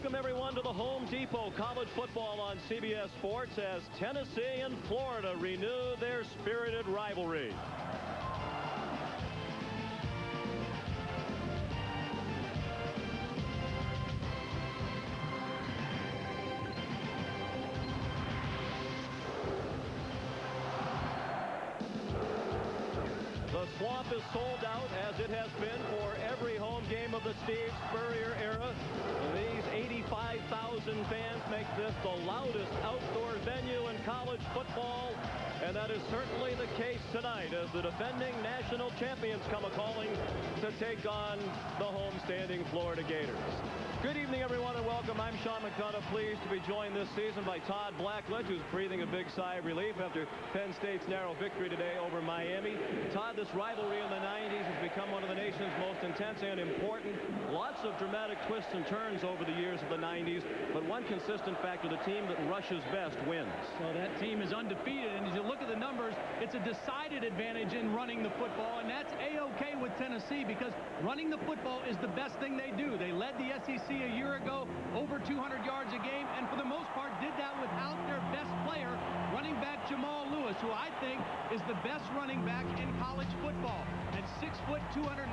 Welcome, everyone, to the Home Depot College Football on CBS Sports as Tennessee and Florida renew their spirited rivalry. The Swamp is sold out, as it has been for every home game of the Steve Spurrier era. These 85,000 fans make this the loudest outdoor venue in college football, and that is certainly the case tonight as the defending national champions come a-calling to take on the home-standing Florida Gators. Good evening, everyone, and welcome. I'm Sean McDonough, pleased to be joined this season by Todd Blackledge, who's breathing a big sigh of relief after Penn State's narrow victory today over Miami. Todd, this rivalry in the 90s has become one of the nation's most intense and important. Lots of dramatic twists and turns over the years of the 90s, but one consistent factor, the team that rushes best wins. So that team is undefeated, and as you look at the numbers, it's a decided advantage in running the football, and that's A-OK with Tennessee because running the football is the best thing they do. They led the SEC a year ago, over 200 yards a game, and for the most part did that without their best player, running back Jamal Lewis, who I think is the best running back in college football. At 6 foot, 235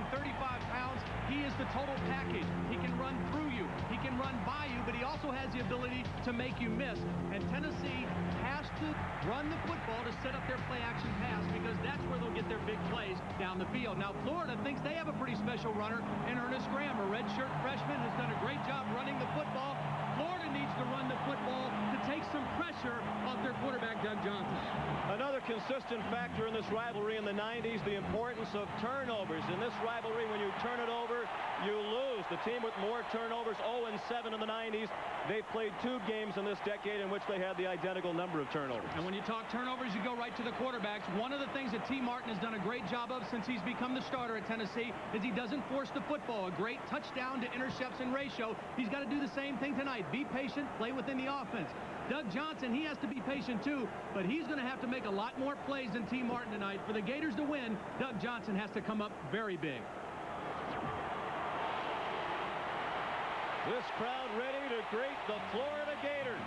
pounds, he is the total package. He can run through you, he can run by you, but he also has the ability to make you miss. And Tennessee has to run the football to set up their play-action pass because that's where they'll get their big plays down the field. Now, Florida thinks they have a pretty special runner in Ernest Graham, a redshirt freshman who's done a great job running the football. Florida needs to run the football to take some pressure off their quarterback, Doug Johnson. Another consistent factor in this rivalry in the 90s, the importance of turnovers. In this rivalry, when you turn it over, you lose. The team with more turnovers, 0-7 in the 90s. They've played 2 games in this decade in which they had the identical number of turnovers. And when you talk turnovers, you go right to the quarterbacks. One of the things that T. Martin has done a great job of since he's become the starter at Tennessee is he doesn't force the football. A great touchdown to interception ratio. He's got to do the same thing tonight. Be patient, play within the offense. Doug Johnson, he has to be patient too, but he's going to have to make a lot more plays than T. Martin tonight. For the Gators to win, Doug Johnson has to come up very big. This crowd ready to greet the Florida Gators.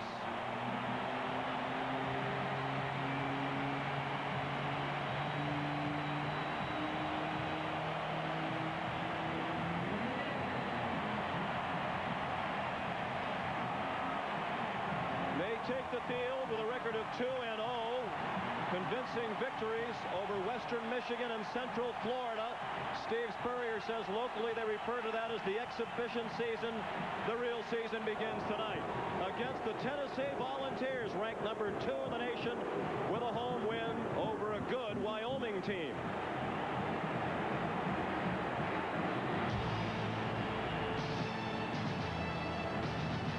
They take the field with a record of 2-0. Convincing victories over Western Michigan and Central Florida. Steve Spurrier says locally they refer to that as the exhibition season. The real season begins tonight against the Tennessee Volunteers, ranked number 2 in the nation, with a home win over a good Wyoming team.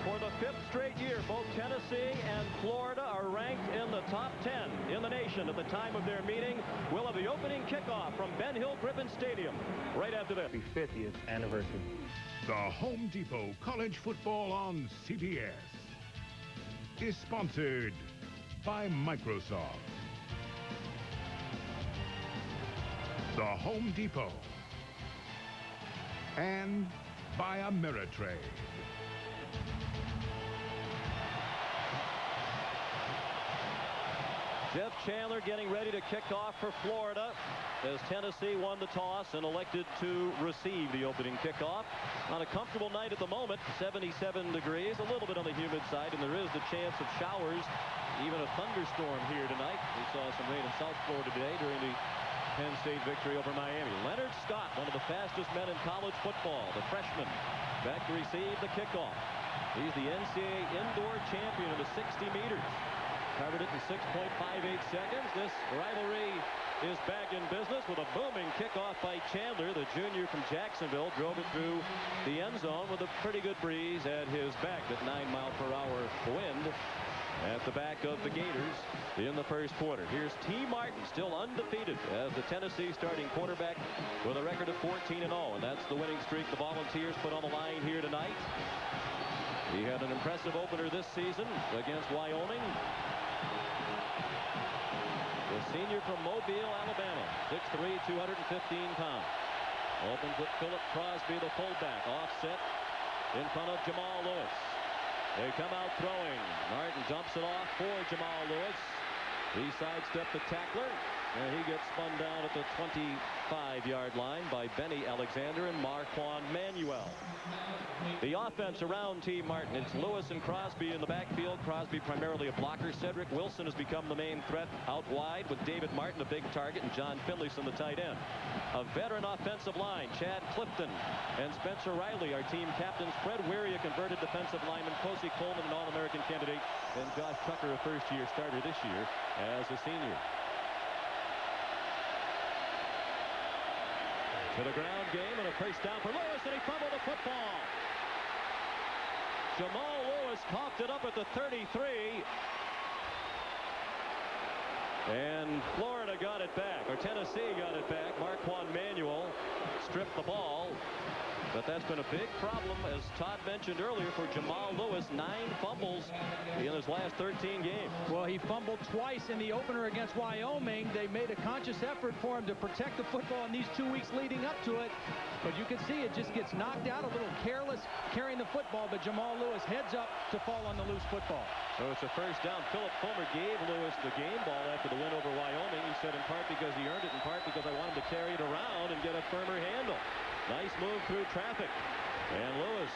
For the 5th straight year, both Tennessee and Florida are ranked in the top 10 in the nation at the time of their meeting. We'll have the opening kickoff from Ben Hill Griffin Stadium right after this. The 50th anniversary. The Home Depot College Football on CBS is sponsored by Microsoft. The Home Depot and by Ameritrade. Jeff Chandler getting ready to kick off for Florida as Tennessee won the toss and elected to receive the opening kickoff. On a comfortable night at the moment, 77 degrees, a little bit on the humid side, and there is the chance of showers, even a thunderstorm here tonight. We saw some rain in South Florida today during the Penn State victory over Miami. Leonard Scott, one of the fastest men in college football, the freshman, back to receive the kickoff. He's the NCAA indoor champion in the 60 meters. Covered it in 6.58 seconds. This rivalry is back in business with a booming kickoff by Chandler. The junior from Jacksonville drove it through the end zone with a pretty good breeze at his back. That 9-mile-per-hour wind at the back of the Gators in the first quarter. Here's T. Martin, still undefeated as the Tennessee starting quarterback with a record of 14-0. And that's the winning streak the Volunteers put on the line here tonight. He had an impressive opener this season against Wyoming. The senior from Mobile, Alabama, 6'3", 215 pounds. Opens with Philip Crosby, the fullback. Offset in front of Jamal Lewis. They come out throwing. Martin dumps it off for Jamal Lewis. He sidestepped the tackler, and he gets spun down at the 25-yard line by Benny Alexander and Marquand Manuel. The offense around Team Martin. It's Lewis and Crosby in the backfield. Crosby primarily a blocker. Cedric Wilson has become the main threat out wide, with David Martin a big target and John Finlayson the tight end. A veteran offensive line, Chad Clifton and Spencer Riley, our team captains. Fred Weary, a converted defensive lineman. Posey Coleman, an All-American candidate. And Josh Tucker, a first-year starter this year as a senior. To the ground game and a first down for Lewis, and he fumbled the football. Jamal Lewis coughed it up at the 33. And Florida got it back, or Tennessee got it back. Marquand Manuel stripped the ball. But that's been a big problem, as Todd mentioned earlier, for Jamal Lewis. 9 fumbles in his last 13 games. Well, he fumbled twice in the opener against Wyoming. They made a conscious effort for him to protect the football in these 2 weeks leading up to it. But you can see it just gets knocked out, a little careless carrying the football. But Jamal Lewis heads up to fall on the loose football. So it's a first down. Philip Fulmer gave Lewis the game ball after the win over Wyoming. He said in part because he earned it, in part because I want him to carry it around and get a firmer handle. Nice move through traffic. And Lewis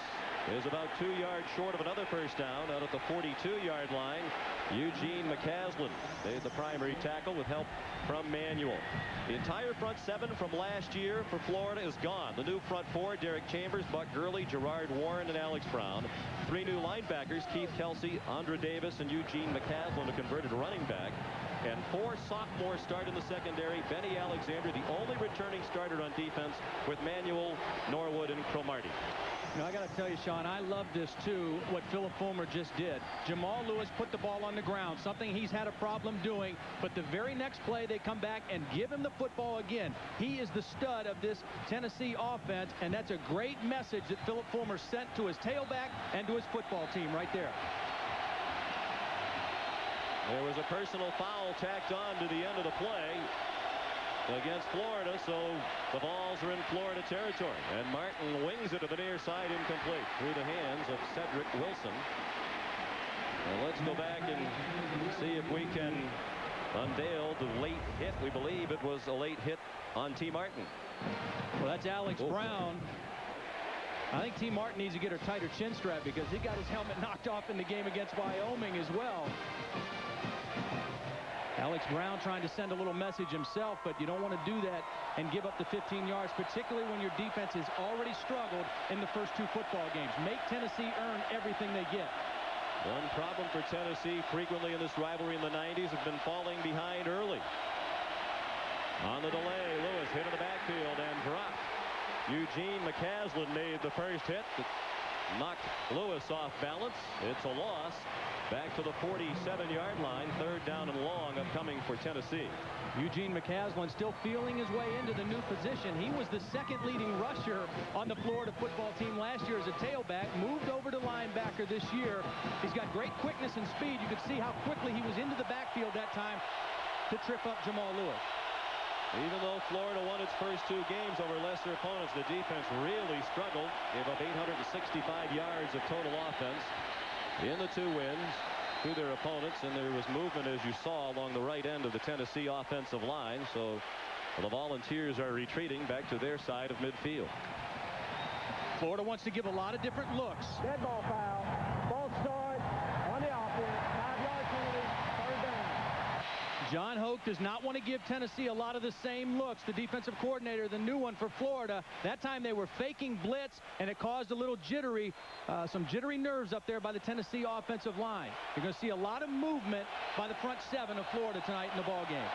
is about 2 yards short of another first down out at the 42-yard line. Eugene McCaslin made the primary tackle with help from Manuel. The entire front 7 from last year for Florida is gone. The new front 4, Derek Chambers, Buck Gurley, Gerard Warren, and Alex Brown. 3 new linebackers, Keith Kelsey, Andra Davis, and Eugene McCaslin, a converted running back. And 4 sophomores start in the secondary. Benny Alexander, the only returning starter on defense, with Manuel, Norwood, and Cromartie. Now, I got to tell you, Sean, I love this, too, what Philip Fulmer just did. Jamal Lewis put the ball on the ground, something he's had a problem doing. But the very next play, they come back and give him the football again. He is the stud of this Tennessee offense, and that's a great message that Philip Fulmer sent to his tailback and to his football team right there. There was a personal foul tacked on to the end of the play against Florida, so the balls are in Florida territory. And Martin wings it to the near side, incomplete, through the hands of Cedric Wilson. Well, let's go back and see if we can unveil the late hit. We believe it was a late hit on T. Martin. Well, that's Alex Brown. I think T. Martin needs to get a tighter chin strap because he got his helmet knocked off in the game against Wyoming as well. Alex Brown trying to send a little message himself, but you don't want to do that and give up the 15 yards, particularly when your defense has already struggled in the first 2 football games. Make Tennessee earn everything they get. One problem for Tennessee frequently in this rivalry in the 90s have been falling behind early. On the delay, Lewis hit in the backfield and dropped. Eugene McCaslin made the first hit that knocked Lewis off balance. It's a loss. Back to the 47-yard line. 3rd down and long upcoming for Tennessee. Eugene McCaslin still feeling his way into the new position. He was the 2nd leading rusher on the Florida football team last year as a tailback. Moved over to linebacker this year. He's got great quickness and speed. You could see how quickly he was into the backfield that time to trip up Jamal Lewis. Even though Florida won its first 2 games over lesser opponents, the defense really struggled. Gave up 865 yards of total offense in the 2 wins to their opponents, and there was movement, as you saw, along the right end of the Tennessee offensive line. So the Volunteers are retreating back to their side of midfield. Florida wants to give a lot of different looks. Dead ball foul. False start on the offense. 5-yard penalty. 3rd down. John Hoke does not want to give Tennessee a lot of the same looks. The defensive coordinator, the new one for Florida, that time they were faking blitz, and it caused a little some jittery nerves up there by the Tennessee offensive line. You're going to see a lot of movement by the front 7 of Florida tonight in the ball game.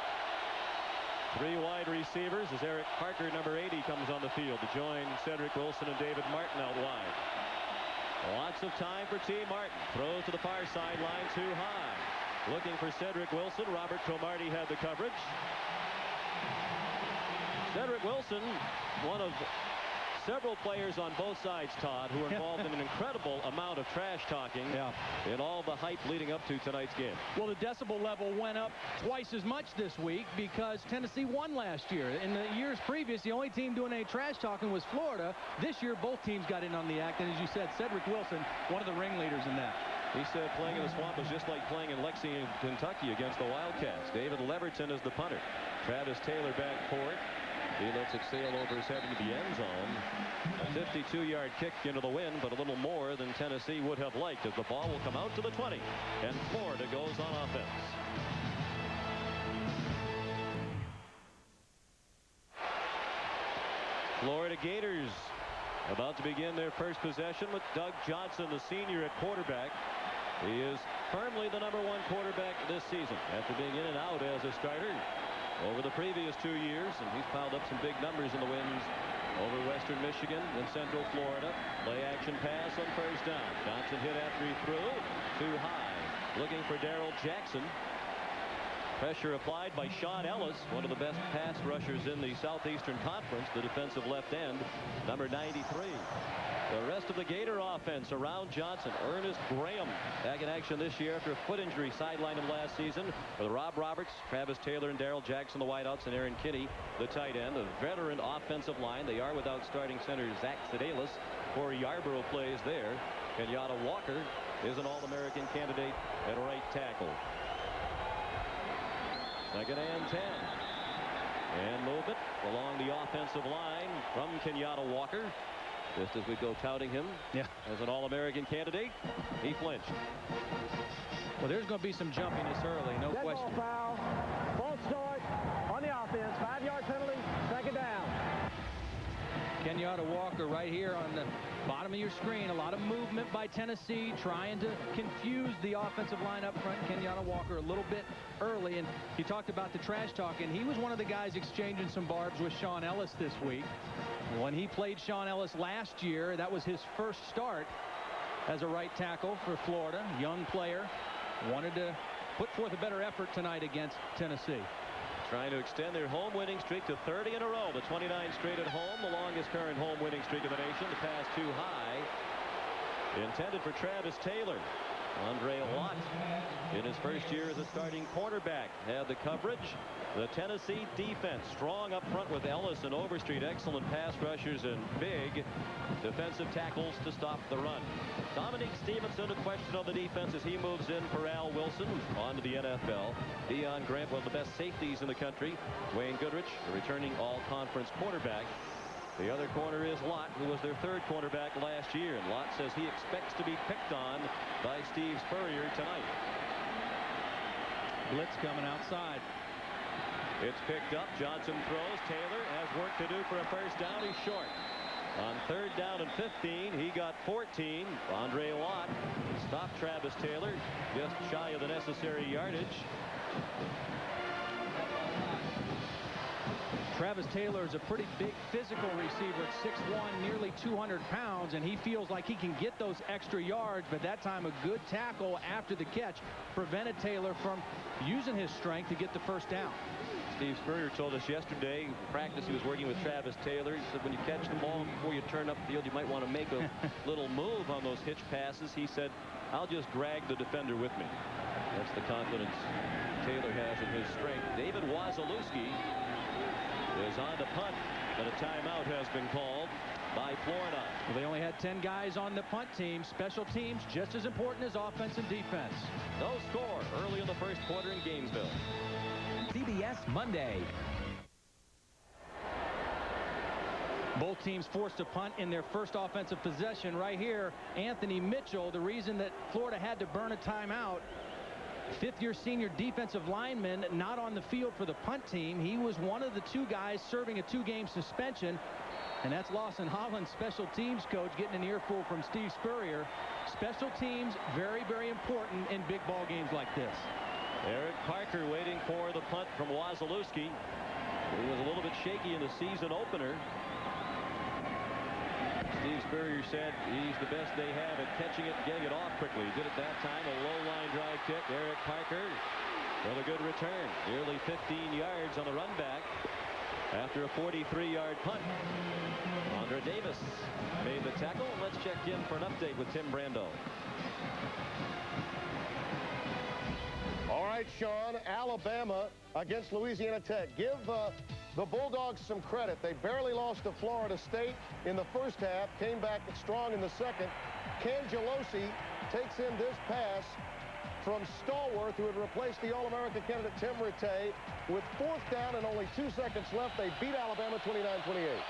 3 wide receivers as Eric Parker, number 80, comes on the field to join Cedric Wilson and David Martin out wide. Lots of time for T. Martin. Throws to the far sideline, too high. Looking for Cedric Wilson. Robert Cromartie had the coverage. Cedric Wilson, one of several players on both sides, Todd, who are involved in an incredible amount of trash talking in all the hype leading up to tonight's game. Well, the decibel level went up twice as much this week because Tennessee won last year. In the years previous, the only team doing any trash talking was Florida. This year, both teams got in on the act, and as you said, Cedric Wilson, one of the ringleaders in that. He said playing in the swamp was just like playing in Lexington, Kentucky against the Wildcats. David Leverton is the punter. Travis Taylor back for it. He lets it sail over his head into the end zone. A 52-yard kick into the wind, but a little more than Tennessee would have liked, as the ball will come out to the 20, and Florida goes on offense. Florida Gators about to begin their first possession with Doug Johnson, the senior, at quarterback. He is firmly the #1 quarterback this season after being in and out as a starter over the previous 2 years, and he's piled up some big numbers in the wins over Western Michigan and Central Florida. Play action pass on first down. Johnson hit after he threw. Too high. Looking for Darrell Jackson. Pressure applied by Sean Ellis, one of the best pass rushers in the Southeastern Conference, the defensive left end, number 93. The rest of the Gator offense around Johnson. Ernest Graham back in action this year after a foot injury sidelined him last season. With Rob Roberts, Travis Taylor, and Darrell Jackson, the wideouts, and Aaron Kinney, the tight end. A veteran offensive line. They are without starting center Zach Sedalis. Corey Yarborough plays there. Kenyatta Walker is an All-American candidate at right tackle. Second and 10. And movement along the offensive line from Kenyatta Walker. Just as we go touting him as an All-American candidate, he flinched. Well, there's going to be some jumpiness early, no Dead question. ball foul. False start on the offense. 5-yard penalty. Second down. Kenyatta Walker right here on the bottom of your screen. A lot of movement by Tennessee trying to confuse the offensive line up front. Kenyatta Walker a little bit early, and you talked about the trash talk, and he was one of the guys exchanging some barbs with Sean Ellis this week. When he played Sean Ellis last year, that was his first start as a right tackle for Florida. Young player. Wanted to put forth a better effort tonight against Tennessee. Trying to extend their home winning streak to 30 in a row. The 29 straight at home, the longest current home winning streak in the nation. The pass too high. Intended for Travis Taylor. Andre Lott, in his first year as a starting cornerback, had the coverage. The Tennessee defense strong up front with Ellis and Overstreet. Excellent pass rushers and big defensive tackles to stop the run. Dominique Stevenson, a question on the defense as he moves in for Al Wilson, who's on to the NFL. Deion Grant, one of the best safeties in the country. Wayne Goodrich, the returning all-conference quarterback. The other corner is Lott, who was their third cornerback last year. And Lott says he expects to be picked on by Steve Spurrier tonight. Blitz coming outside. It's picked up. Johnson throws. Taylor has work to do for a first down. He's short. On third down and 15, he got 14. Andre Lott stopped Travis Taylor just shy of the necessary yardage. Travis Taylor is a pretty big physical receiver at 6'1", nearly 200 pounds, and he feels like he can get those extra yards, but that time a good tackle after the catch prevented Taylor from using his strength to get the first down. Steve Spurrier told us yesterday in practice he was working with Travis Taylor. He said when you catch the ball before you turn up the field, you might want to make a little move on those hitch passes. He said, I'll just drag the defender with me. That's the confidence Taylor has in his strength. David Wazalewski is on the punt, but a timeout has been called by Florida. Well, they only had 10 guys on the punt team. Special teams just as important as offense and defense. No score early in the first quarter in Gainesville. CBS Monday. Both teams forced to punt in their first offensive possession. Right here, Anthony Mitchell, the reason that Florida had to burn a timeout. Fifth-year senior defensive lineman not on the field for the punt team. He was one of the two guys serving a 2-game suspension. And that's Lawson Holland, special teams coach, getting an earful from Steve Spurrier. Special teams, very, very important in big ball games like this. Eric Parker waiting for the punt from Wazalewski. He was a little bit shaky in the season opener. Steve Spurrier said he's the best they have at catching it and getting it off quickly. He did it that time. A low line drive kick. Eric Parker with a good return. Nearly 15 yards on the run back. after a 43-yard punt. Andre Davis made the tackle. Let's check in for an update with Tim Brando. All right, Sean, Alabama against Louisiana Tech. Give the Bulldogs some credit. They barely lost to Florida State in the first half, came back strong in the second. Cangelosi takes in this pass from Stallworth, who had replaced the All-America candidate Tim Rattay. With 4th down and only 2 seconds left, they beat Alabama 29-28.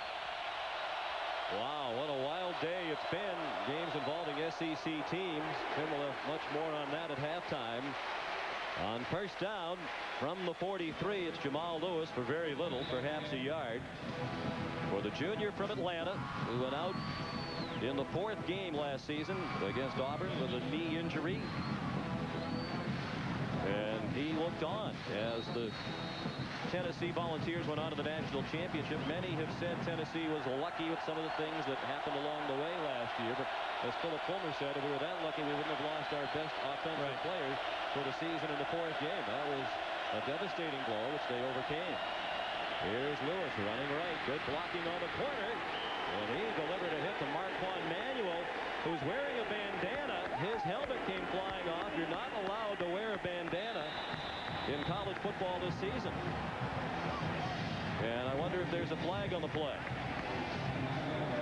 Wow, what a wild day it's been. Games involving SEC teams. Tim will have much more on that at halftime. On first down from the 43, it's Jamal Lewis for very little, perhaps a yard. For the junior from Atlanta, who went out in the 4th game last season against Auburn with a knee injury. And he looked on as the Tennessee Volunteers went on to the national championship. Many have said Tennessee was lucky with some of the things that happened along the way last year. But as Philip Fulmer said, if we were that lucky, we wouldn't have lost our best offensive players for the season in the 4th game. That was a devastating blow, which they overcame. Here's Lewis running right. Good blocking on the corner. And he delivered a hit to Marquand Manuel, who's wearing a bandana. His helmet came flying off. You're not allowed to wear a bandana in college football this season. And I wonder if there's a flag on the play.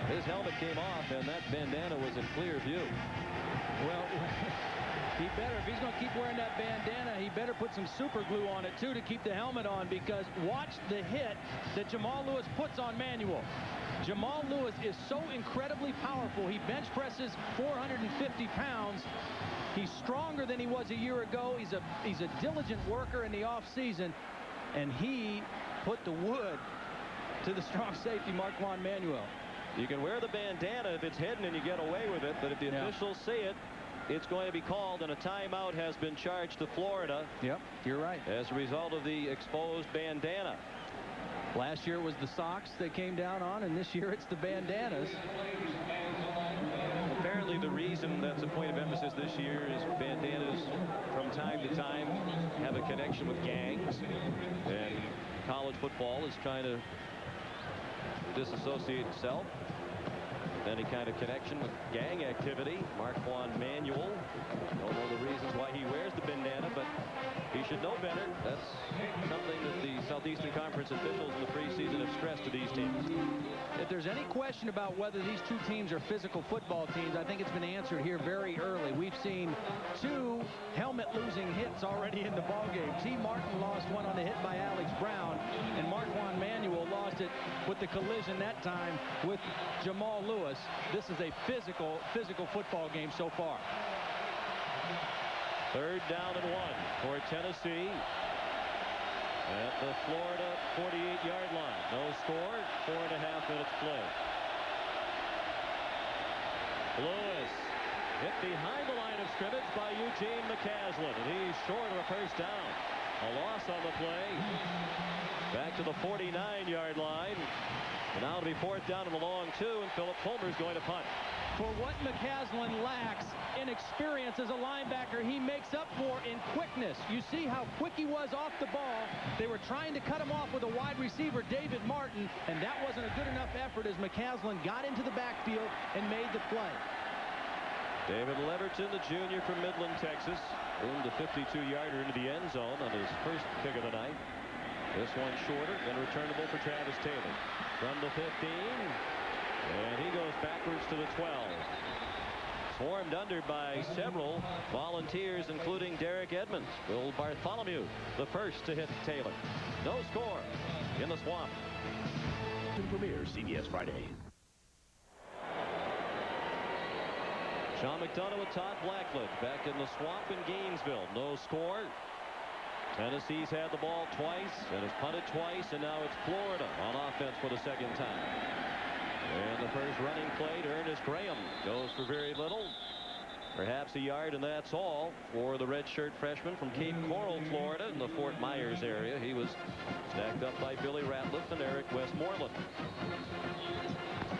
His helmet came off, and that bandana was in clear view. Well, he better, if he's going to keep wearing that bandana, he better put some super glue on it, too, to keep the helmet on, because watch the hit that Jamal Lewis puts on Manuel. Jamal Lewis is so incredibly powerful. He bench presses 450 pounds. He's stronger than he was a year ago. He's a diligent worker in the offseason, and he put the wood to the strong safety Marquand Manuel. You can wear the bandana if it's hidden and you get away with it, but if the officials see it, it's going to be called, and a timeout has been charged to Florida. Yep, you're right. As a result of the exposed bandana. Last year it was the socks they came down on, and this year it's the bandanas. Apparently the reason that's a point of emphasis this year is bandanas from time to time have a connection with gangs, and college football is trying to disassociate itself any kind of connection with gang activity. Marquand Manuel, don't know the reasons why he wears the bandana, but he should know better. That's something that the Southeastern Conference officials in the preseason have stressed to these teams. If there's any question about whether these two teams are physical football teams, I think it's been answered here very early. We've seen 2 helmet-losing hits already in the ballgame. T. Martin lost one on the hit by Alex Brown, and Marquand Manuel lost it with the collision that time with Jamal Lewis. This is a physical football game so far. 3rd down and 1 for Tennessee at the Florida 48-yard line. No score, 4.5 minutes play. Lewis hit behind the line of scrimmage by Eugene McCaslin, and he's short of a first down. A loss on the play. Back to the 49-yard line. And now it'll be 4th down and a long 2, and Philip Fulmer's going to punt. For what McCaslin lacks in experience as a linebacker, he makes up for in quickness. You see how quick he was off the ball. They were trying to cut him off with a wide receiver, David Martin, and that wasn't a good enough effort as McCaslin got into the backfield and made the play. David Leverton, the junior from Midland, Texas, boomed a 52-yarder into the end zone on his first kick of the night. This one shorter and returnable for Travis Taylor. From the 15, and he goes backwards to the 12. Swarmed under by several Volunteers, including Derek Edmonds. Will Bartholomew, the first to hit Taylor. No score in the Swamp. Premiere CBS Friday. Sean McDonough with Todd Blackledge back in the Swamp in Gainesville. No score. Tennessee's had the ball twice and has punted twice, and now it's Florida on offense for the 2nd time. And the first running play to Ernest Graham goes for very little. Perhaps a yard, and that's all for the redshirt freshman from Cape Coral, Florida, in the Fort Myers area. He was stacked up by Billy Ratliff and Eric Westmoreland.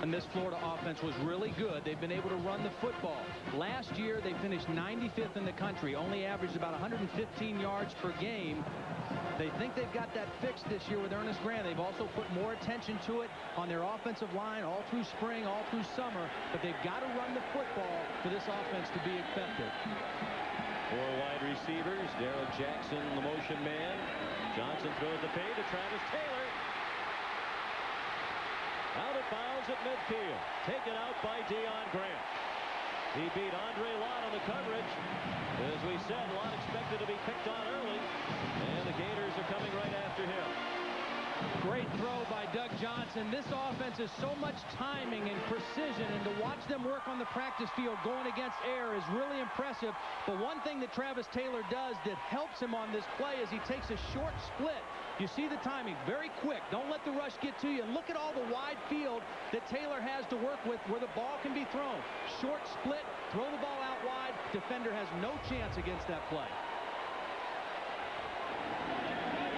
And this Florida offense was really good. They've been able to run the football. Last year, they finished 95th in the country, only averaged about 115 yards per game. They think they've got that fixed this year with Ernest Grant. They've also put more attention to it on their offensive line all through spring, all through summer. But they've got to run the football for this offense to be effective. 4 wide receivers. Darrell Jackson, the motion man. Johnson throws the fade to Travis Taylor. Out of bounds at midfield. Taken out by Deion Grant. He beat Andre Lott on the coverage. As we said, Lott expected to be picked on early. And the Gators are coming right after him. Great throw by Doug Johnson. This offense is so much timing and precision, and to watch them work on the practice field going against air is really impressive. But one thing that Travis Taylor does that helps him on this play is he takes a short split. You see the timing, very quick. Don't let the rush get to you. And look at all the wide field that Taylor has to work with where the ball can be thrown. Short split, throw the ball out wide. Defender has no chance against that play.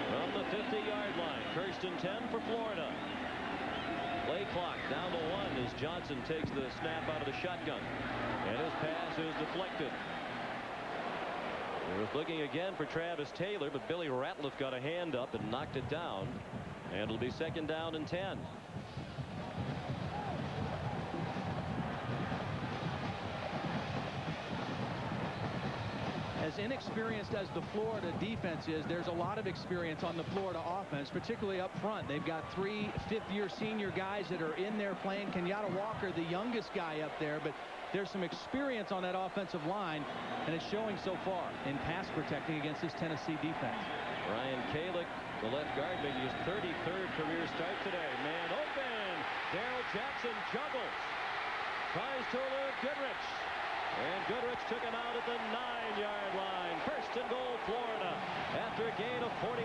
From the 50-yard line, Kirsten 10 for Florida. Play clock down to 1 as Johnson takes the snap out of the shotgun. And his pass is deflected. He was looking again for Travis Taylor, but Billy Ratliff got a hand up and knocked it down. And it'll be 2nd down and 10. As inexperienced as the Florida defense is, there's a lot of experience on the Florida offense, particularly up front. They've got 3 fifth-year senior guys that are in there playing. Kenyatta Walker, the youngest guy up there, but there's some experience on that offensive line, and it's showing so far in pass protecting against this Tennessee defense. Ryan Kalick, the left guard, making his 33rd career start today. Man open. Darrell Jackson juggles. Tries to elude Goodrich. And Goodrich took him out at the 9-yard line. 1st and goal, Florida, after a gain of 41.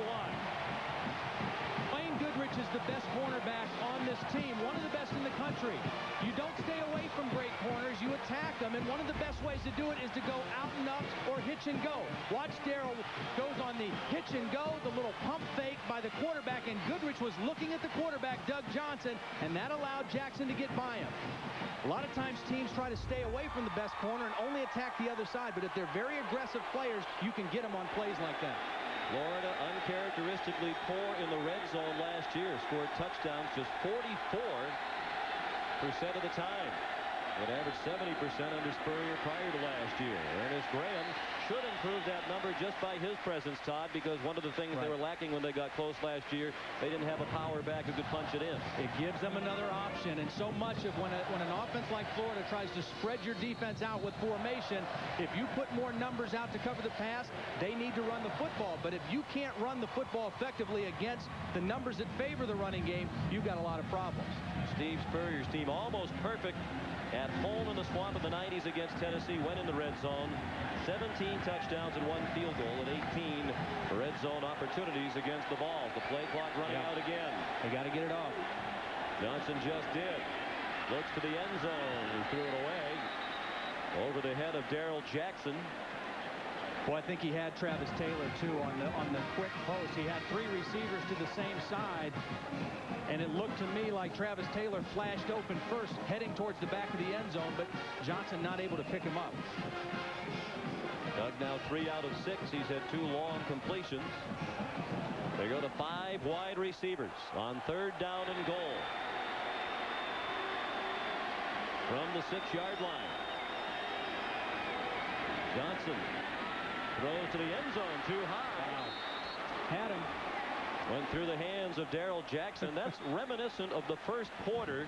Wayne Goodrich is the best cornerback on this team, one of the best in the country. You don't stay away from great corners, you attack them, and one of the best ways to do it is to go out and up or hitch and go. Watch Darrell goes on the hitch and go, the little pump fake by the quarterback, and Goodrich was looking at the quarterback, Doug Johnson, and that allowed Jackson to get by him. A lot of times teams try to stay away from the best corner and only attack the other side, but if they're very aggressive players, you can get them on plays like that. Florida uncharacteristically poor in the red zone last year. Scored touchdowns just 44% of the time. It averaged 70% under Spurrier prior to last year. Ernest Graham should improve that number just by his presence, Todd, because one of the things they were lacking when they got close last year, they didn't have a power back who could punch it in. It gives them another option, and so much of when an offense like Florida tries to spread your defense out with formation, if you put more numbers out to cover the pass, they need to run the football. But if you can't run the football effectively against the numbers that favor the running game, you've got a lot of problems. Steve Spurrier's team almost perfect at home in the swamp in the 90s against Tennessee, went in the red zone. 17 touchdowns and 1 field goal and 18 red zone opportunities against the Vols. The play clock running out again. They got to get it off. Johnson just did. Looks to the end zone. He threw it away over the head of Darrell Jackson. Well, I think he had Travis Taylor, too, on the quick post. He had 3 receivers to the same side, and it looked to me like Travis Taylor flashed open first, heading towards the back of the end zone, but Johnson not able to pick him up. Doug now 3 out of 6. He's had 2 long completions. They go to 5 wide receivers on 3rd down and goal. From the 6-yard line. Johnson throws to the end zone too high. Had him. Went through the hands of Darrell Jackson. That's reminiscent of the first quarter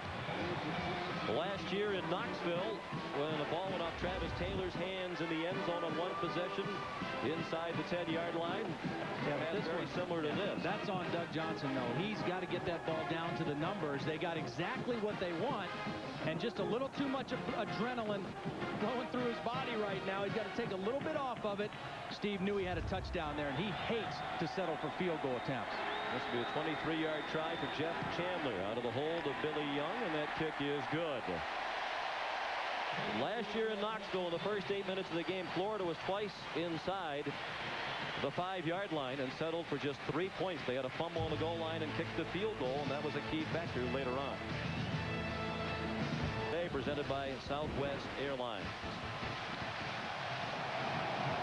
last year in Knoxville when the ball went off Travis Taylor's hands in the end zone on 1 possession inside the 10-yard line. Yeah, but this very similar to this. That's on Doug Johnson, though. He's got to get that ball down to the numbers. They got exactly what they want, and just a little too much adrenaline going through his body right now. He's got to take a little bit off of it. Steve knew he had a touchdown there, and he hates to settle for field goal attempts. This will be a 23-yard try for Jeff Chandler out of the hold of Billy Young, and that kick is good. Last year in Knoxville, in the first 8 minutes of the game, Florida was twice inside the 5-yard line and settled for just 3 points. They had a fumble on the goal line and kicked the field goal, and that was a key factor later on. Today presented by Southwest Airlines.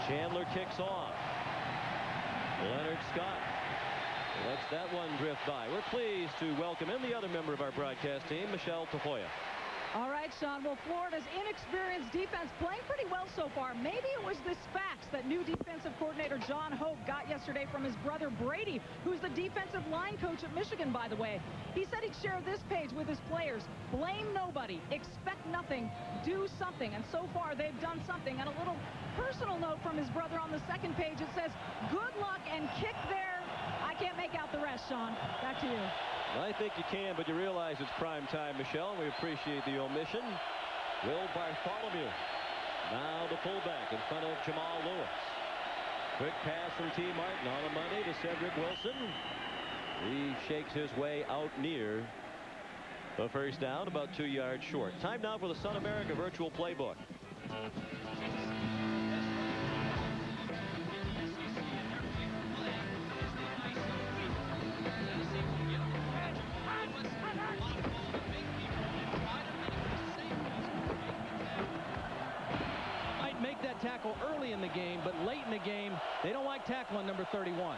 Chandler kicks off. Leonard Scott Lets that one drift by. We're pleased to welcome in the other member of our broadcast team, Michelle Tafoya. All right, Sean. Well, Florida's inexperienced defense playing pretty well so far. Maybe it was this fax that new defensive coordinator John Hogue got yesterday from his brother Brady, who's the defensive line coach at Michigan, by the way. He said he'd share this page with his players. Blame nobody. Expect nothing. Do something. And so far, they've done something. And a little personal note from his brother on the second page. It says, good luck and kick there. I can't make out the rest, Sean. Back to you. I think you can, but you realize it's prime time, Michelle. We appreciate the omission. Will Bartholomew now the fullback in front of Jamal Lewis. Quick pass from T. Martin on a Monday to Cedric Wilson. He shakes his way out near the first down, about 2 yards short. Time now for the Sun America Virtual Playbook. Tackle early in the game, but late in the game, they don't like tackling number 31.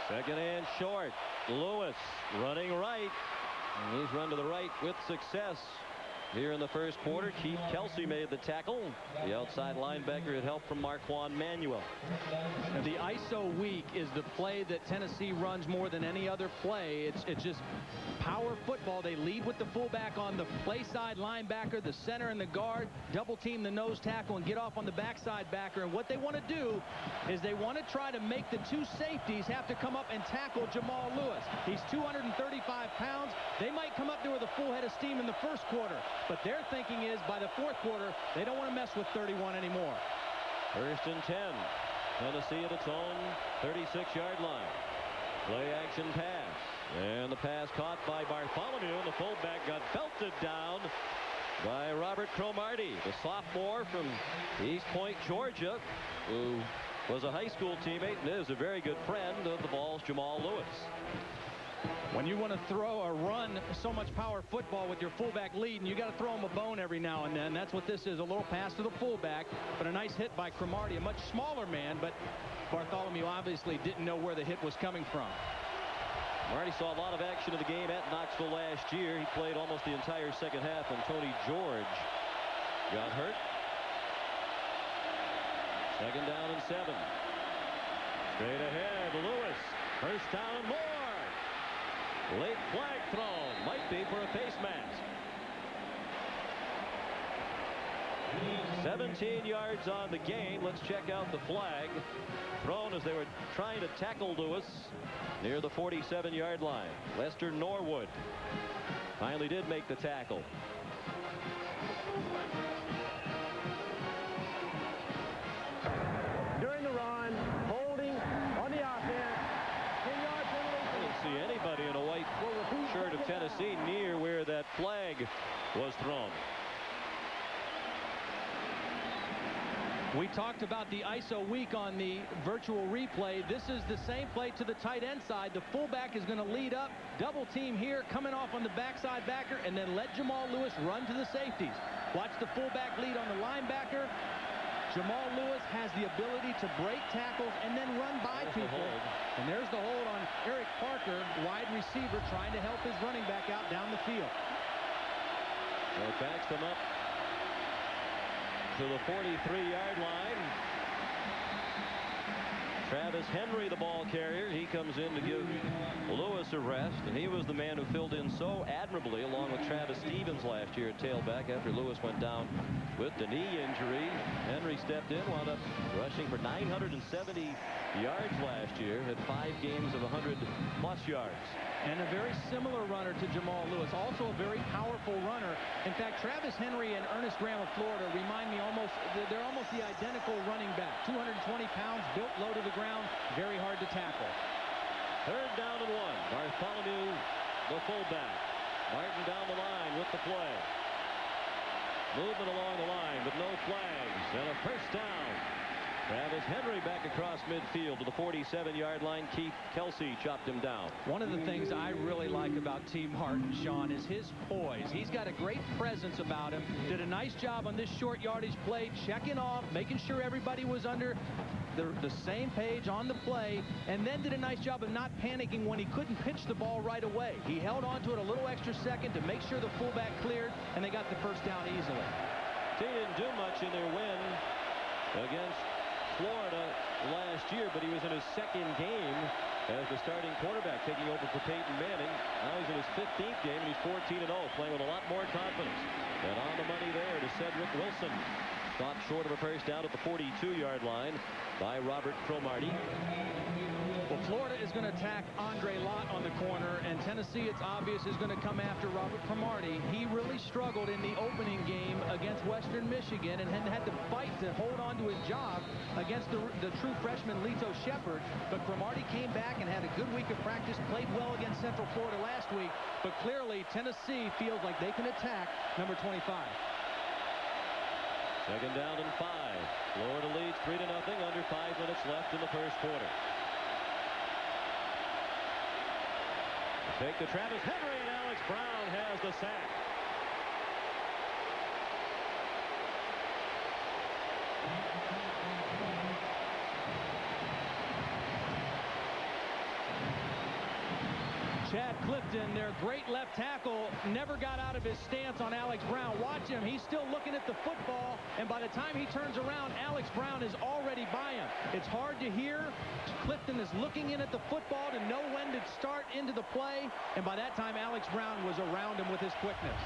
Second and short. Lewis running right. And he's run to the right with success. Here in the first quarter, Keith Kelsey made the tackle. The outside linebacker had help from Marquand Manuel. And the ISO weak is the play that Tennessee runs more than any other play. It's just power football. They lead with the fullback on the play side linebacker, the center and the guard, double team the nose tackle and get off on the backside backer. And what they want to do is they want to try to make the two safeties have to come up and tackle Jamal Lewis. He's 235 pounds. They might come up there with a full head of steam in the first quarter. But their thinking is by the fourth quarter, they don't want to mess with 31 anymore. First and 10. Tennessee at its own 36-yard line. Play action pass. And the pass caught by Bartholomew. And the fullback got belted down by Robert Cromartie, the sophomore from East Point, Georgia, who was a high school teammate and is a very good friend of the Vols' Jamal Lewis. When you want to throw or run so much power football with your fullback leading, you got to throw him a bone every now and then. That's what this is, a little pass to the fullback, but a nice hit by Cromartie, a much smaller man, but Bartholomew obviously didn't know where the hit was coming from. Marty saw a lot of action in the game at Knoxville last year. He played almost the entire second half, and Tony George got hurt. Second down and 7. Straight ahead, Lewis. First down and more. Late flag thrown. Might be for a face mask. 17 yards on the gain. Let's check out the flag. Thrown as they were trying to tackle Lewis near the 47-yard line. Lester Norwood finally did make the tackle. During the run, holding on the offense. 10-yard penalty. I didn't see anybody in a white shirt of Tennessee near where that flag was thrown. We talked about the ISO weak on the virtual replay. This is the same play to the tight end side. The fullback is going to lead up, double team here, coming off on the backside backer, and then let Jamal Lewis run to the safeties. Watch the fullback lead on the linebacker. Jamal Lewis has the ability to break tackles and then run by people. And there's the hold on Eric Parker, wide receiver, trying to help his running back out down the field. Well, it backs them up to the 43-yard line. Travis Henry, the ball carrier, he comes in to give Lewis a rest, and he was the man who filled in so admirably along with Travis Stevens last year at tailback after Lewis went down with the knee injury. Henry stepped in, wound up rushing for 970 yards last year, had 5 games of 100-plus yards. And a very similar runner to Jamal Lewis, also a very powerful runner. In fact, Travis Henry and Ernest Graham of Florida remind me they're almost the identical running back. 220 pounds, built low to the ground, very hard to tackle. Third down and 1. Bartholomew, the fullback. Martin down the line with the play. Movement along the line, but no flags, and a first down. Travis Henry back across midfield to the 47-yard line. Keith Kelsey chopped him down. One of the things I really like about T. Martin, Sean, is his poise. He's got a great presence about him. Did a nice job on this short yardage play, checking off, making sure everybody was under the same page on the play, and then did a nice job of not panicking when he couldn't pitch the ball right away. He held on to it a little extra second to make sure the fullback cleared, and they got the first down easily. He didn't do much in their win against Florida last year, but he was in his second game as the starting quarterback, taking over for Peyton Manning. Now he's in his 15th game, and he's 14-0, playing with a lot more confidence. And on the money there to Cedric Wilson. Stopped short of a first down at the 42-yard line by Robert Cromartie. Well, Florida is going to attack Andre Lott on the corner, and Tennessee, it's obvious, is going to come after Robert Cromartie. He really struggled in the opening game against Western Michigan and had to fight to hold on to his job against the true freshman Lito Shepherd. But Cromartie came back and had a good week of practice, played well against Central Florida last week. But clearly, Tennessee feels like they can attack number 25. Second down and 5. Florida leads 3-0, under 5 minutes left in the first quarter. Take to Travis Henry, and Alex Brown has the sack. Chad Clifton, their great left tackle, never got out of his stance on Alex Brown. Watch him. He's still looking at the football, and by the time he turns around, Alex Brown is already by him. It's hard to hear. Clifton is looking in at the football to know when to start into the play, and by that time, Alex Brown was around him with his quickness.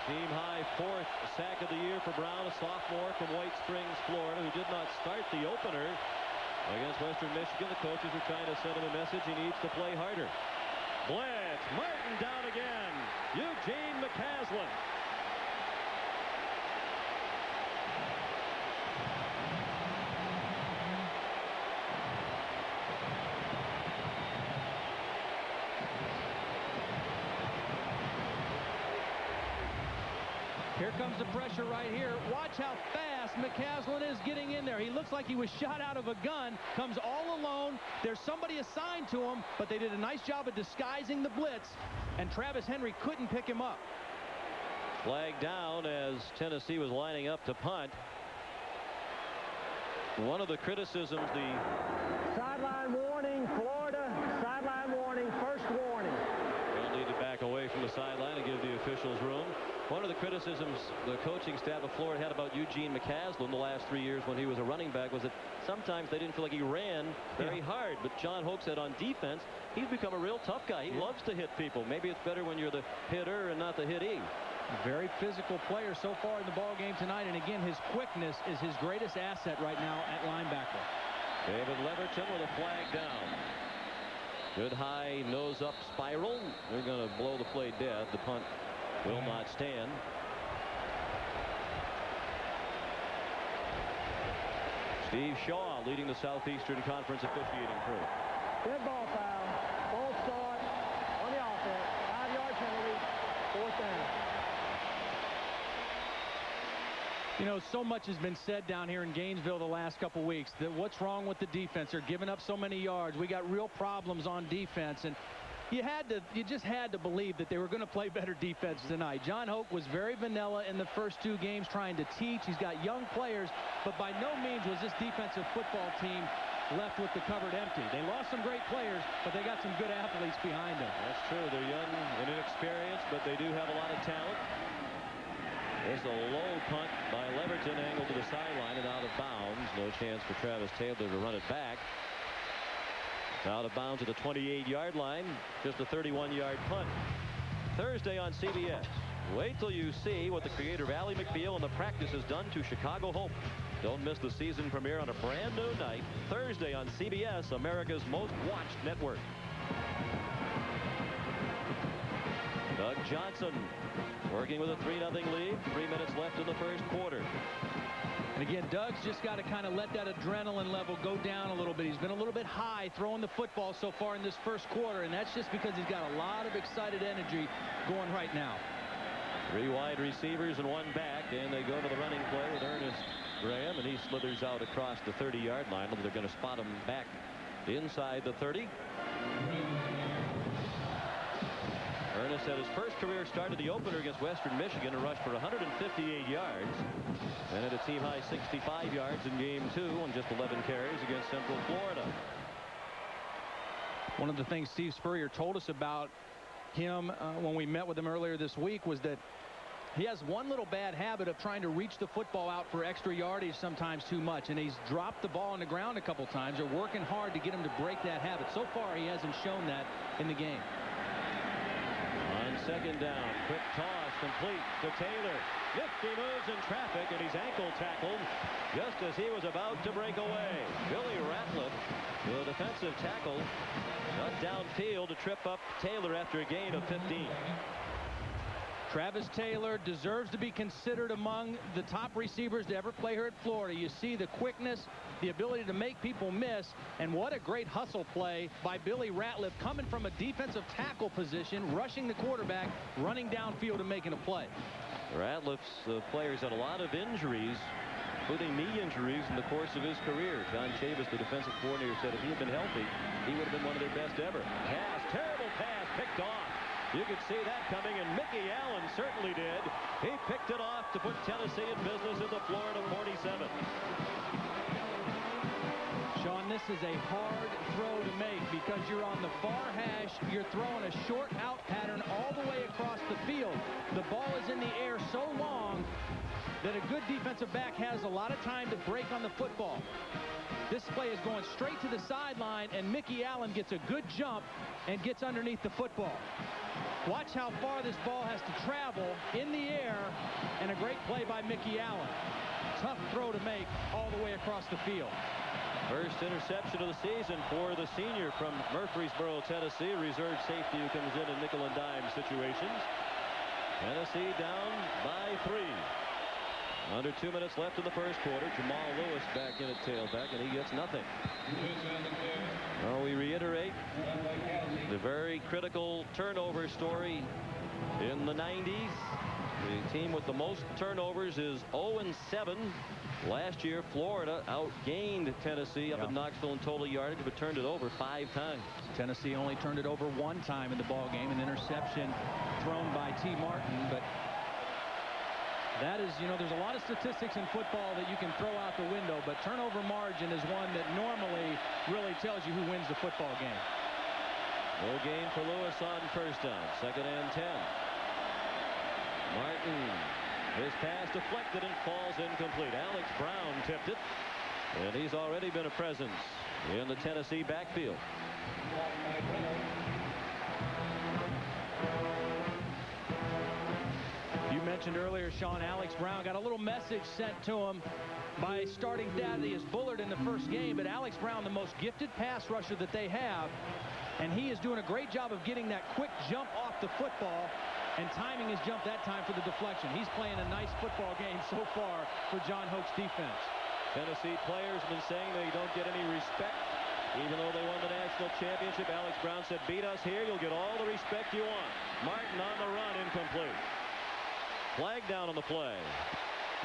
Team high 4th sack of the year for Brown, a sophomore from White Springs, Florida, who did not start the opener against Western Michigan. The coaches were trying to send him a message he needs to play harder. Blitz, Martin down again. Eugene McCaslin. Here comes the pressure right here. Watch how fast McCaslin is getting in there. He looks like he was shot out of a gun. Comes all alone. There's somebody assigned to him, but they did a nice job of disguising the blitz, and Travis Henry couldn't pick him up. Flag down as Tennessee was lining up to punt. One of the criticisms, Sideline warning, Florida. Sideline warning, first warning. They'll need to back away from the sideline and give the officials room. One of the criticisms the coaching staff of Florida had about Eugene McCaslin the last 3 years when he was a running back was that sometimes they didn't feel like he ran very hard. But John Hoke said on defense, he's become a real tough guy. He loves to hit people. Maybe it's better when you're the hitter and not the hittee. A very physical player so far in the ball game tonight, and again, his quickness is his greatest asset right now at linebacker. David Leverton with a flag down. Good high nose-up spiral. They're going to blow the play dead. The punt will not stand. Steve Shaw leading the Southeastern Conference officiating crew. Good ball foul. Ball start on the offense. 5-yard penalty. 4th down. You know, so much has been said down here in Gainesville the last couple weeks. That what's wrong with the defense? They're giving up so many yards. We got real problems on defense, and you just had to believe that they were going to play better defense tonight. John Hoke was very vanilla in the first 2 games trying to teach. He's got young players, but by no means was this defensive football team left with the cupboard empty. They lost some great players, but they got some good athletes behind them. That's true. They're young and inexperienced, but they do have a lot of talent. There's a low punt by Leverton, angled to the sideline and out of bounds. No chance for Travis Taylor to run it back. It's out of bounds at the 28-yard line. Just a 31-yard punt. Thursday on CBS. Wait till you see what the creator of Ally McBeal and the practice has done to Chicago Hope. Don't miss the season premiere on a brand new night. Thursday on CBS, America's most watched network. Doug Johnson working with a 3-0 lead. 3 minutes left in the first quarter. And again, Doug's just got to kind of let that adrenaline level go down a little bit. He's been a little bit high throwing the football so far in this first quarter, and that's just because he's got a lot of excited energy going right now. 3 wide receivers and 1 back, and they go to the running play with Ernest Graham, and he slithers out across the 30-yard line. They're going to spot him back inside the 30. Ernest had his first career start of the opener against Western Michigan and rushed for 158 yards. And had a team-high 65 yards in Game 2 on just 11 carries against Central Florida. One of the things Steve Spurrier told us about him when we met with him earlier this week was that he has one little bad habit of trying to reach the football out for extra yardage sometimes too much, and he's dropped the ball on the ground a couple times. They're working hard to get him to break that habit. So far, he hasn't shown that in the game. On second down, quick toss complete to Taylor. Nifty moves in traffic, and he's ankle tackled just as he was about to break away. Billy Ratliff, the defensive tackle, got downfield to trip up Taylor after a gain of 15. Travis Taylor deserves to be considered among the top receivers to ever play here at Florida. You see the quickness, the ability to make people miss, and what a great hustle play by Billy Ratliff, coming from a defensive tackle position, rushing the quarterback, running downfield and making a play. Ratliff's players had a lot of injuries, including knee injuries in the course of his career. John Chavis, the defensive coordinator, said if he had been healthy, he would have been one of their best ever. Pass, terrible pass, picked off. You could see that coming, and Mickey Allen certainly did. He picked it off to put Tennessee in business at the Florida 47. Sean, this is a hard throw to make because you're on the far hash. You're throwing a short out pattern all the way across the field. The ball is in the air so long that a good defensive back has a lot of time to break on the football. This play is going straight to the sideline, and Mickey Allen gets a good jump and gets underneath the football. Watch how far this ball has to travel in the air, and a great play by Mickey Allen. Tough throw to make all the way across the field. First interception of the season for the senior from Murfreesboro, Tennessee. Reserve safety who comes in nickel and dime situations. Tennessee down by 3. Under 2 minutes left in the first quarter. Jamal Lewis back in at tailback, and he gets nothing. Well, we reiterate the very critical turnover story in the 90s. The team with the most turnovers is 0-7. Last year, Florida outgained Tennessee up at Knoxville in total yardage, but turned it over 5 times. Tennessee only turned it over 1 time in the ball game, an interception thrown by T. Martin, but that is, you know, there's a lot of statistics in football that you can throw out the window, but turnover margin is one that normally really tells you who wins the football game. No gain for Lewis on first down. 2nd and 10. Martin, his pass deflected and falls incomplete. Alex Brown tipped it, and he's already been a presence in the Tennessee backfield. You mentioned earlier, Sean, Alex Brown got a little message sent to him by starting Thaddeus Bullard in the first game, but Alex Brown, the most gifted pass rusher that they have, and he is doing a great job of getting that quick jump off the football and timing his jump that time for the deflection. He's playing a nice football game so far for John Hoke's defense. Tennessee players have been saying they don't get any respect, even though they won the national championship. Alex Brown said, beat us here, you'll get all the respect you want. Martin on the run, incomplete. Flag down on the play.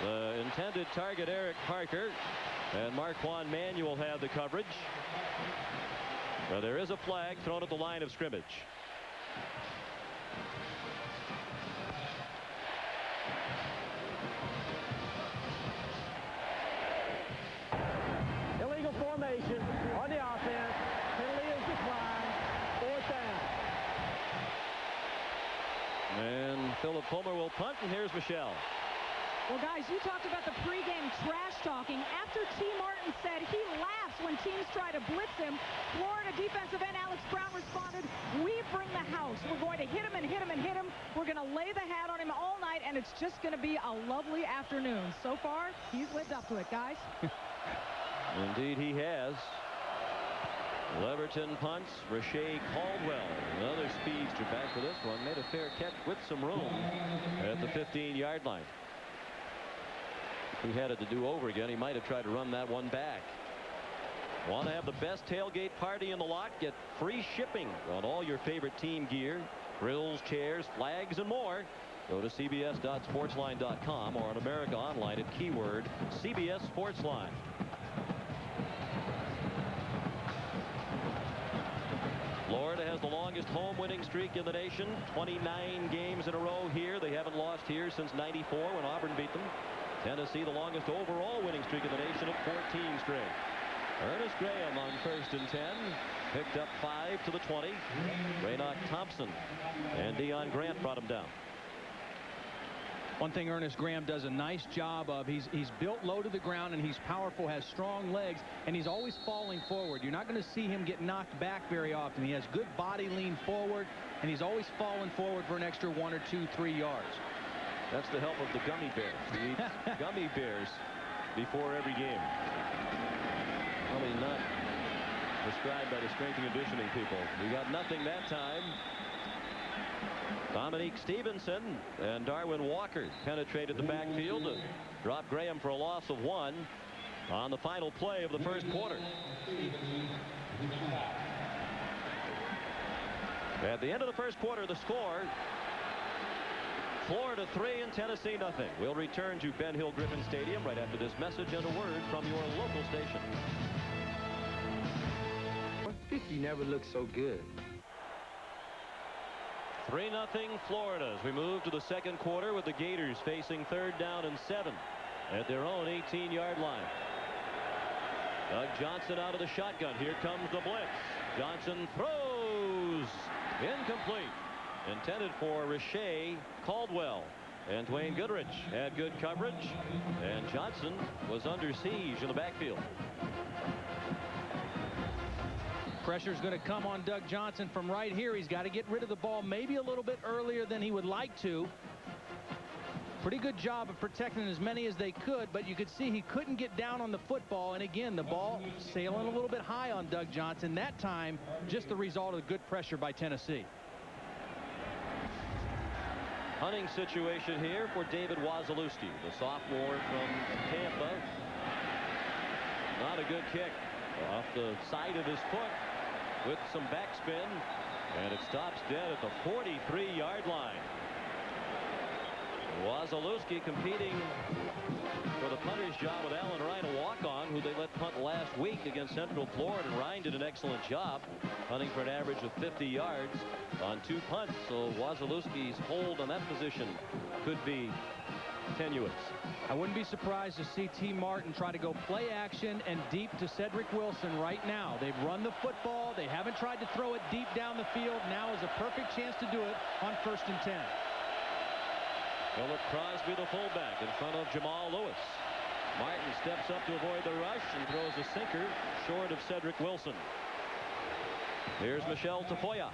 The intended target, Eric Parker, and Marquand Manuel have the coverage. There is a flag thrown at the line of scrimmage. Illegal formation on the offense. Penalty is declined. 4th down. And Philip Fulmer will punt, and here's Michelle. Well, guys, you talked about the pregame trash talking. After T. Martin said he laughs when teams try to blitz him, Florida defensive end Alex Brown responded, we bring the house. We're going to hit him and hit him and hit him. We're going to lay the hat on him all night, and it's just going to be a lovely afternoon. So far, he's lived up to it, guys. Indeed, he has. Leverton punts. Rashay Caldwell, another speedster, back for this one. Made a fair catch with some room at the 15-yard line. If he had it to do over again, he might have tried to run that one back. Want to have the best tailgate party in the lot? Get free shipping on all your favorite team gear, grills, chairs, flags, and more. Go to cbs.sportsline.com or on America Online at keyword CBS Sportsline. Florida has the longest home winning streak in the nation. 29 games in a row here. They haven't lost here since '94 when Auburn beat them. Tennessee, the longest overall winning streak in the nation at 14 straight. Ernest Graham on 1st and 10. Picked up 5 to the 20. Raynoch Thompson and Deion Grant brought him down. One thing Ernest Graham does a nice job of, he's built low to the ground, and he's powerful, has strong legs, and he's always falling forward. You're not going to see him get knocked back very often. He has good body lean forward, and he's always falling forward for an extra 1 or 2, 3 yards. That's the help of the gummy bears. He eats gummy bears before every game. Probably not prescribed by the strength and conditioning people. We got nothing that time. Dominique Stevenson and Darwin Walker penetrated the backfield to drop Graham for a loss of 1 on the final play of the first quarter. At the end of the first quarter, the score: Florida 3 and Tennessee nothing. We'll return to Ben Hill Griffin Stadium right after this message and a word from your local station. 150 never looked so good. 3-0 Florida as we move to the second quarter with the Gators facing 3rd down and 7 at their own 18-yard line. Doug Johnson out of the shotgun. Here comes the blitz. Johnson throws. Incomplete. Intended for Rashay Caldwell. And Dwayne Goodrich had good coverage. And Johnson was under siege in the backfield. Pressure's going to come on Doug Johnson from right here. He's got to get rid of the ball maybe a little bit earlier than he would like to. Pretty good job of protecting as many as they could, but you could see he couldn't get down on the football. And again, the ball sailing a little bit high on Doug Johnson. That time, just the result of good pressure by Tennessee. Hunting situation here for David Wazalewski, the sophomore from Tampa. Not a good kick. Off the side of his foot with some backspin, and it stops dead at the 43-yard line. Wazalewski competing for the punter's job with Alan Ryan, a walk-on who they let punt last week against Central Florida, and Ryan did an excellent job punting for an average of 50 yards on 2 punts. So Wazalewski's hold on that position could be tenuous. I wouldn't be surprised to see T. Martin try to go play action and deep to Cedric Wilson right now. They've run the football. They haven't tried to throw it deep down the field. Now is a perfect chance to do it on 1st and 10. Philip Crosby, the fullback, in front of Jamal Lewis. Martin steps up to avoid the rush and throws a sinker short of Cedric Wilson. Here's Michelle Tafoya.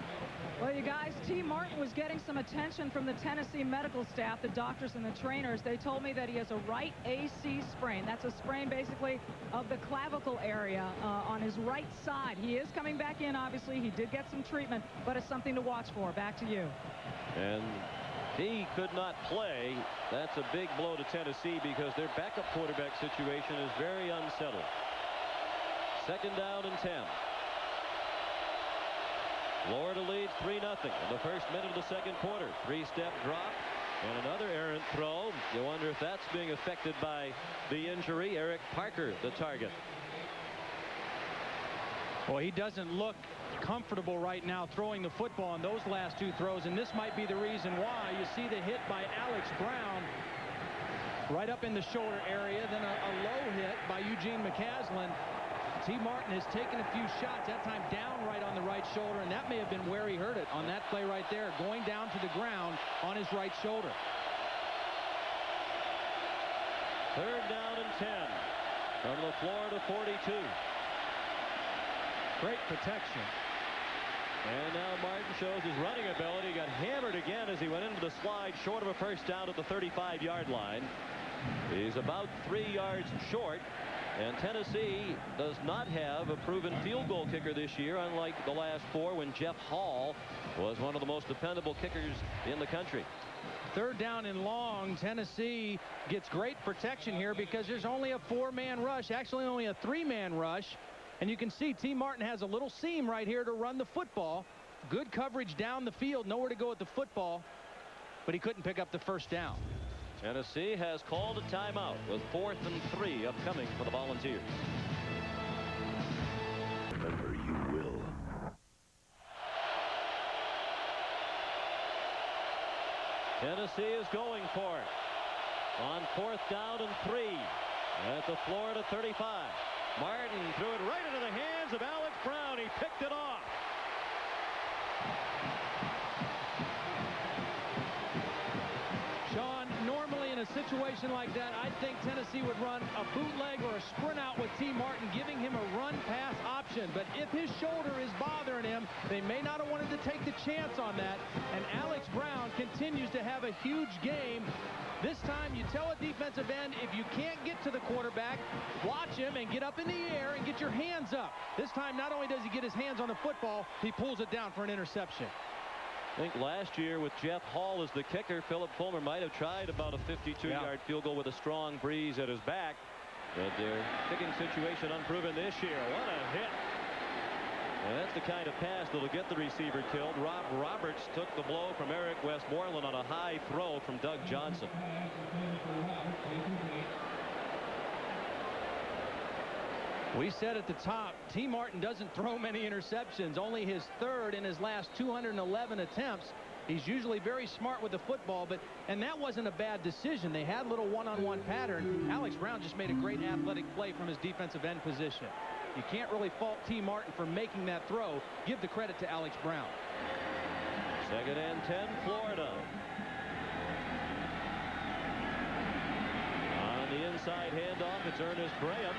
Well, you guys, T. Martin was getting some attention from the Tennessee medical staff, the doctors and the trainers. They told me that he has a right AC sprain. That's a sprain basically of the clavicle area on his right side. He is coming back in, obviously. He did get some treatment, but it's something to watch for. Back to you. And he could not play. That's a big blow to Tennessee because their backup quarterback situation is very unsettled. 2nd down and 10. Florida leads 3-0 in the first minute of the second quarter. 3-step drop and another errant throw. You wonder if that's being affected by the injury. Eric Parker, the target. Well, he doesn't look comfortable right now throwing the football on those last 2 throws, and this might be the reason why. You see the hit by Alex Brown right up in the shoulder area, then a low hit by Eugene McCaslin. T. Martin has taken a few shots, that time down right on the right shoulder, and that may have been where he hurt it on that play right there, going down to the ground on his right shoulder. 3rd down and 10 from the Florida 42. Great protection. And now Martin shows his running ability. Got hammered again as he went into the slide short of a first down at the 35-yard line. He's about 3 yards short. And Tennessee does not have a proven field goal kicker this year, unlike the last 4 when Jeff Hall was one of the most dependable kickers in the country. 3rd down and long. Tennessee gets great protection here because there's only a 4-man rush, actually only a 3-man rush. And you can see T. Martin has a little seam right here to run the football. Good coverage down the field, nowhere to go with the football, but he couldn't pick up the first down. Tennessee has called a timeout with 4th and 3 upcoming for the Volunteers. Remember, you will. Tennessee is going for it on 4th down and 3 at the Florida 35. Martin threw it right into the hands of Alex Brown. He picked it off. Sean, normally in a situation like that, I think Tennessee would run a bootleg or a sprint out with T. Martin, giving him a run-pass option. But if his shoulder is bothering him, they may not have wanted to take the chance on that. And Alex Brown continues to have a huge game. This time, you tell a defensive end, if you can't get to the quarterback, watch him and get up in the air and get your hands up. This time, not only does he get his hands on the football, he pulls it down for an interception. I think last year with Jeff Hall as the kicker, Philip Fulmer might have tried about a 52-yard field goal with a strong breeze at his back. But their kicking situation unproven this year. What a hit. And that's the kind of pass that'll get the receiver killed. Rob Roberts took the blow from Eric Westmoreland on a high throw from Doug Johnson. We said at the top, T. Martin doesn't throw many interceptions, only his 3rd in his last 211 attempts. He's usually very smart with the football, and that wasn't a bad decision. They had a little one-on-one pattern. Alex Brown just made a great athletic play from his defensive end position. You can't really fault T. Martin for making that throw. Give the credit to Alex Brown. 2nd and 10, Florida. On the inside handoff, it's Ernest Graham.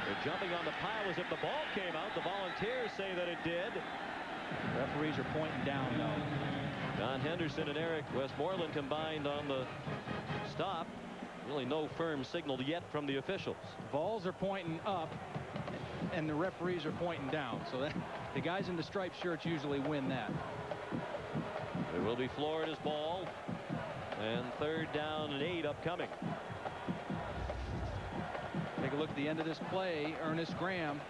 They're jumping on the pile as if the ball came out. The Volunteers say that it did. Referees are pointing down, though. Don Henderson and Eric Westmoreland combined on the stop. Really no firm signal yet from the officials. Vols are pointing up, and the referees are pointing down. So that the guys in the striped shirts usually win that. It will be Florida's ball, and 3rd down and 8 upcoming. Take a look at the end of this play. Ernest Graham.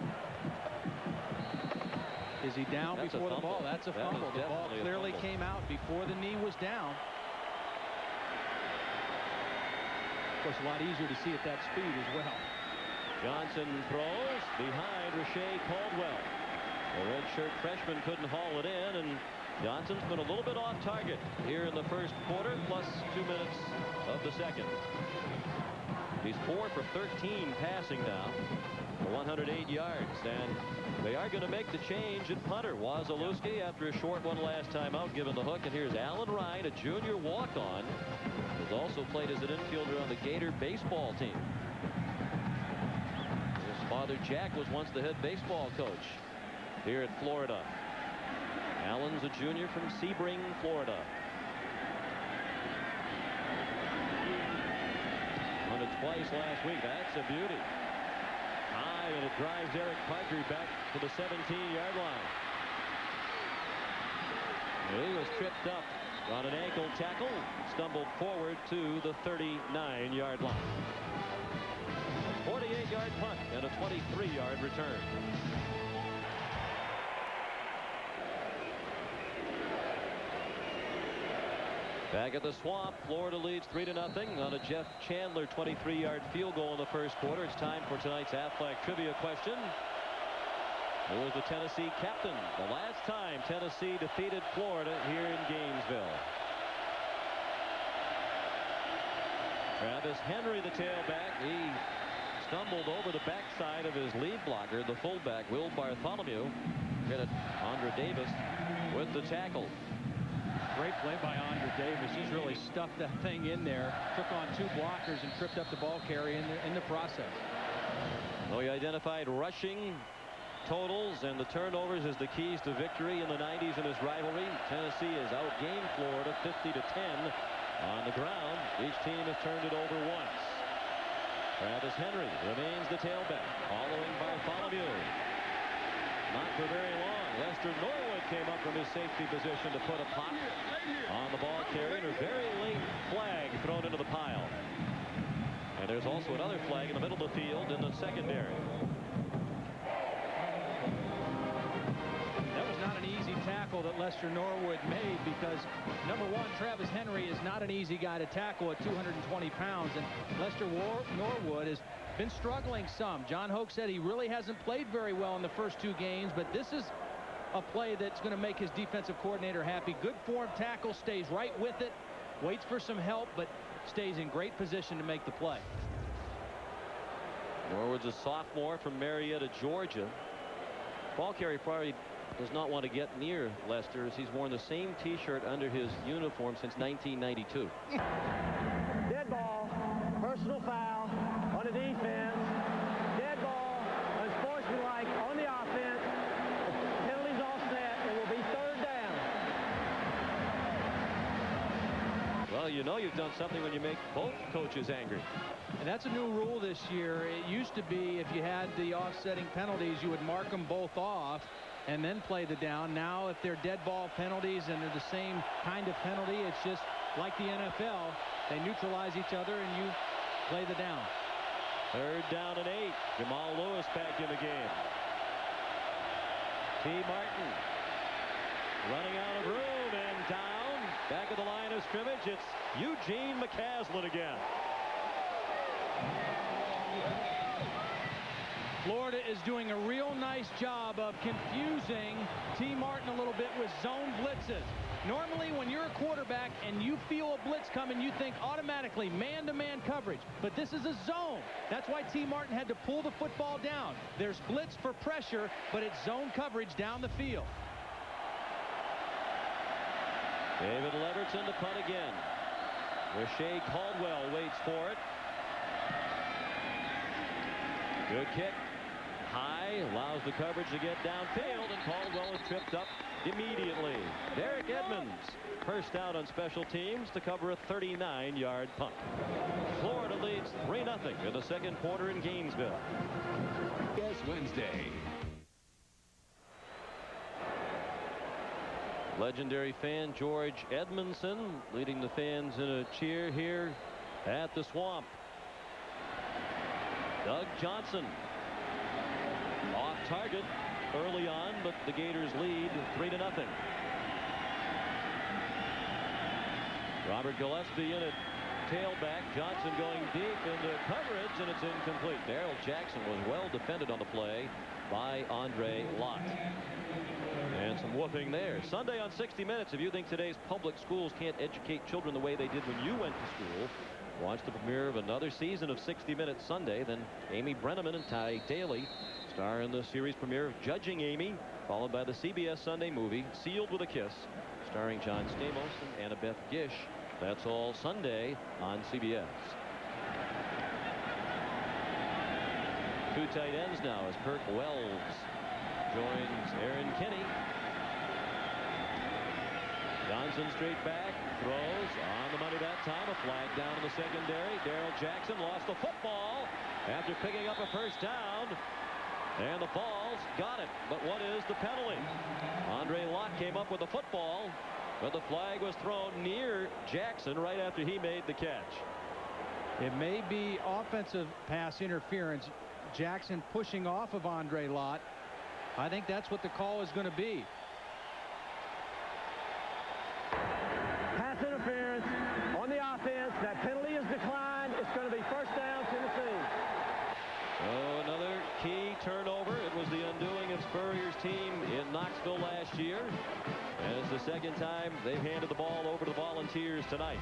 Is he down before the ball? That's a fumble. The ball clearly came out before the knee was down. Of course, a lot easier to see at that speed as well. Johnson throws behind Rashay Caldwell. The redshirt freshman couldn't haul it in, and Johnson's been a little bit off target here in the 1st quarter, plus 2 minutes of the 2nd. He's 4 for 13 passing now for 108 yards, and they are going to make the change at punter. Wazalewski, after a short one last time out, given the hook, and here's Alan Ryan, a junior walk-on, who's also played as an infielder on the Gator baseball team. His father Jack was once the head baseball coach here at Florida. Allen's a junior from Sebring, Florida. Won it twice last week. That's a beauty. High, and it drives Eric Parker back to the 17-yard line. He was tripped up on an ankle tackle, stumbled forward to the 39-yard line. A 48-yard punt and a 23-yard return. Back at the Swamp, Florida leads 3-0 on a Jeff Chandler 23-yard field goal in the 1st quarter. It's time for tonight's Aflac trivia question. Who was the Tennessee captain the last time Tennessee defeated Florida here in Gainesville? Travis Henry, the tailback. He stumbled over the backside of his lead blocker, the fullback, Will Bartholomew. Hit it, Andre Davis with the tackle. Great play by Andre Davis. He's really stuffed that thing in there. Took on 2 blockers and tripped up the ball carrier in the process. Well, he identified rushing totals and the turnovers as the keys to victory in the 90s in this rivalry. Tennessee has outgained Florida 50-10 on the ground. Each team has turned it over once. Travis Henry remains the tailback, following Bartholomew. Not for very long. Lester Norwood came up from his safety position to put a pop on the ball carrier, and a very late flag thrown into the pile. And there's also another flag in the middle of the field in the secondary. That was not an easy tackle that Lester Norwood made, because number one, Travis Henry is not an easy guy to tackle at 220 pounds, and Lester Norwood has been struggling some. John Hoke said he really hasn't played very well in the first 2 games, but this is a play that's going to make his defensive coordinator happy. Good form tackle, stays right with it, waits for some help, but stays in great position to make the play. Norwood's a sophomore from Marietta, Georgia. Ball carrier probably does not want to get near Lester, as he's worn the same T-shirt under his uniform since 1992. Dead ball, personal foul on the defense. Dead ball, unsportsmanlike on the offense. Penalties all set. It will be 3rd down. Well, you know you've done something when you make both coaches angry. And that's a new rule this year. It used to be if you had the offsetting penalties, you would mark them both off and then play the down. Now, if they're dead ball penalties and they're the same kind of penalty, it's just like the NFL. They neutralize each other and you play the down. 3rd down and 8. Jamal Lewis back in the game. T. Martin running out of room and down. Back at the line of scrimmage, it's Eugene McCaslin again. Florida is doing a real nice job of confusing T. Martin a little bit with zone blitzes. Normally, when you're a quarterback and you feel a blitz coming, you think automatically man-to-man coverage. But this is a zone. That's why T. Martin had to pull the football down. There's blitz for pressure, but it's zone coverage down the field. David Levertson to punt again. Rashae Caldwell waits for it. Good kick. High, allows the coverage to get downfield, and Caldwell is tripped up immediately. Derek Edmonds, first out on special teams to cover a 39-yard punt. Florida leads 3-0 in the second quarter in Gainesville. Yes, Wednesday. Legendary fan George Edmondson leading the fans in a cheer here at the Swamp. Doug Johnson off target early on, but the Gators lead 3-0. Robert Gillespie in at tailback. Johnson going deep into coverage, and it's incomplete. Darrell Jackson was well defended on the play by Andre Lott. And some whooping there. Sunday on 60 Minutes. If you think today's public schools can't educate children the way they did when you went to school, watch the premiere of another season of 60 Minutes Sunday. Then Amy Brenneman and Ty Daly star in the series premiere of Judging Amy, followed by the CBS Sunday movie Sealed with a Kiss, starring John Stamos and Annabeth Gish. That's all Sunday on CBS. Two tight ends now as Kirk Wells joins Aaron Kinney. Johnson straight back, throws on the money that time. A flag down in the secondary. Darrell Jackson lost the football after picking up a first down. And the Falls got it. But what is the penalty? Andre Lott came up with the football, but the flag was thrown near Jackson right after he made the catch. It may be offensive pass interference. Jackson pushing off of Andre Lott. I think that's what the call is going to be. Pass interference on the offense. That penalty is declined. It's going to be 1st down, Tennessee. Oh, another key turnover. It was the undoing of Spurrier's team in Knoxville last year. And it's the second time they've handed the ball over to the Volunteers tonight.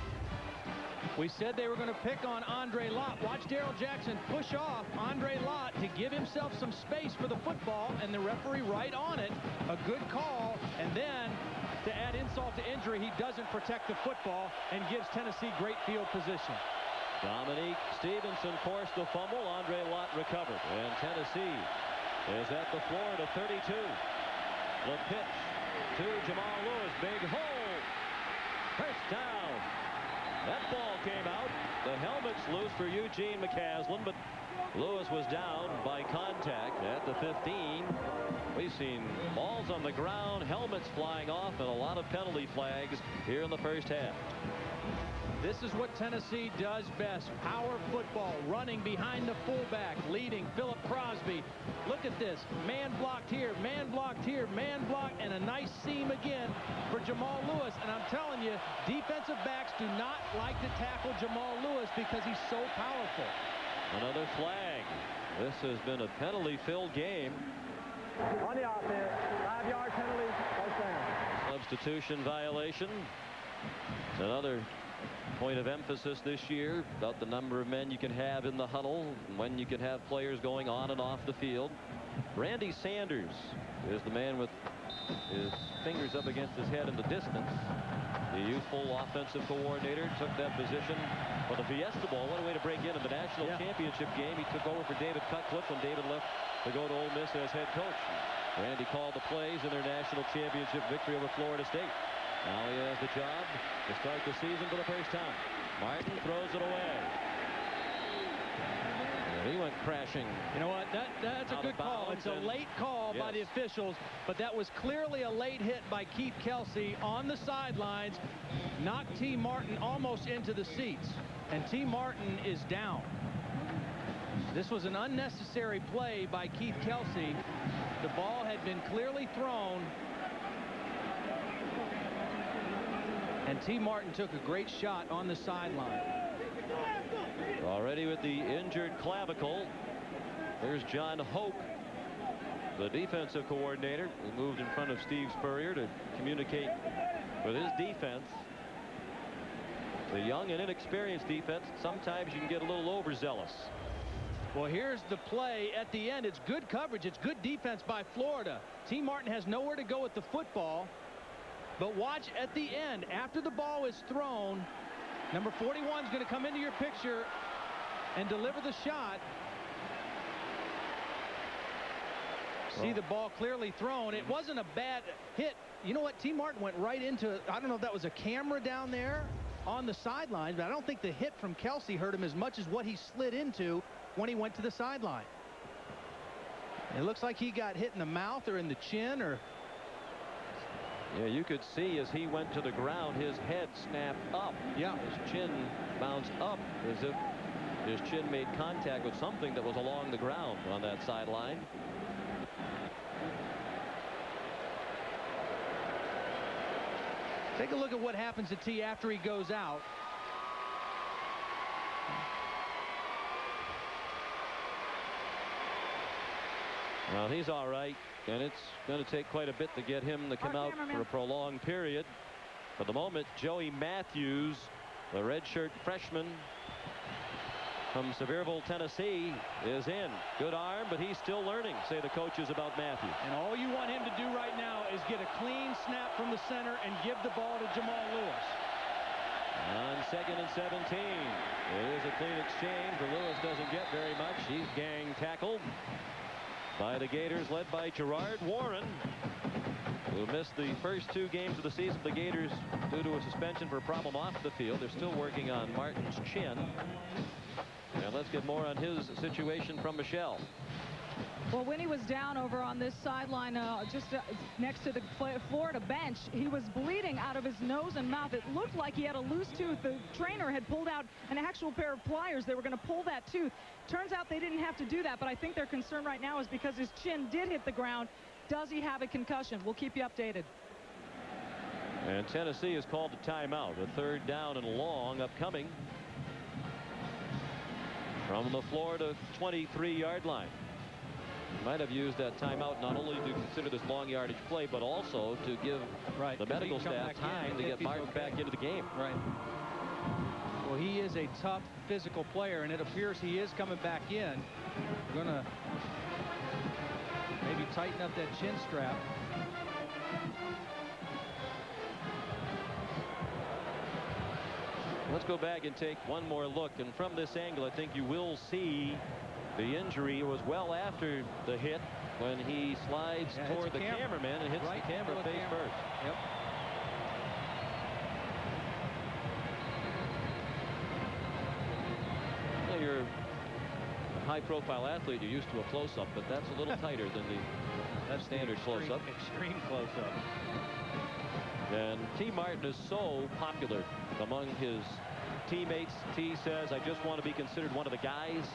We said they were going to pick on Andre Lott. Watch Darrell Jackson push off Andre Lott to give himself some space for the football, and the referee right on it. A good call, and then to add insult to injury, he doesn't protect the football and gives Tennessee great field position. Dominique Stevenson forced the fumble. Andre Lott recovered, and Tennessee is at the Florida 32. The pitch to Jamal Lewis. Big hole. First down. That ball came out. The helmet's loose for Eugene McCaslin, but Lewis was down by contact at the 15. We've seen balls on the ground, helmets flying off, and a lot of penalty flags here in the first half. This is what Tennessee does best. Power football, running behind the fullback, leading Philip Crosby. Look at this. Man blocked here, man blocked here, man blocked, and a nice seam again for Jamal Lewis. And I'm telling you, defensive backs do not like to tackle Jamal Lewis because he's so powerful. Another flag. This has been a penalty-filled game. On the offense, 5-yard penalty, 1st down. Substitution violation. It's another point of emphasis this year about the number of men you can have in the huddle and when you can have players going on and off the field. Randy Sanders is the man with his fingers up against his head in the distance. The youthful offensive coordinator took that position for the Fiesta Bowl. What a way to break in the national championship game. He took over for David Cutcliffe when David left to go to Ole Miss as head coach. Randy called the plays in their national championship victory over Florida State. Now he has the job to start the season for the first time. Martin throws it away. And he went crashing. You know what? That's a good call. It's a late call by the officials, but that was clearly a late hit by Keith Kelsey on the sidelines. Knocked T. Martin almost into the seats, and T. Martin is down. This was an unnecessary play by Keith Kelsey. The ball had been clearly thrown, and T. Martin took a great shot on the sideline. Already with the injured clavicle, there's John Hoke, the defensive coordinator, who moved in front of Steve Spurrier to communicate with his defense. The young and inexperienced defense, sometimes you can get a little overzealous. Well, here's the play at the end. It's good coverage. It's good defense by Florida. T. Martin has nowhere to go with the football. But watch at the end, after the ball is thrown, number 41 is going to come into your picture and deliver the shot. See the ball clearly thrown. It wasn't a bad hit. You know what? T. Martin went right into it. I don't know if that was a camera down there on the sidelines, but I don't think the hit from Kelsey hurt him as much as what he slid into when he went to the sideline. It looks like he got hit in the mouth or in the chin, or yeah, you could see as he went to the ground, his head snapped up. Yeah, his chin bounced up as if his chin made contact with something that was along the ground on that sideline. Take a look at what happens to T after he goes out. Well, he's all right, and it's going to take quite a bit to get him to come out for a prolonged period. For the moment, Joey Matthews, the redshirt freshman from Sevierville, Tennessee, is in. Good arm, but he's still learning, say the coaches about Matthews. And all you want him to do right now is get a clean snap from the center and give the ball to Jamal Lewis. On 2nd and 17. It is a clean exchange, but Lewis doesn't get very much. He's gang tackled by the Gators, led by Gerard Warren, who missed the first 2 games of the season. The Gators, due to a suspension for a problem off the field. They're still working on Martin's chin. And let's get more on his situation from Michelle. Well, when he was down over on this sideline, just next to the Florida bench, he was bleeding out of his nose and mouth. It looked like he had a loose tooth. The trainer had pulled out an actual pair of pliers. They were going to pull that tooth. Turns out they didn't have to do that, but I think their concern right now is because his chin did hit the ground. Does he have a concussion? We'll keep you updated. And Tennessee has called a timeout. A 3rd down and long upcoming from the Florida 23-yard line. Might have used that timeout not only to consider this long yardage play, but also to give the medical staff time to get Martin back into the game. Right. Well, he is a tough physical player, and it appears he is coming back in. We're going to maybe tighten up that chin strap. Let's go back and take one more look. And from this angle, I think you will see the injury was well after the hit when he slides toward the cameraman and hits the camera face first. Yep. Well, you're a high-profile athlete. You're used to a close-up, but that's a little tighter than the standard close-up. Extreme close-up. And T. Martin is so popular among his teammates. T says, I just want to be considered one of the guys.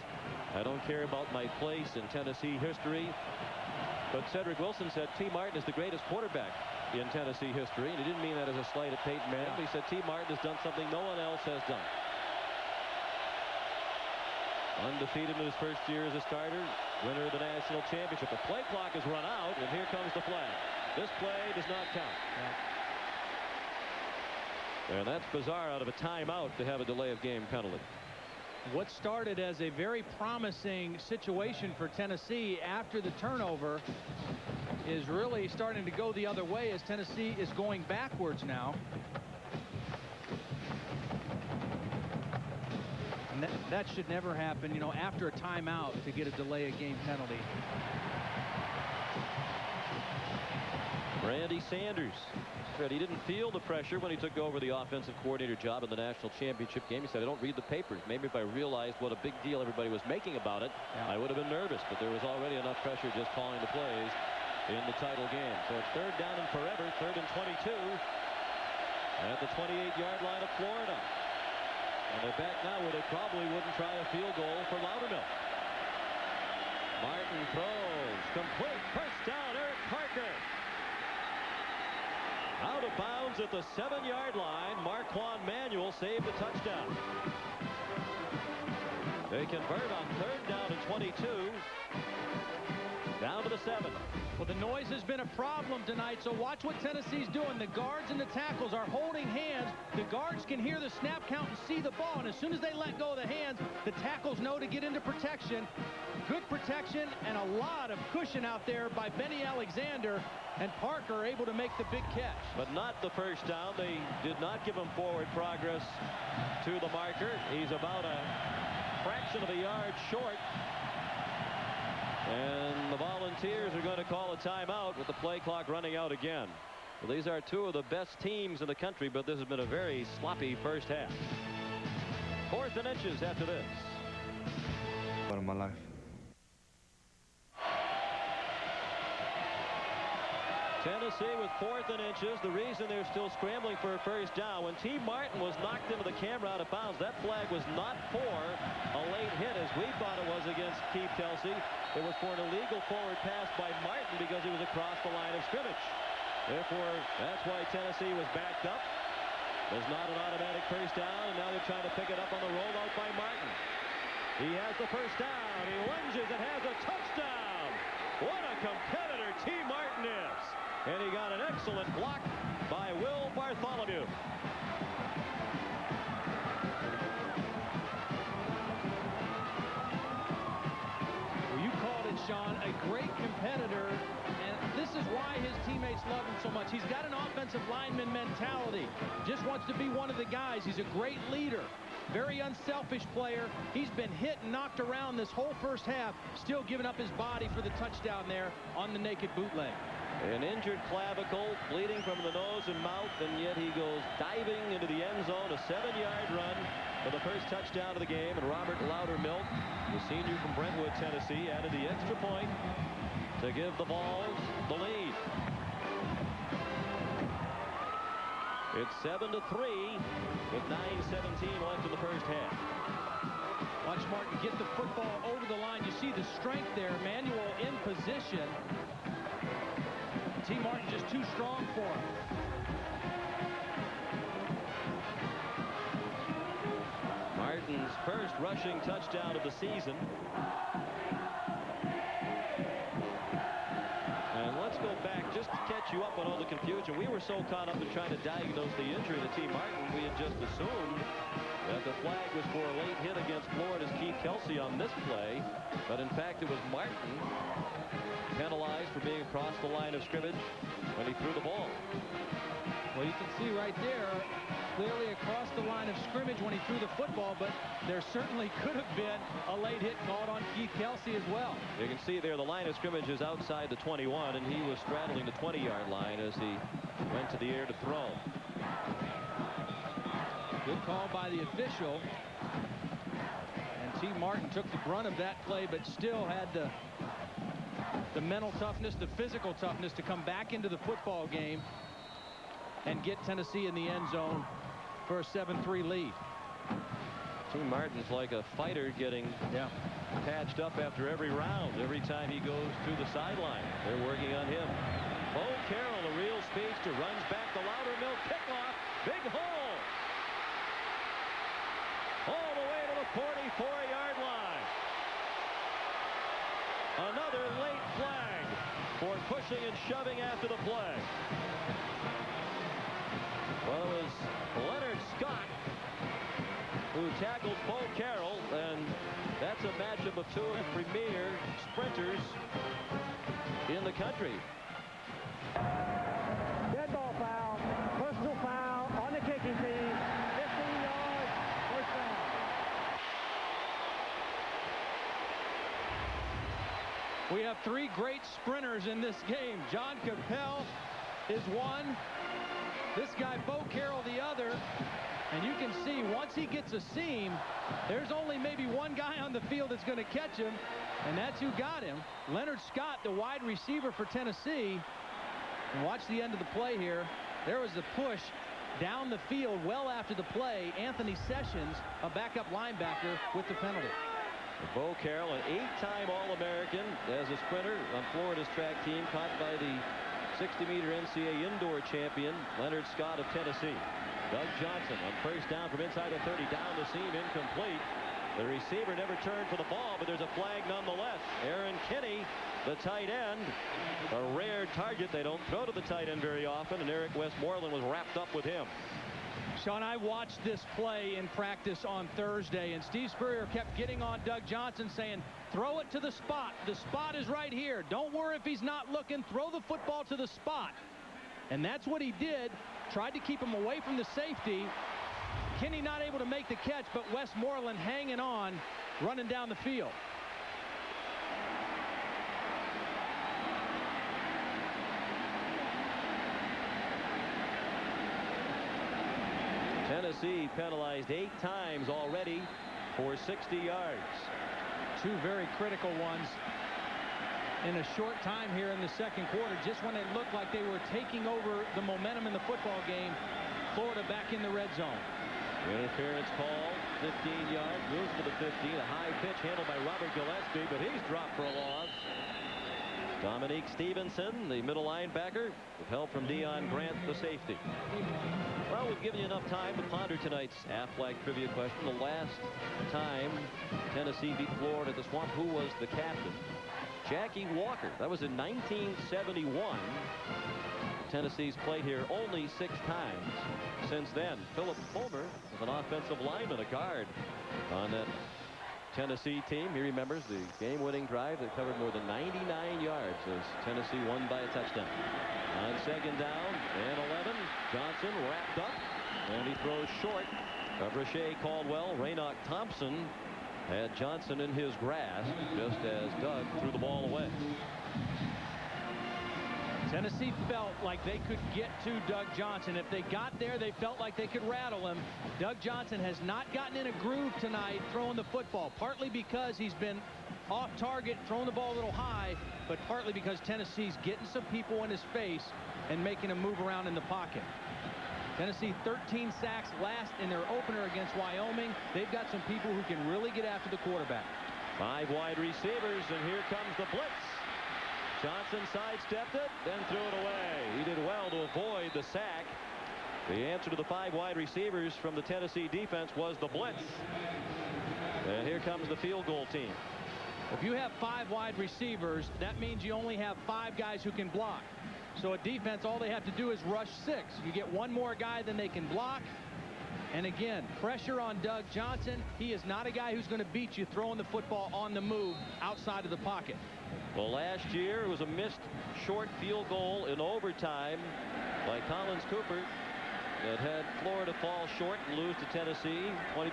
I don't care about my place in Tennessee history. But Cedric Wilson said T. Martin is the greatest quarterback in Tennessee history. And he didn't mean that as a slight at Peyton Manning. He said T. Martin has done something no one else has done. Undefeated in his first year as a starter, winner of the national championship. The play clock has run out, and here comes the flag. This play does not count. And that's bizarre out of a timeout to have a delay of game penalty. What started as a very promising situation for Tennessee after the turnover is really starting to go the other way as Tennessee is going backwards now. And that should never happen, you know, after a timeout to get a delay of game penalty. Randy Sanders said he didn't feel the pressure when he took over the offensive coordinator job in the national championship game. He said, I don't read the papers. Maybe if I realized what a big deal everybody was making about it, I would have been nervous. But there was already enough pressure just calling the plays in the title game. So it's 3rd down and forever, 3rd and 22 at the 28-yard line of Florida. And they're back now where they probably wouldn't try a field goal for Loudermilk. Martin throws complete. First down, Eric Parker. Out of bounds at the 7-yard line. Marquand Manuel saved the touchdown. They convert on 3rd down and 22. Down to the 7. Well, the noise has been a problem tonight, so watch what Tennessee's doing. The guards and the tackles are holding hands. The guards can hear the snap count and see the ball, and as soon as they let go of the hands, the tackles know to get into protection. Good protection and a lot of cushion out there by Benny Alexander, and Parker able to make the big catch. But not the first down. They did not give him forward progress to the marker. He's about a fraction of a yard short. And the Volunteers are going to call a timeout with the play clock running out again. Well, these are two of the best teams in the country, but this has been a very sloppy first half. 4th and inches after this. Part of my life. Tennessee with 4th and inches. The reason they're still scrambling for a first down, when T. Martin was knocked into the camera out of bounds, that flag was not for a late hit as we thought it was against Keith Kelsey. It was for an illegal forward pass by Martin because he was across the line of scrimmage. Therefore, that's why Tennessee was backed up. There's not an automatic first down, and now they're trying to pick it up on the rollout by Martin. He has the first down. He lunges and has a touchdown. What a competitor T. Martin is. And he got an excellent block by Will Bartholomew. Well, you called it, Sean, a great competitor, and this is why his teammates love him so much. He's got an offensive lineman mentality. Just wants to be one of the guys. He's a great leader. Very unselfish player. He's been hit and knocked around this whole first half, still giving up his body for the touchdown there on the naked bootleg. An injured clavicle, bleeding from the nose and mouth, and yet he goes diving into the end zone. A 7-yard run for the first touchdown of the game. And Robert Loudermilk, the senior from Brentwood, Tennessee, added the extra point to give the Vols the lead. It's 7-3 with 9:17 left in the first half. Watch Martin get the football over the line. You see the strength there. Manuel in position. T. Martin just too strong for him. Martin's first rushing touchdown of the season. And let's go back just to catch you up on all the confusion. We were so caught up in trying to diagnose the injury to T. Martin, we had just assumed that the flag was for a late hit against Florida's Keith Kelsey on this play. But in fact, it was Martin penalized for being across the line of scrimmage when he threw the ball. Well, you can see right there, clearly across the line of scrimmage when he threw the football, but there certainly could have been a late hit called on Keith Kelsey as well. You can see there the line of scrimmage is outside the 21, and he was straddling the 20-yard line as he went to the air to throw. Good call by the official. And T. Martin took the brunt of that play, but still had the mental toughness, the physical toughness to come back into the football game and get Tennessee in the end zone for a 7-3 lead. T. Martin's like a fighter getting patched up after every round. Every time he goes to the sideline, they're working on him. Bo Carroll, a real speedster, runs back the Loudermilk kickoff. Big hole. All the way to the 44-yard line. Another late flag for pushing and shoving after the play. Well, it was Leonard tackles Bo Carroll, and that's a matchup of two premier sprinters in the country. Dead ball foul, personal foul on the kicking team, 15 yards, first down. We have three great sprinters in this game. John Capel is one. This guy, Bo Carroll, the other. And you can see once he gets a seam, there's only maybe one guy on the field that's going to catch him, and that's who got him. Leonard Scott, the wide receiver for Tennessee. And watch the end of the play here. There was the push down the field well after the play. Anthony Sessions, a backup linebacker, with the penalty. Bo Carroll, an 8-time All-American as a sprinter on Florida's track team, caught by the 60-meter NCAA indoor champion Leonard Scott of Tennessee. Doug Johnson on first down from inside the 30, down the seam, incomplete. The receiver never turned for the ball, but there's a flag nonetheless. Aaron Kinney, the tight end, a rare target. They don't throw to the tight end very often, and Eric Westmoreland was wrapped up with him. Sean, I watched this play in practice on Thursday, and Steve Spurrier kept getting on Doug Johnson, saying, throw it to the spot. The spot is right here. Don't worry if he's not looking. Throw the football to the spot. And that's what he did. Tried to keep him away from the safety. Kinney not able to make the catch, but Westmoreland hanging on, running down the field. Tennessee penalized 8 times already for 60 yards. Two very critical ones in a short time here in the second quarter. Just when it looked like they were taking over the momentum in the football game, Florida back in the red zone. Interference call, 15 yards, moves to the 15. A high pitch handled by Robert Gillespie, but he's dropped for a loss. Dominique Stevenson, the middle linebacker, with help from Deion Grant, the safety. Well, we've given you enough time to ponder tonight's Aflac trivia question. The last time Tennessee beat Florida at the Swamp, who was the captain? Jackie Walker. That was in 1971. Tennessee's played here only 6 times since then. Philip Fulmer was an offensive lineman, a guard on that Tennessee team. He remembers the game-winning drive that covered more than 99 yards as Tennessee won by a touchdown. On second down and 11, Johnson wrapped up, and he throws short of Rashae Caldwell. Raynoch Thompson had Johnson in his grasp just as Doug threw the ball away. Tennessee felt like they could get to Doug Johnson. If they got there, they felt like they could rattle him. Doug Johnson has not gotten in a groove tonight throwing the football, partly because he's been off target, throwing the ball a little high, but partly because Tennessee's getting some people in his face and making him move around in the pocket. Tennessee 13 sacks last in their opener against Wyoming. They've got some people who can really get after the quarterback. 5 wide receivers, and here comes the blitz. Johnson sidestepped it, then threw it away. He did well to avoid the sack. The answer to the 5 wide receivers from the Tennessee defense was the blitz. And here comes the field goal team. If you have 5 wide receivers, that means you only have 5 guys who can block. So a defense, all they have to do is rush 6. You get one more guy than they can block. And again, pressure on Doug Johnson. He is not a guy who's going to beat you throwing the football on the move outside of the pocket. Well, last year it was a missed short field goal in overtime by Collins Cooper that had Florida fall short and lose to Tennessee 20-17.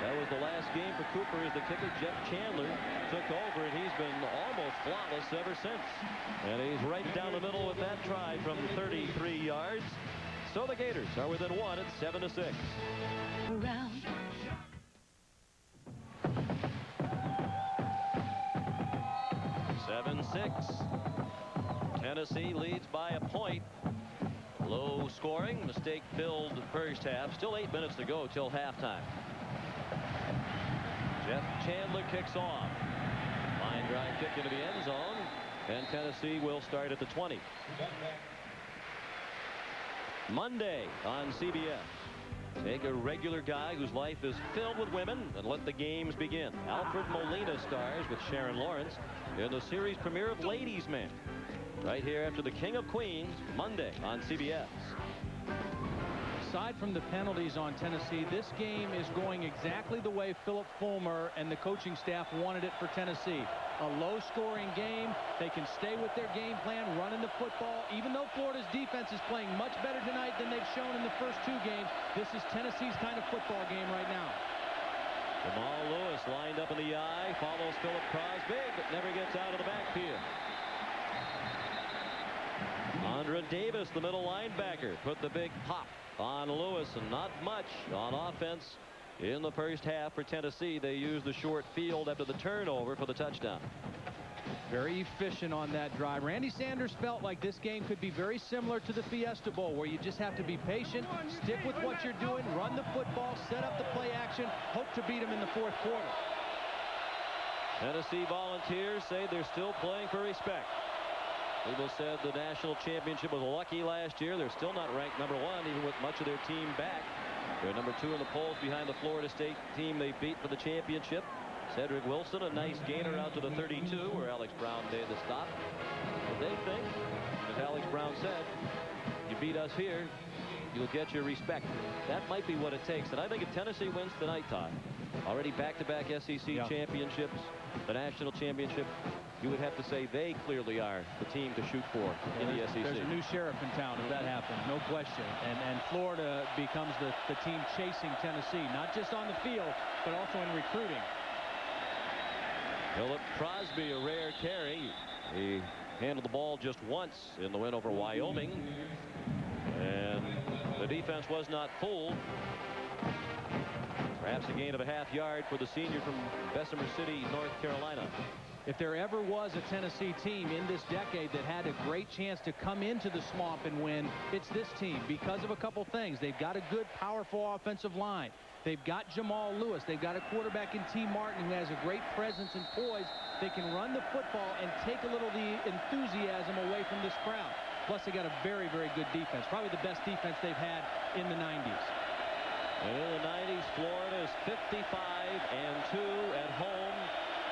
That was the last game for Cooper as the kicker. Jeff Chandler took over, and he's been almost flawless ever since. And he's right down the middle with that try from 33 yards. So the Gators are within 1 at 7-6. Around. Tennessee leads by a point. Low scoring, mistake-filled first half. Still 8 minutes to go till halftime. Jeff Chandler kicks off. Line drive kick into the end zone, and Tennessee will start at the 20. Monday on CBS. Take a regular guy whose life is filled with women and let the games begin. Alfred Molina stars with Sharon Lawrence in the series premiere of Ladies Man. Right here after the King of Queens, Monday on CBS. aside from the penalties on Tennessee, this game is going exactly the way Philip Fulmer and the coaching staff wanted it for Tennessee. A low-scoring game. They can stay with their game plan, running the football. Even though Florida's defense is playing much better tonight than they've shown in the first 2 games, this is Tennessee's kind of football game right now. Jamal Lewis lined up in the eye, follows Philip Crosby, but never gets out of the backfield. Andra Davis, the middle linebacker, put the big pop on Lewis, and not much on offense in the first half for Tennessee. They used the short field after the turnover for the touchdown. Very efficient on that drive. Randy Sanders felt like this game could be very similar to the Fiesta Bowl, where you just have to be patient, stick with what you're doing, run the football, set up the play action, hope to beat them in the 4th quarter. Tennessee Volunteers say they're still playing for respect. People said the national championship was lucky last year. They're still not ranked #1, even with much of their team back. They're #2 in the polls behind the Florida State team they beat for the championship. Cedric Wilson, a nice gainer out to the 32, where Alex Brown made the stop. But they think, as Alex Brown said, you beat us here, you'll get your respect. That might be what it takes. And I think if Tennessee wins tonight, Todd, already back-to-back SEC championships, the national championship, you would have to say they clearly are the team to shoot for in the SEC. There's a new sheriff in town if that happens, no question. And Florida becomes the team chasing Tennessee, not just on the field, but also in recruiting. Philip Crosby, a rare carry. He handled the ball just once in the win over Wyoming. And the defense was not fooled. Perhaps a gain of a half yard for the senior from Bessemer City, North Carolina. If there ever was a Tennessee team in this decade that had a great chance to come into the swamp and win, it's this team because of a couple things. They've got a good, powerful offensive line. They've got Jamal Lewis. They've got a quarterback in T. Martin who has a great presence and poise. They can run the football and take a little of the enthusiasm away from this crowd. Plus, they got a very, very good defense. Probably the best defense they've had in the 90s. And in the 90s, Florida is 55-2 at home.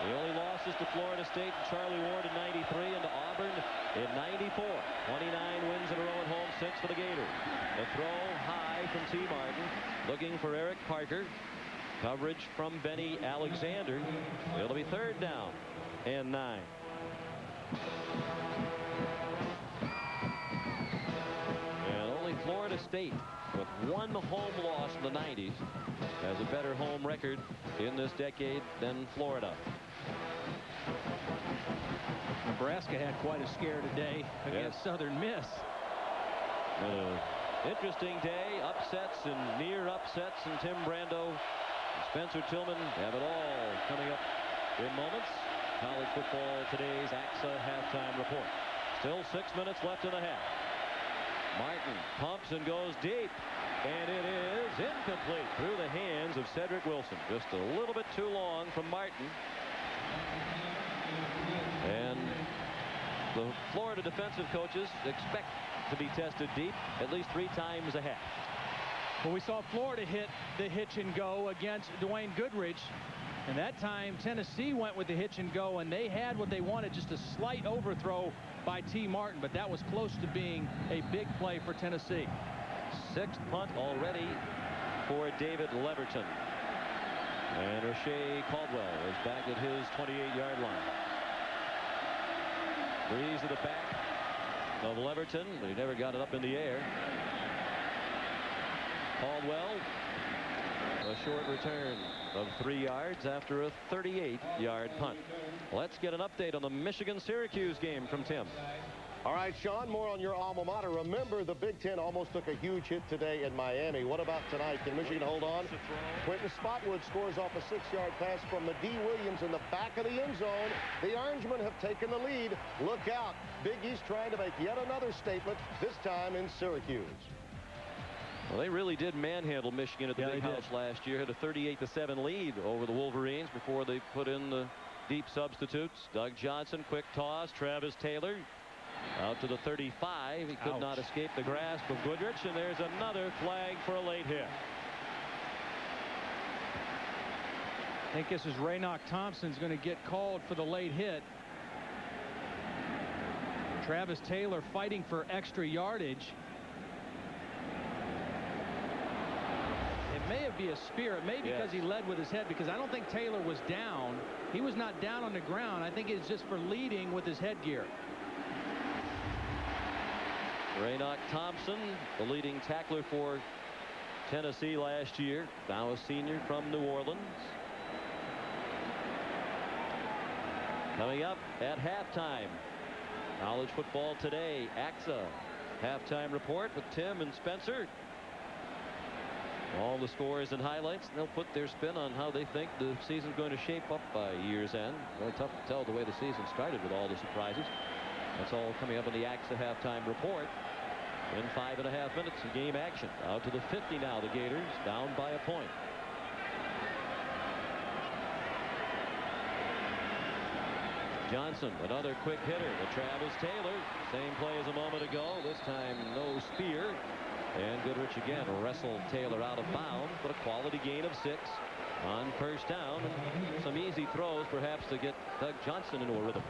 The only losses to Florida State and Charlie Ward in 93 and to Auburn in 94. 29 wins in a row at home, 6 for the Gators. The throw high from T. Martin, looking for Eric Parker. Coverage from Benny Alexander. It'll be 3rd down and 9. And only Florida State, with 1 home loss in the 90s, has a better home record in this decade than Florida. Nebraska had quite a scare today against Southern Miss. Interesting day, upsets and near upsets, and Tim Brando and Spencer Tillman have it all coming up in moments. College football today's AXA halftime report. Still 6 minutes left in the half. Martin pumps and goes deep, and it is incomplete through the hands of Cedric Wilson. Just a little bit too long from Martin. And the Florida defensive coaches expect to be tested deep at least 3 times a half. Well, we saw Florida hit the hitch and go against Dwayne Goodrich. And that time, Tennessee went with the hitch and go, and they had what they wanted, just a slight overthrow by T. Martin. But that was close to being a big play for Tennessee. 6th punt already for David Leverton. And O'Shea Caldwell is back at his 28-yard line. Breeze to the back of Leverton, but he never got it up in the air. Caldwell, a short return of 3 yards after a 38-yard punt. Let's get an update on the Michigan-Syracuse game from Tim. All right, Sean, more on your alma mater. Remember, the Big Ten almost took a huge hit today in Miami. What about tonight? Can Michigan hold on? Quentin Spotwood scores off a 6-yard pass from the D. Williams in the back of the end zone. The Orangemen have taken the lead. Look out. Big East trying to make yet another statement, this time in Syracuse. Well, they really did manhandle Michigan at the Big House last year. Had a 38-7 lead over the Wolverines before they put in the deep substitutes. Doug Johnson, quick toss. Travis Taylor out to the 35. He could not escape the grasp of Goodrich, and there's another flag for a late hit. I think this is Raynoch Thompson's going to get called for the late hit. Travis Taylor fighting for extra yardage. may be a spear. It may be because he led with his head, because I don't think Taylor was down. He was not down on the ground. I think it's just for leading with his headgear. Raynoch Thompson, the leading tackler for Tennessee last year, now a senior from New Orleans. Coming up at halftime, college football today, AXA halftime report with Tim and Spencer. All the scores and highlights. They'll put their spin on how they think the season's going to shape up by year's end. Really tough to tell the way the season started with all the surprises. That's all coming up in the AXA halftime report. In 5.5 minutes of game action. Out to the 50 now, the Gators, down by a point. Johnson, another quick hitter to Travis Taylor. Same play as a moment ago. This time no spear. And Goodrich again wrestled Taylor out of bounds, but a quality gain of 6 on first down. And some easy throws perhaps to get Doug Johnson into a rhythm.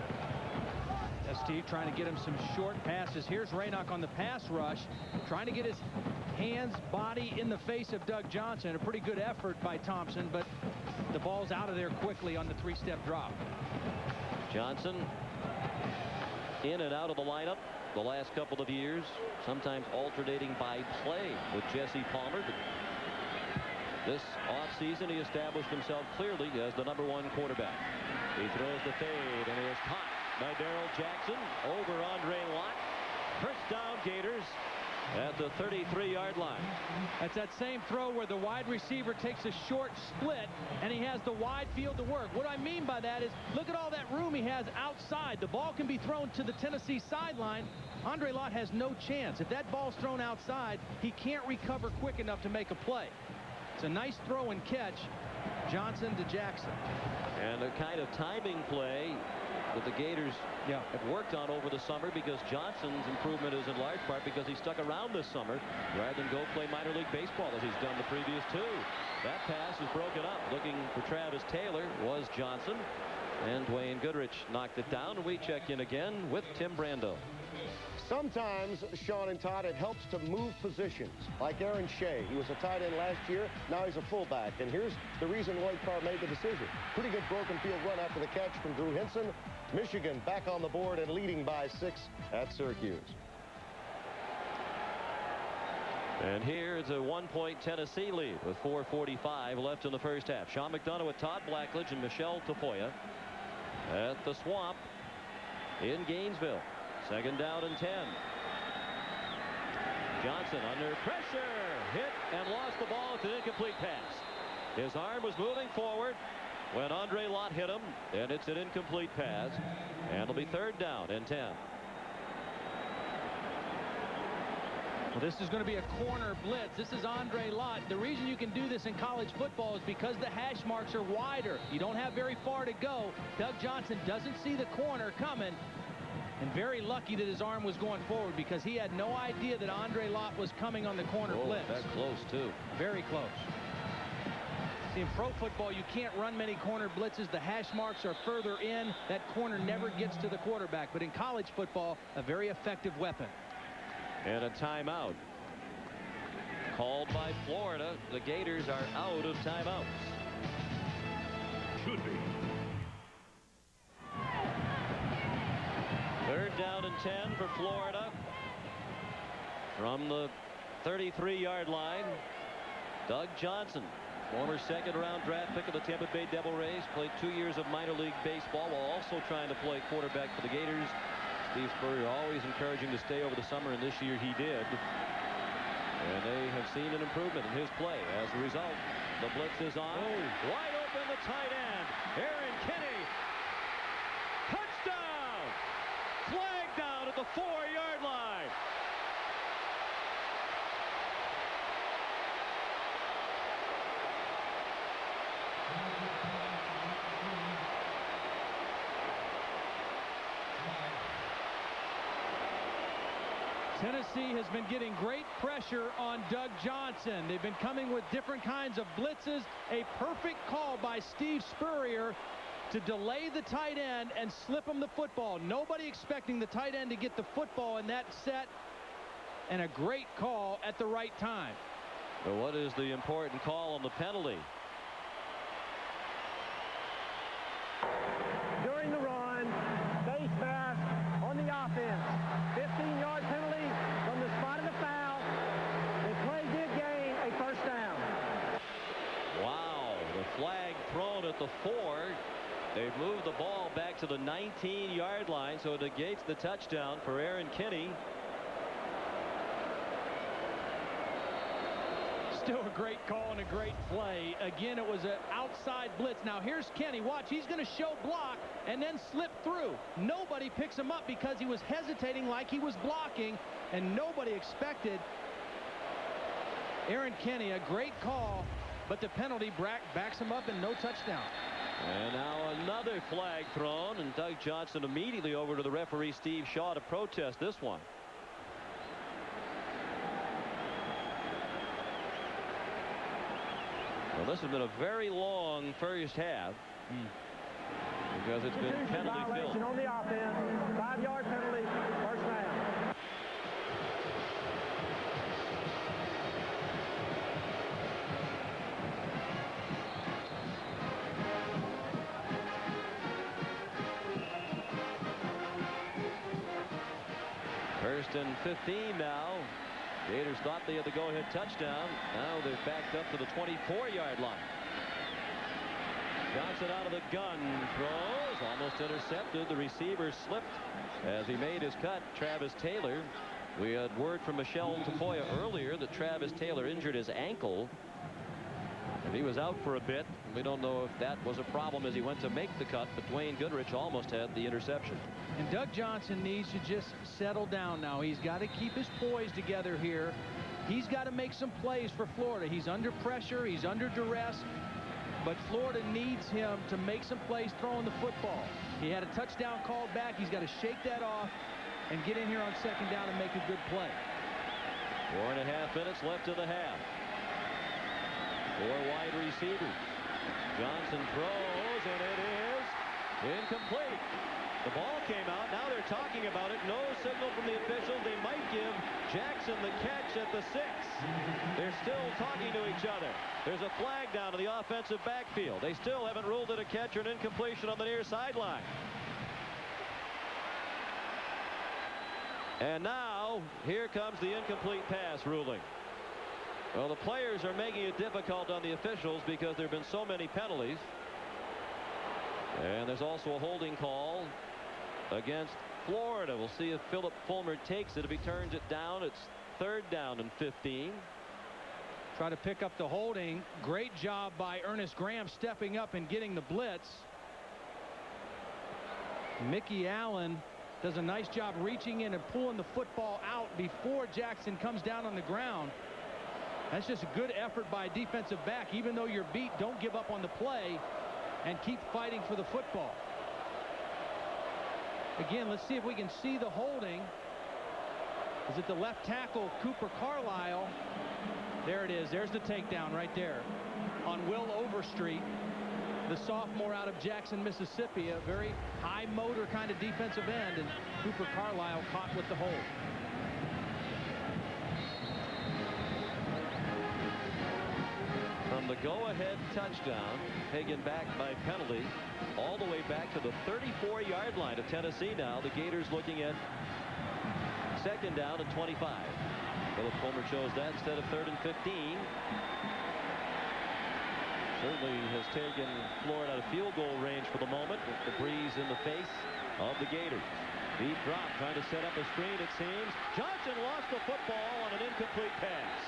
Steve trying to get him some short passes. Here's Raynoch on the pass rush, trying to get his hands, body in the face of Doug Johnson. A pretty good effort by Thompson, but the ball's out of there quickly on the 3-step drop. Johnson in and out of the lineup the last couple of years, sometimes alternating by play with Jesse Palmer. But this offseason, he established himself clearly as the #1 quarterback. He throws the fade, and he is caught by Darrell Jackson over Andre Lott. First down, Gators at the 33-yard line. That's that same throw where the wide receiver takes a short split and he has the wide field to work. What I mean by that is, look at all that room he has outside. The ball can be thrown to the Tennessee sideline. Andre Lott has no chance. If that ball's thrown outside, he can't recover quick enough to make a play. It's a nice throw and catch. Johnson to Jackson. And a kind of timing play that the Gators have worked on over the summer, because Johnson's improvement is in large part because he stuck around this summer rather than go play minor league baseball as he's done the previous 2. That pass is broken up. Looking for Travis Taylor was Johnson, and Dwayne Goodrich knocked it down. We check in again with Tim Brando. Sometimes, Sean and Todd, it helps to move positions, like Aaron Shea. He was a tight end last year. Now he's a fullback. And here's the reason Lloyd Carr made the decision. Pretty good broken field run after the catch from Drew Henson. Michigan back on the board and leading by 6 at Syracuse. And here's a 1-point Tennessee lead with 4:45 left in the first half. Sean McDonough with Todd Blackledge and Michelle Tafoya at the Swamp in Gainesville. Second down and 10. Johnson under pressure, hit and lost the ball. It's an incomplete pass. His arm was moving forward when Andre Lott hit him, and it's an incomplete pass, and it'll be third down and 10. Well, this is going to be a corner blitz. This is Andre Lott. The reason you can do this in college football is because the hash marks are wider. You don't have very far to go. Doug Johnson doesn't see the corner coming. And very lucky that his arm was going forward, because he had no idea that Andre Lott was coming on the corner blitz. That's close, too. Very close. See, in pro football, you can't run many corner blitzes. The hash marks are further in. That corner never gets to the quarterback. But in college football, a very effective weapon. And a timeout called by Florida. The Gators are out of timeouts. Should be. Third down and 10 for Florida from the 33-yard line. Doug Johnson, former second-round draft pick of the Tampa Bay Devil Rays, played 2 years of minor league baseball while also trying to play quarterback for the Gators. Steve Spurrier always encouraging to stay over the summer, and this year he did. And they have seen an improvement in his play. As a result, the blitz is on. Wide open, the tight end, Aaron Kinney. Touchdown! Flag down at the 4-yard line. Tennessee has been getting great pressure on Doug Johnson. They've been coming with different kinds of blitzes. A perfect call by Steve Spurrier to delay the tight end and slip him the football. Nobody expecting the tight end to get the football in that set, and a great call at the right time. But what is the important call on the penalty? During the run, face mask on the offense. 15-yard penalty from the spot of the foul. The play did gain a first down. Wow, the flag thrown at the 4. They've moved the ball back to the 19-yard line, so it negates the touchdown for Aaron Kinney. Still a great call and a great play. Again, it was an outside blitz. Now here's Kenny. Watch, he's going to show block and then slip through. Nobody picks him up because he was hesitating like he was blocking, and nobody expected. Aaron Kenny, a great call, but the penalty backs him up and no touchdown. And now another flag thrown, and Doug Johnson immediately over to the referee Steve Shaw to protest this one. Well, this has been a very long first half because it's been penalty filled. On the offense, 5-yard penalty, first down. First and 15 now. Gators thought they had the go-ahead touchdown. Now they're backed up to the 24-yard line. Johnson out of the gun, throws, almost intercepted. The receiver slipped as he made his cut. Travis Taylor. We had word from Michelle Tafoya earlier that Travis Taylor injured his ankle, and he was out for a bit. We don't know if that was a problem as he went to make the cut, but Dwayne Goodrich almost had the interception. And Doug Johnson needs to just settle down now. He's got to keep his poise together here. He's got to make some plays for Florida. He's under pressure. He's under duress. But Florida needs him to make some plays throwing the football. He had a touchdown called back. He's got to shake that off and get in here on second down and make a good play. 4.5 minutes left in the half. 4 wide receivers. Johnson throws, and it is incomplete. The ball came out. Now they're talking about it. No signal from the officials. They might give Jackson the catch at the 6. They're still talking to each other. There's a flag down to the offensive backfield. They still haven't ruled it a catch or an incompletion on the near sideline. And now here comes the incomplete pass ruling. Well, the players are making it difficult on the officials because there have been so many penalties. And there's also a holding call against Florida. We'll see if Philip Fulmer takes it. If he turns it down, it's 3rd down and 15. Try to pick up the holding. Great job by Ernest Graham stepping up and getting the blitz. Mickey Allen does a nice job reaching in and pulling the football out before Jackson comes down on the ground. That's just a good effort by a defensive back. Even though you're beat, don't give up on the play and keep fighting for the football. Again, let's see if we can see the holding. Is it the left tackle, Cooper Carlisle? There it is. There's the takedown right there on Will Overstreet, the sophomore out of Jackson, Mississippi. A very high motor kind of defensive end, and Cooper Carlisle caught with the hold. From the go-ahead touchdown, taken back by penalty, all the way back to the 34-yard line of Tennessee now. The Gators looking at 2nd down and 25. Philip Fulmer chose that instead of 3rd and 15. Certainly has taken Florida out of field goal range for the moment with the breeze in the face of the Gators. Deep drop, trying to set up a screen, it seems. Johnson lost the football on an incomplete pass.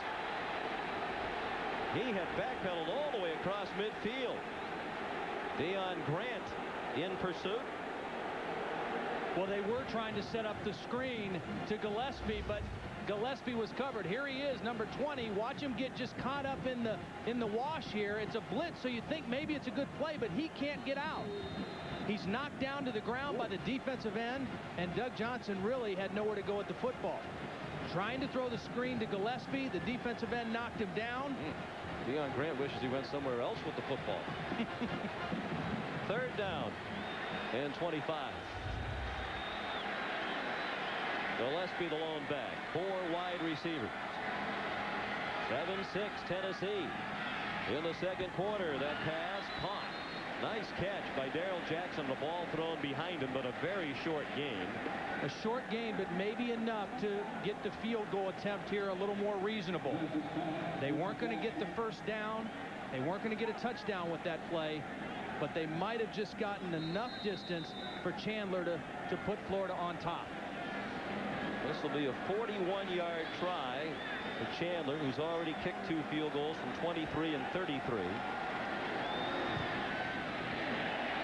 He had backpedaled all the way across midfield. Deion Grant in pursuit. Well, they were trying to set up the screen to Gillespie, but Gillespie was covered. Here he is, number 20. Watch him get just caught up in the wash here. It's a blitz, so you think maybe it's a good play, but he can't get out. He's knocked down to the ground by the defensive end, and Doug Johnson really had nowhere to go with the football. Trying to throw the screen to Gillespie. The defensive end knocked him down. Deion Grant wishes he went somewhere else with the football. 3rd down and 25. Gillespie the lone back. 4 wide receivers. 7-6 Tennessee. In the second quarter, that pass caught. Nice catch by Darrell Jackson. The ball thrown behind him, but a very short gain. A short gain, but maybe enough to get the field goal attempt here a little more reasonable. They weren't going to get the first down. They weren't going to get a touchdown with that play, but they might have just gotten enough distance for Chandler to put Florida on top. This will be a 41-yard try for Chandler, who's already kicked 2 field goals from 23 and 33.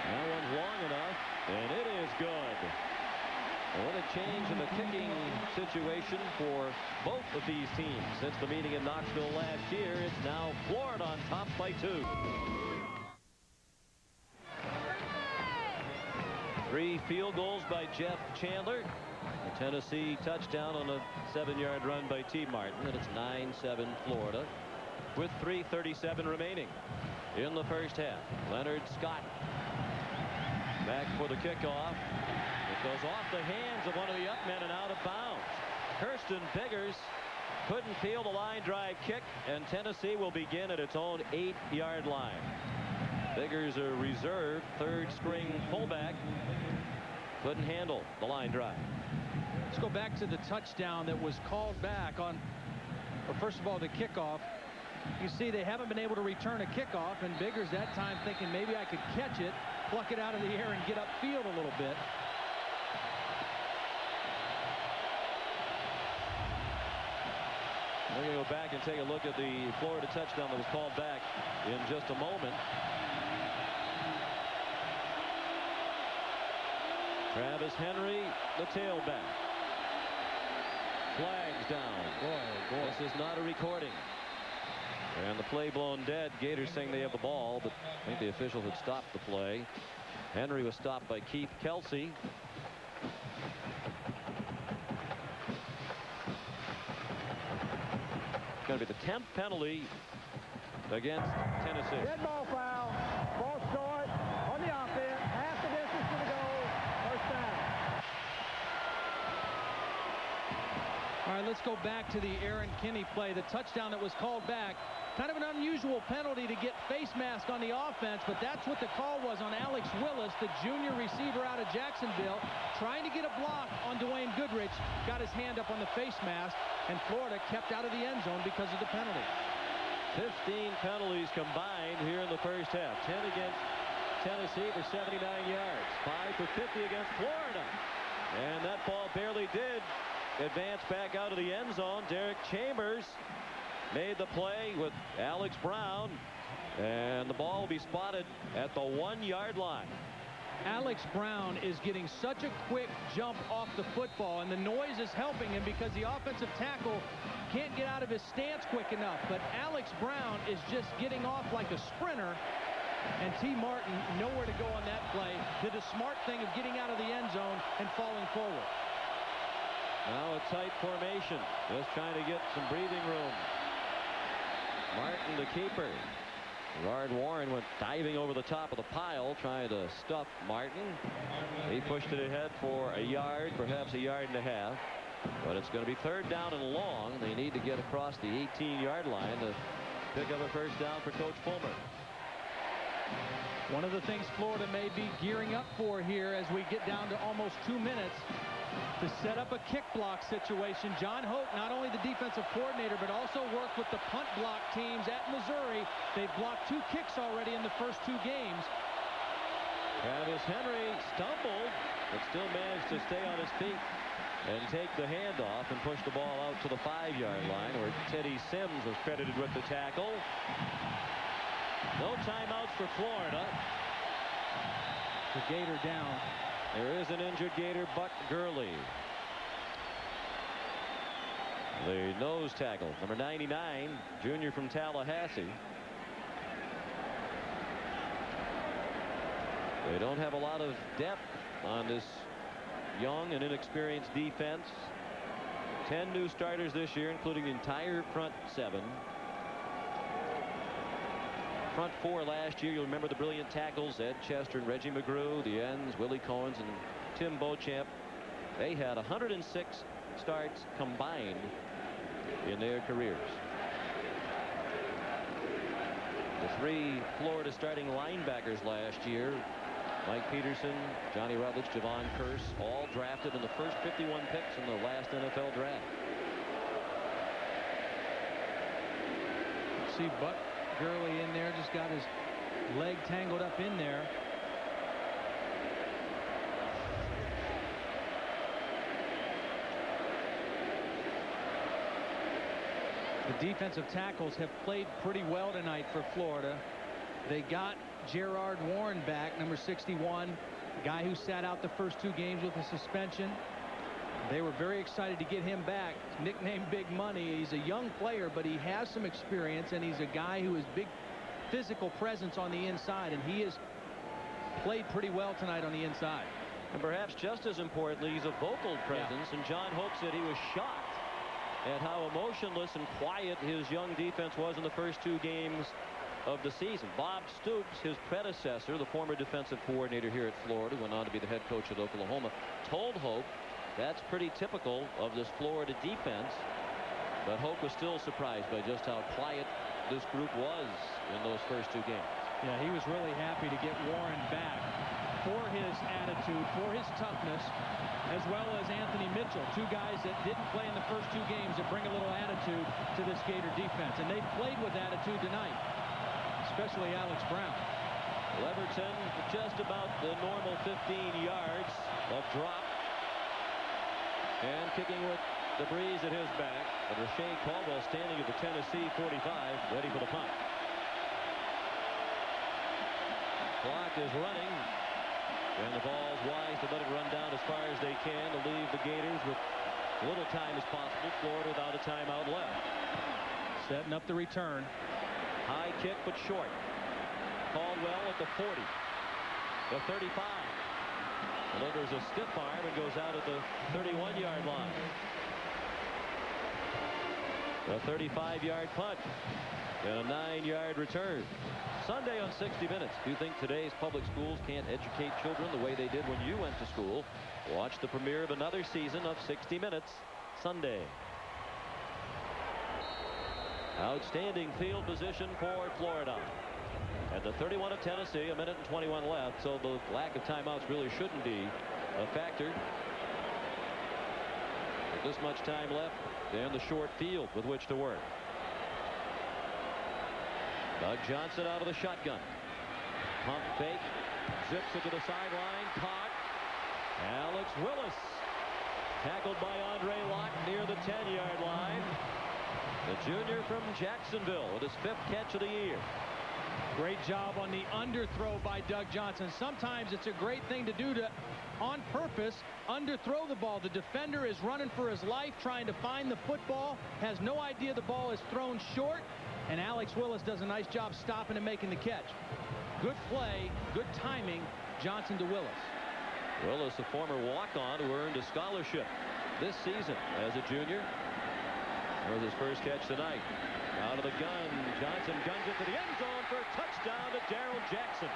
That one's long enough, and it is good. What a change in the kicking situation for both of these teams since the meeting in Knoxville last year. It's now Florida on top by 2. 3 field goals by Jeff Chandler. A Tennessee touchdown on a 7-yard run by T. Martin, and it's 9-7 Florida with 3:37 remaining in the first half. Leonard Scott back for the kickoff. It goes off the hands of one of the up men and out of bounds. Kirsten Biggers couldn't field a line drive kick, and Tennessee will begin at its own 8-yard line. Biggers, a reserve third-string fullback, couldn't handle the line drive. Let's go back to the touchdown that was called back on, or first of all, the kickoff. You see they haven't been able to return a kickoff, and Biggers that time thinking maybe I could catch it, pluck it out of the air, and get upfield a little bit. We're going to go back and take a look at the Florida touchdown that was called back in just a moment. Travis Henry, the tailback. Flags down. Boy. This is not a recording. And the play blown dead. Gators saying they have the ball, but I think the officials had stopped the play. Henry was stopped by Keith Kelsey. It's going to be the 10th penalty against Tennessee. Dead ball foul. Ball short on the offense. Half the distance to the goal. First down. All right, let's go back to the Aaron Kinney play. The touchdown that was called back. Kind of an unusual penalty to get face mask on the offense, but that's what the call was on Alex Willis, the junior receiver out of Jacksonville, trying to get a block on Dwayne Goodrich. Got his hand up on the face mask, and Florida kept out of the end zone because of the penalty. 15 penalties combined here in the first half. 10 against Tennessee for 79 yards. 5 for 50 against Florida. And that ball barely did advance back out of the end zone. Derek Chambers made the play with Alex Brown, and the ball will be spotted at the 1-yard line. Alex Brown is getting such a quick jump off the football, and the noise is helping him because the offensive tackle can't get out of his stance quick enough. But Alex Brown is just getting off like a sprinter, and T. Martin nowhere to go on that play. Did a smart thing of getting out of the end zone and falling forward. Now a tight formation, just trying to get some breathing room. Martin, the keeper. Gerard Warren went diving over the top of the pile, trying to stuff Martin. He pushed it ahead for a yard, perhaps a yard and a half. But it's going to be 3rd down and long. They need to get across the 18-yard line to pick up a first down for Coach Fulmer. One of the things Florida may be gearing up for here as we get down to almost 2 minutes to set up a kick block situation. John Hoke, not only the defensive coordinator, but also worked with the punt block teams at Missouri. They've blocked 2 kicks already in the first 2 games. Travis Henry stumbled, but still managed to stay on his feet and take the handoff and push the ball out to the 5-yard line, where Teddy Sims was credited with the tackle. No timeouts for Florida. The Gator down. There is an injured Gator, Buck Gurley. The nose tackle, number 99, junior from Tallahassee. They don't have a lot of depth on this young and inexperienced defense. 10 new starters this year, including the entire front 7. Front 4 last year. You'll remember the brilliant tackles, Ed Chester and Reggie McGrew, the ends, Willie Coens and Tim Beauchamp. They had 106 starts combined in their careers. 3 Florida starting linebackers last year. Mike Peterson, Johnny Rutledge, Javon Curse, all drafted in the first 51 picks in the last NFL draft. See Buck Gurley in there, just got his leg tangled up in there. The defensive tackles have played pretty well tonight for Florida. They got Gerard Warren back, number 61, guy who sat out the first 2 games with a suspension. They were very excited to get him back. Nicknamed Big Money. He's a young player, but he has some experience, and he's a guy who has big physical presence on the inside, and he has played pretty well tonight on the inside. And perhaps just as importantly, he's a vocal presence, and John Hoke said he was shocked at how emotionless and quiet his young defense was in the first 2 games of the season. Bob Stoops, his predecessor, the former defensive coordinator here at Florida, went on to be the head coach at Oklahoma, told Hoke that's pretty typical of this Florida defense. But Hoke was still surprised by just how quiet this group was in those first 2 games. Yeah, he was really happy to get Warren back for his attitude, for his toughness, as well as Anthony Mitchell, 2 guys that didn't play in the first 2 games that bring a little attitude to this Gator defense. And they played with attitude tonight, especially Alex Brown. Leverton just about the normal 15 yards of drop, and kicking with the breeze at his back. And Rashae Caldwell standing at the Tennessee 45, ready for the punt. Clock is running, and the ball's wise to let it run down as far as they can to leave the Gators with little time as possible. Florida without a timeout left. Setting up the return. High kick, but short. Caldwell at the 40. The 35. Delivers a stiff arm and goes out at the 31-yard line. A 35-yard punt and a 9-yard return. Sunday on 60 Minutes. Do you think today's public schools can't educate children the way they did when you went to school? Watch the premiere of another season of 60 Minutes Sunday. Outstanding field position for Florida. At the 31 of Tennessee, 1 minute and 21 left, so the lack of timeouts really shouldn't be a factor. With this much time left and the short field with which to work. Doug Johnson out of the shotgun. Pump fake. Zips it to the sideline. Caught. Alex Willis. Tackled by Andre Locke near the 10-yard line. The junior from Jacksonville with his 5th catch of the year. Great job on the underthrow by Doug Johnson. Sometimes it's a great thing to do to, on purpose, underthrow the ball. The defender is running for his life, trying to find the football, has no idea the ball is thrown short, and Alex Willis does a nice job stopping and making the catch. Good play, good timing, Johnson to Willis. Willis, a former walk-on who earned a scholarship this season as a junior. There's his first catch tonight. Out of the gun, Johnson guns it to the end zone for a touchdown to Darrell Jackson.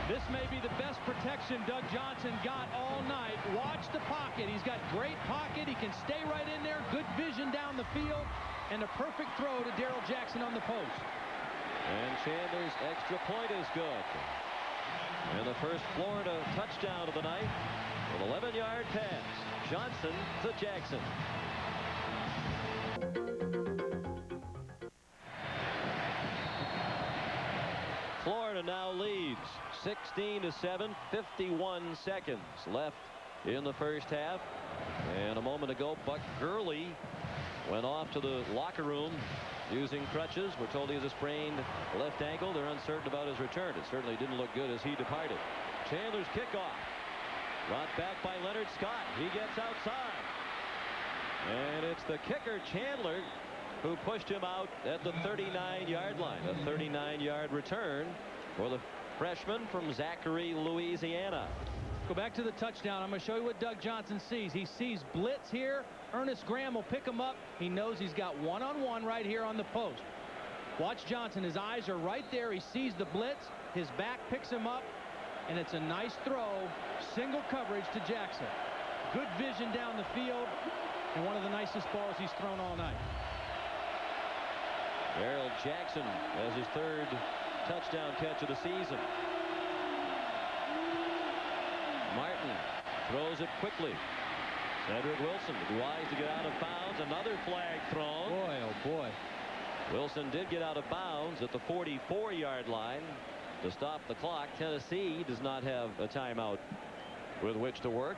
This may be the best protection Doug Johnson got all night. Watch the pocket. He's got great pocket. He can stay right in there. Good vision down the field. And a perfect throw to Darrell Jackson on the post. And Chandler's extra point is good. And the first Florida touchdown of the night. An 11-yard pass. Johnson to Jackson. Florida now leads 16-7, 51 seconds left in the first half. And a moment ago, Buck Gurley went off to the locker room using crutches. We're told he has a sprained left ankle. They're uncertain about his return. It certainly didn't look good as he departed. Chandler's kickoff. Brought back by Leonard Scott. He gets outside. And it's the kicker, Chandler, who pushed him out at the 39-yard line. A 39-yard return for the freshman from Zachary, Louisiana. Go back to the touchdown. I'm going to show you what Doug Johnson sees. He sees blitz here. Ernest Graham will pick him up. He knows he's got one-on-one right here on the post. Watch Johnson. His eyes are right there. He sees the blitz. His back picks him up, and it's a nice throw. Single coverage to Jackson. Good vision down the field, and one of the nicest balls he's thrown all night. Darrell Jackson has his 3rd touchdown catch of the season. Martin throws it quickly. Cedric Wilson wise to get out of bounds. Another flag thrown. Boy, oh boy. Wilson did get out of bounds at the 44-yard line to stop the clock. Tennessee does not have a timeout with which to work.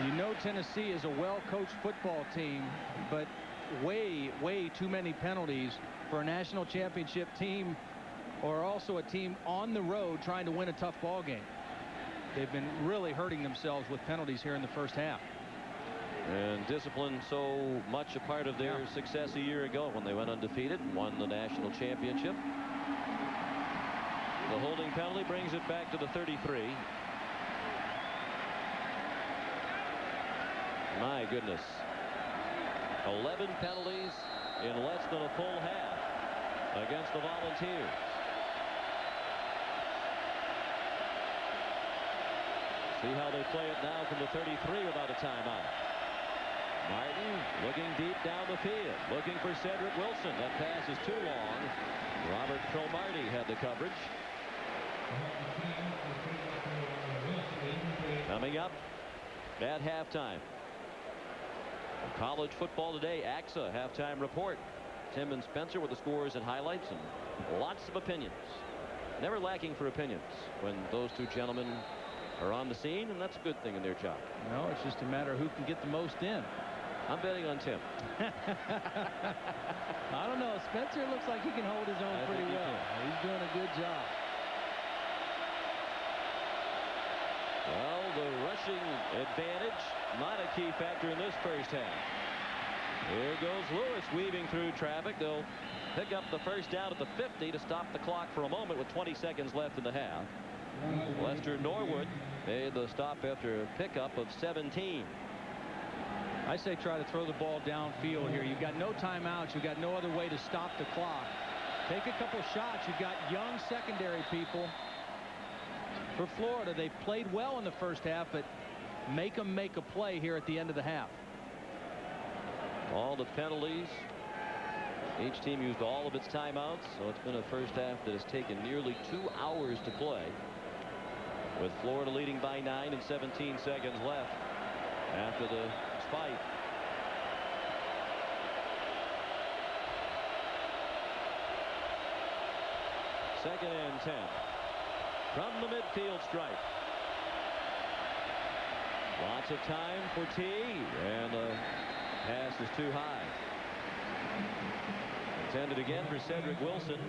You know Tennessee is a well-coached football team, but way too many penalties for a national championship team, or also a team on the road trying to win a tough ball game. They've been really hurting themselves with penalties here in the first half. And discipline so much a part of their success a year ago when they went undefeated and won the national championship. The holding penalty brings it back to the 33. My goodness. 11 penalties in less than a full half against the Volunteers. See how they play it now from the 33 without a timeout. Martin looking deep down the field, looking for Cedric Wilson. That pass is too long. Robert Cromartie had the coverage. Coming up at halftime. College football today, AXA halftime report. Tim and Spencer with the scores and highlights and lots of opinions. Never lacking for opinions when those two gentlemen are on the scene, and that's a good thing in their job. No, it's just a matter of who can get the most in. I'm betting on Tim. I don't know. Spencer looks like he can hold his own pretty well. He's doing a good job. Well, the rushing advantage, not a key factor in this first half. Here goes Lewis weaving through traffic. They'll pick up the first down at the 50 to stop the clock for a moment with 20 seconds left in the half. Lester Norwood made the stop after a pickup of 17. I say try to throw the ball downfield here. You've got no timeouts. You've got no other way to stop the clock. Take a couple shots. You've got young secondary people. For Florida, they've played well in the first half, but make them make a play here at the end of the half. All the penalties. Each team used all of its timeouts, so it's been a first half that has taken nearly 2 hours to play, with Florida leading by 9 and 17 seconds left after the spike. Second and 10 from the midfield stripe. Lots of time for T, and the pass is too high. Intended again for Cedric Wilson.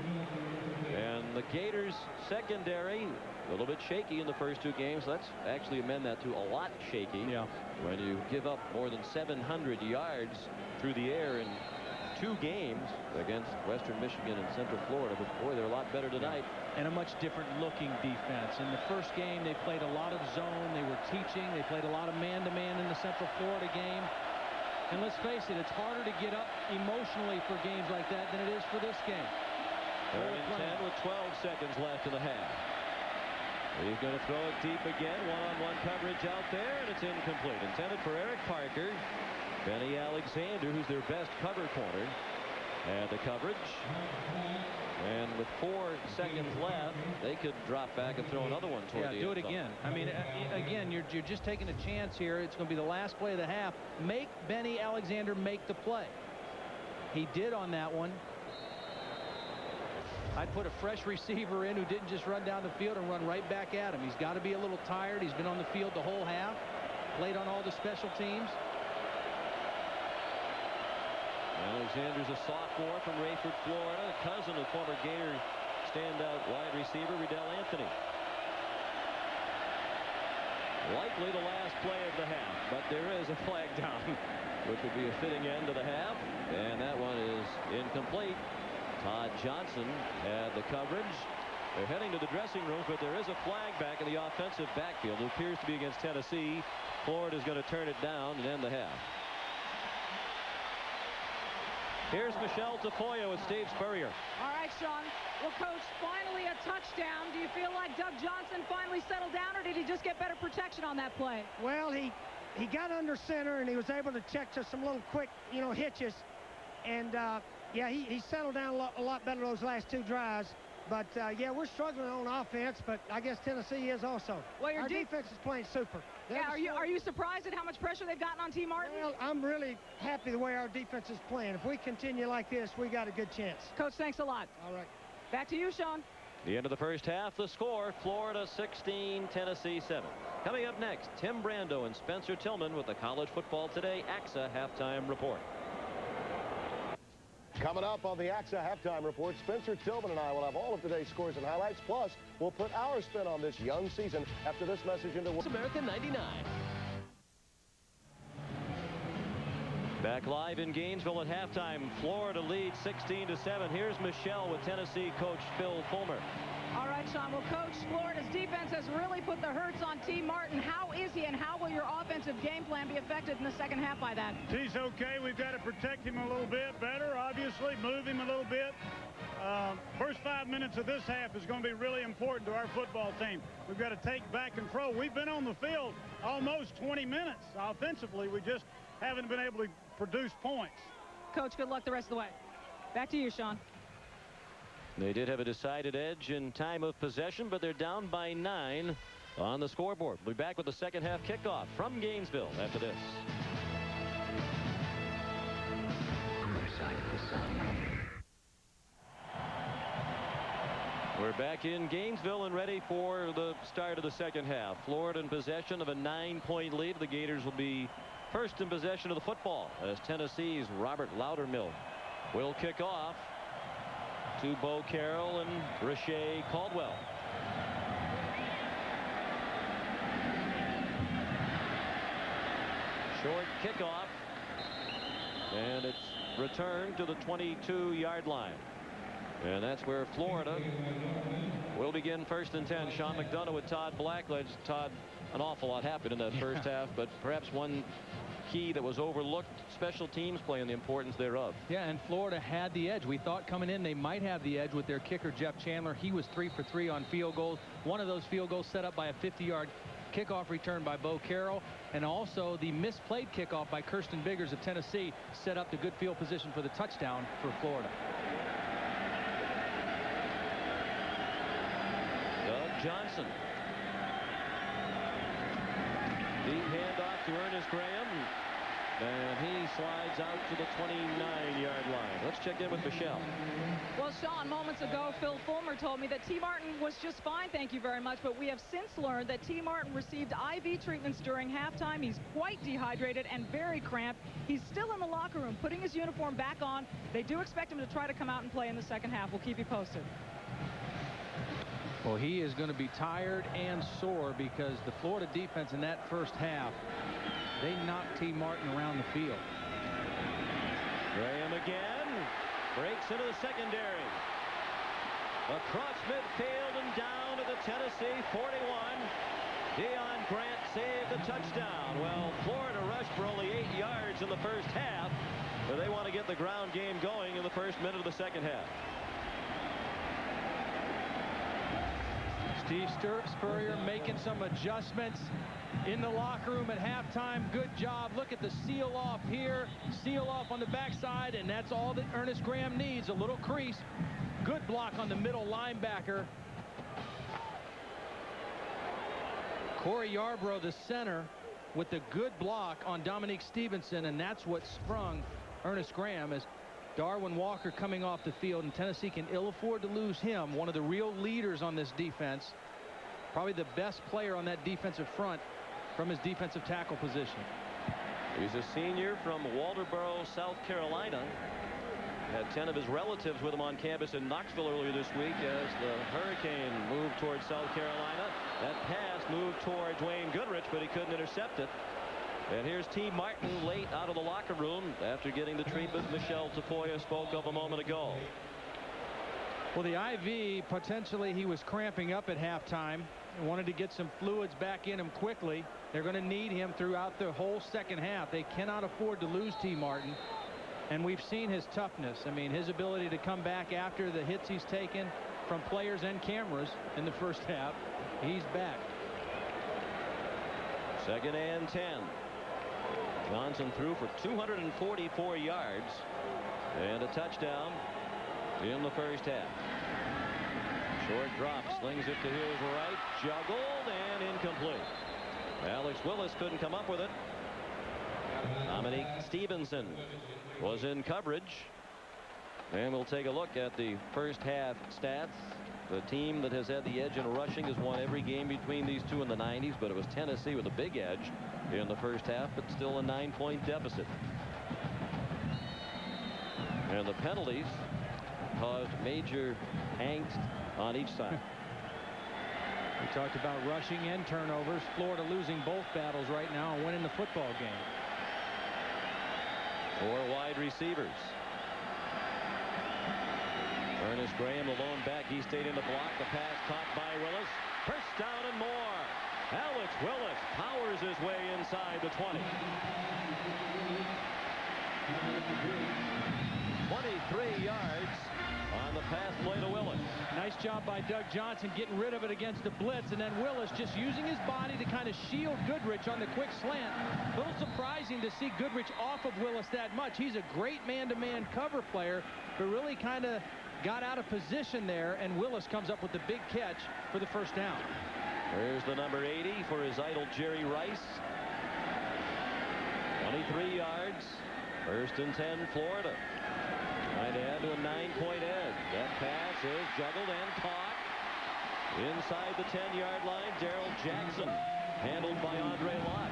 And the Gators secondary a little bit shaky in the first 2 games. Let's actually amend that to a lot shaky. Yeah. When you give up more than 700 yards through the air in 2 games against Western Michigan and Central Florida. But boy, they're a lot better tonight. And a much different looking defense. In the first game, they played a lot of zone. They were teaching. They played a lot of man-to-man in the Central Florida game. And let's face it, it's harder to get up emotionally for games like that than it is for this game. 3rd and 10 with 12 seconds left in the half. He's going to throw it deep again. One-on-one coverage out there, and it's incomplete. Intended for Eric Parker. Benny Alexander, who's their best cover corner, had the coverage. And with 4 seconds left, they could drop back and throw another one toward the end zone. Do it again. I mean, again, you're just taking a chance here. It's going to be the last play of the half. Make Benny Alexander make the play. He did on that one. I'd put a fresh receiver in who didn't just run down the field and run right back at him. He's got to be a little tired. He's been on the field the whole half. Played on all the special teams. Alexander's a sophomore from Rayford, Florida, cousin of former Gator standout wide receiver Riddell Anthony. Likely the last play of the half, but there is a flag down, which would be a fitting end to the half, and that one is incomplete. Todd Johnson had the coverage. They're heading to the dressing rooms, but there is a flag back in the offensive backfield. It appears to be against Tennessee. Florida's going to turn it down and end the half. Here's Michelle Tafoya with Steve Spurrier. All right, Sean. Well, Coach, finally a touchdown. Do you feel like Doug Johnson finally settled down, or did he just get better protection on that play? Well, he got under center, and he was able to check to some little quick, hitches. And, yeah, he settled down a lot better those last 2 drives. But, yeah, we're struggling on offense, but I guess Tennessee is also. Well, our defense is playing super. Yeah, are you surprised at how much pressure they've gotten on T. Martin? Well, I'm really happy the way our defense is playing. If we continue like this, we got a good chance. Coach, thanks a lot. All right. Back to you, Sean. The end of the first half, the score, Florida 16, Tennessee 7. Coming up next, Tim Brando and Spencer Tillman with the College Football Today AXA Halftime Report. Coming up on the AXA Halftime Report, Spencer Tillman and I will have all of today's scores and highlights. Plus, we'll put our spin on this young season after this message into America 99. Back live in Gainesville at halftime. Florida leads 16-7. Here's Michelle with Tennessee coach Phil Fulmer. All right, Sean. Well, Coach, Florida's defense has really put the hurts on T. Martin. How is he, and how will your offensive game plan be affected in the second half by that? T's okay. We've got to protect him a little bit better, obviously, move him a little bit. First 5 minutes of this half is going to be really important to our football team. We've got to take back control. We've been on the field almost 20 minutes offensively. We just haven't been able to produce points. Coach, good luck the rest of the way. Back to you, Sean. They did have a decided edge in time of possession, but they're down by 9 on the scoreboard. We'll be back with the second half kickoff from Gainesville after this. We're back in Gainesville and ready for the start of the second half. Florida in possession of a 9-point lead. The Gators will be first in possession of the football as Tennessee's Robert Loudermilk will kick off to Bo Carroll and Rashae Caldwell. Short kickoff, and it's returned to the 22-yard line. And that's where Florida will begin first and 10. Sean McDonough with Todd Blackledge. Todd, an awful lot happened in that first half, but perhaps one key that was overlooked, special teams play and the importance thereof. Yeah, and Florida had the edge. We thought coming in they might have the edge with their kicker, Jeff Chandler. He was 3 for 3 on field goals. One of those field goals set up by a 50-yard kickoff return by Bo Carroll, and also the misplayed kickoff by Kirsten Biggers of Tennessee set up the good field position for the touchdown for Florida. Doug Johnson. Deep handoff to Ernest Graham, and he slides out to the 29-yard line. Let's check in with Michelle. Well, Sean, moments ago, Phil Fulmer told me that T. Martin was just fine, thank you very much, but we have since learned that T. Martin received IV treatments during halftime. He's quite dehydrated and very cramped. He's still in the locker room, putting his uniform back on. They do expect him to try to come out and play in the second half. We'll keep you posted. Well, he is going to be tired and sore because the Florida defense in that first half, they knocked T. Martin around the field. Graham again breaks into the secondary. Across midfield and down to the Tennessee 41. Deion Grant saved the touchdown. Well, Florida rushed for only 8 yards in the first half, but they want to get the ground game going in the first minute of the second half. Steve Spurrier making some adjustments in the locker room at halftime. Good job. Look at the seal off here, seal off on the backside, and that's all that Ernest Graham needs, a little crease. Good block on the middle linebacker. Corey Yarbrough, the center, with the good block on Dominique Stevenson, and that's what sprung Ernest Graham as Darwin Walker coming off the field, and Tennessee can ill afford to lose him, one of the real leaders on this defense, probably the best player on that defensive front from his defensive tackle position. He's a senior from Walterboro, South Carolina. Had 10 of his relatives with him on campus in Knoxville earlier this week as the Hurricane moved moved towards South Carolina. That pass moved towards Wayne Goodrich, but he couldn't intercept it. And here's T. Martin late out of the locker room after getting the treatment Michelle Tafoya spoke of a moment ago. Well, the IV, potentially he was cramping up at halftime. Wanted to get some fluids back in him quickly. They're going to need him throughout the whole second half. They cannot afford to lose T. Martin. And we've seen his toughness. I mean, his ability to come back after the hits he's taken from players and cameras in the first half. He's back. 2nd and 10. Johnson threw for 244 yards and a touchdown in the first half. Short drop, slings it to his right, juggled and incomplete. Alex Willis couldn't come up with it. Dominique Stevenson was in coverage. And we'll take a look at the first half stats. The team that has had the edge in rushing has won every game between these two in the 90s, but it was Tennessee with a big edge in the first half, but still a 9-point deficit. And the penalties caused major angst on each side. We talked about rushing and turnovers. Florida losing both battles right now and winning the football game. 4 wide receivers. Ernest Graham, the lone back. He stayed in the block. The pass caught by Willis. First down and more. Alex Willis powers his way inside the 20. 23 yards on the pass play to Willis. Nice job by Doug Johnson getting rid of it against the blitz, and then Willis just using his body to kind of shield Goodrich on the quick slant. A little surprising to see Goodrich off of Willis that much. He's a great man-to-man cover player, but really kind of got out of position there, and Willis comes up with the big catch for the first down. There's the number 80 for his idol Jerry Rice. 23 yards. 1st and 10 Florida. Trying to add to a 9-point edge. That pass is juggled and caught inside the 10-yard line. Darrell Jackson handled by Andre Lott.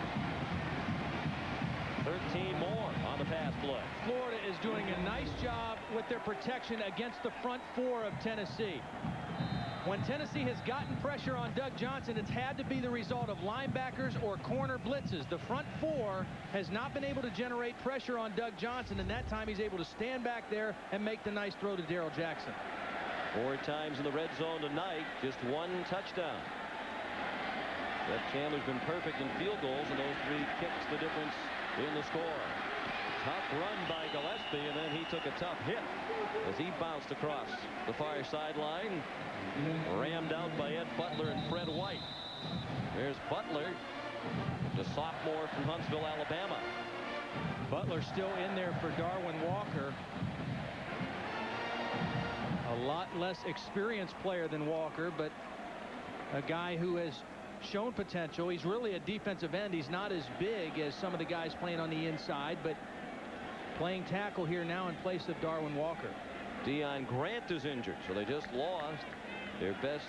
13 more on the pass play. Florida is doing a nice job with their protection against the front 4 of Tennessee. When Tennessee has gotten pressure on Doug Johnson, it's had to be the result of linebackers or corner blitzes. The front 4 has not been able to generate pressure on Doug Johnson, and that time he's able to stand back there and make the nice throw to Darrell Jackson. 4 times in the red zone tonight, just 1 touchdown. Seth Chandler's been perfect in field goals, and those 3 kicks the difference in the score. Tough run by Gillespie, and then he took a tough hit as he bounced across the far sideline. Rammed out by Ed Butler and Fred White. There's Butler, the sophomore from Huntsville, Alabama. Butler still in there for Darwin Walker. A lot less experienced player than Walker, but a guy who has shown potential. He's really a defensive end. He's not as big as some of the guys playing on the inside, but playing tackle here now in place of Darwin Walker. Deion Grant is injured, so they just lost their best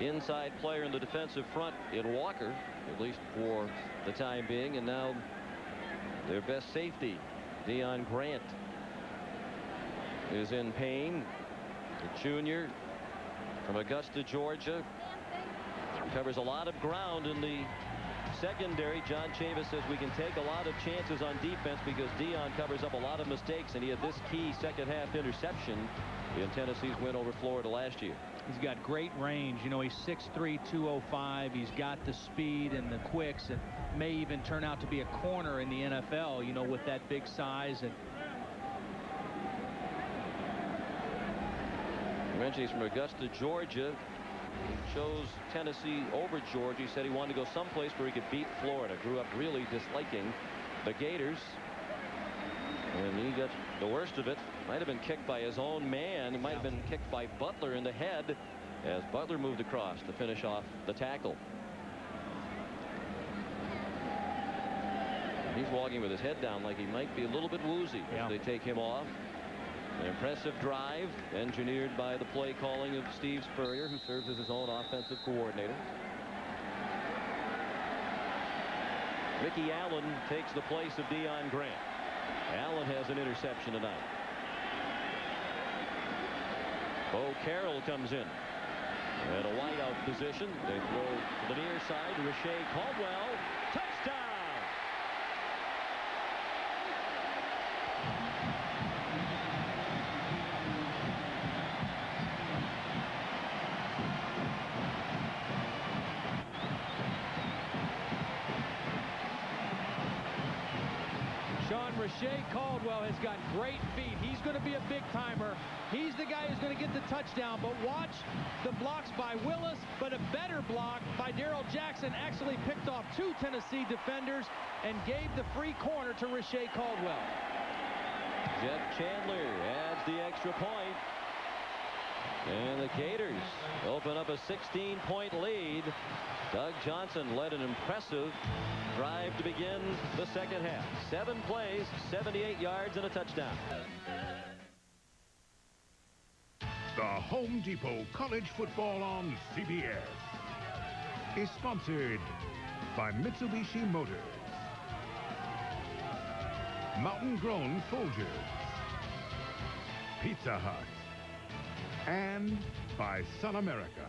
inside player in the defensive front in Walker, at least for the time being, and now their best safety, Deion Grant, is in pain. The junior from Augusta, Georgia, covers a lot of ground in the secondary. John Chavis says we can take a lot of chances on defense because Deion covers up a lot of mistakes, and he had this key second half interception in Tennessee's win over Florida last year. He's got great range. You know, he's 6'3", 205. He's got the speed and the quicks, and may even turn out to be a corner in the NFL, you know, with that big size. And you mentioned he's from Augusta, Georgia. He chose Tennessee over Georgia. He said he wanted to go someplace where he could beat Florida. Grew up really disliking the Gators. And he got the worst of it. Might have been kicked by his own man. It might have been kicked by Butler in the head as Butler moved across to finish off the tackle. He's walking with his head down like he might be a little bit woozy as they take him off. An impressive drive engineered by the play calling of Steve Spurrier, who serves as his own offensive coordinator. Ricky Allen takes the place of Deion Grant. Allen has an interception tonight. Bo Carroll comes in. And a wide position. They throw to the near side. Rashay Caldwell. Touchdown. Rashay Caldwell has got great feet. He's going to be a big timer. He's the guy who's going to get the touchdown. But watch the blocks by Willis, but a better block by Darrell Jackson. Actually picked off 2 Tennessee defenders and gave the free corner to Rashay Caldwell. Jeff Chandler adds the extra point. And the Gators open up a 16-point lead. Doug Johnson led an impressive drive to begin the second half. 7 plays, 78 yards, and a touchdown. The Home Depot College Football on CBS is sponsored by Mitsubishi Motors, Mountain Grown Folgers, Pizza Hut, and by Sun America.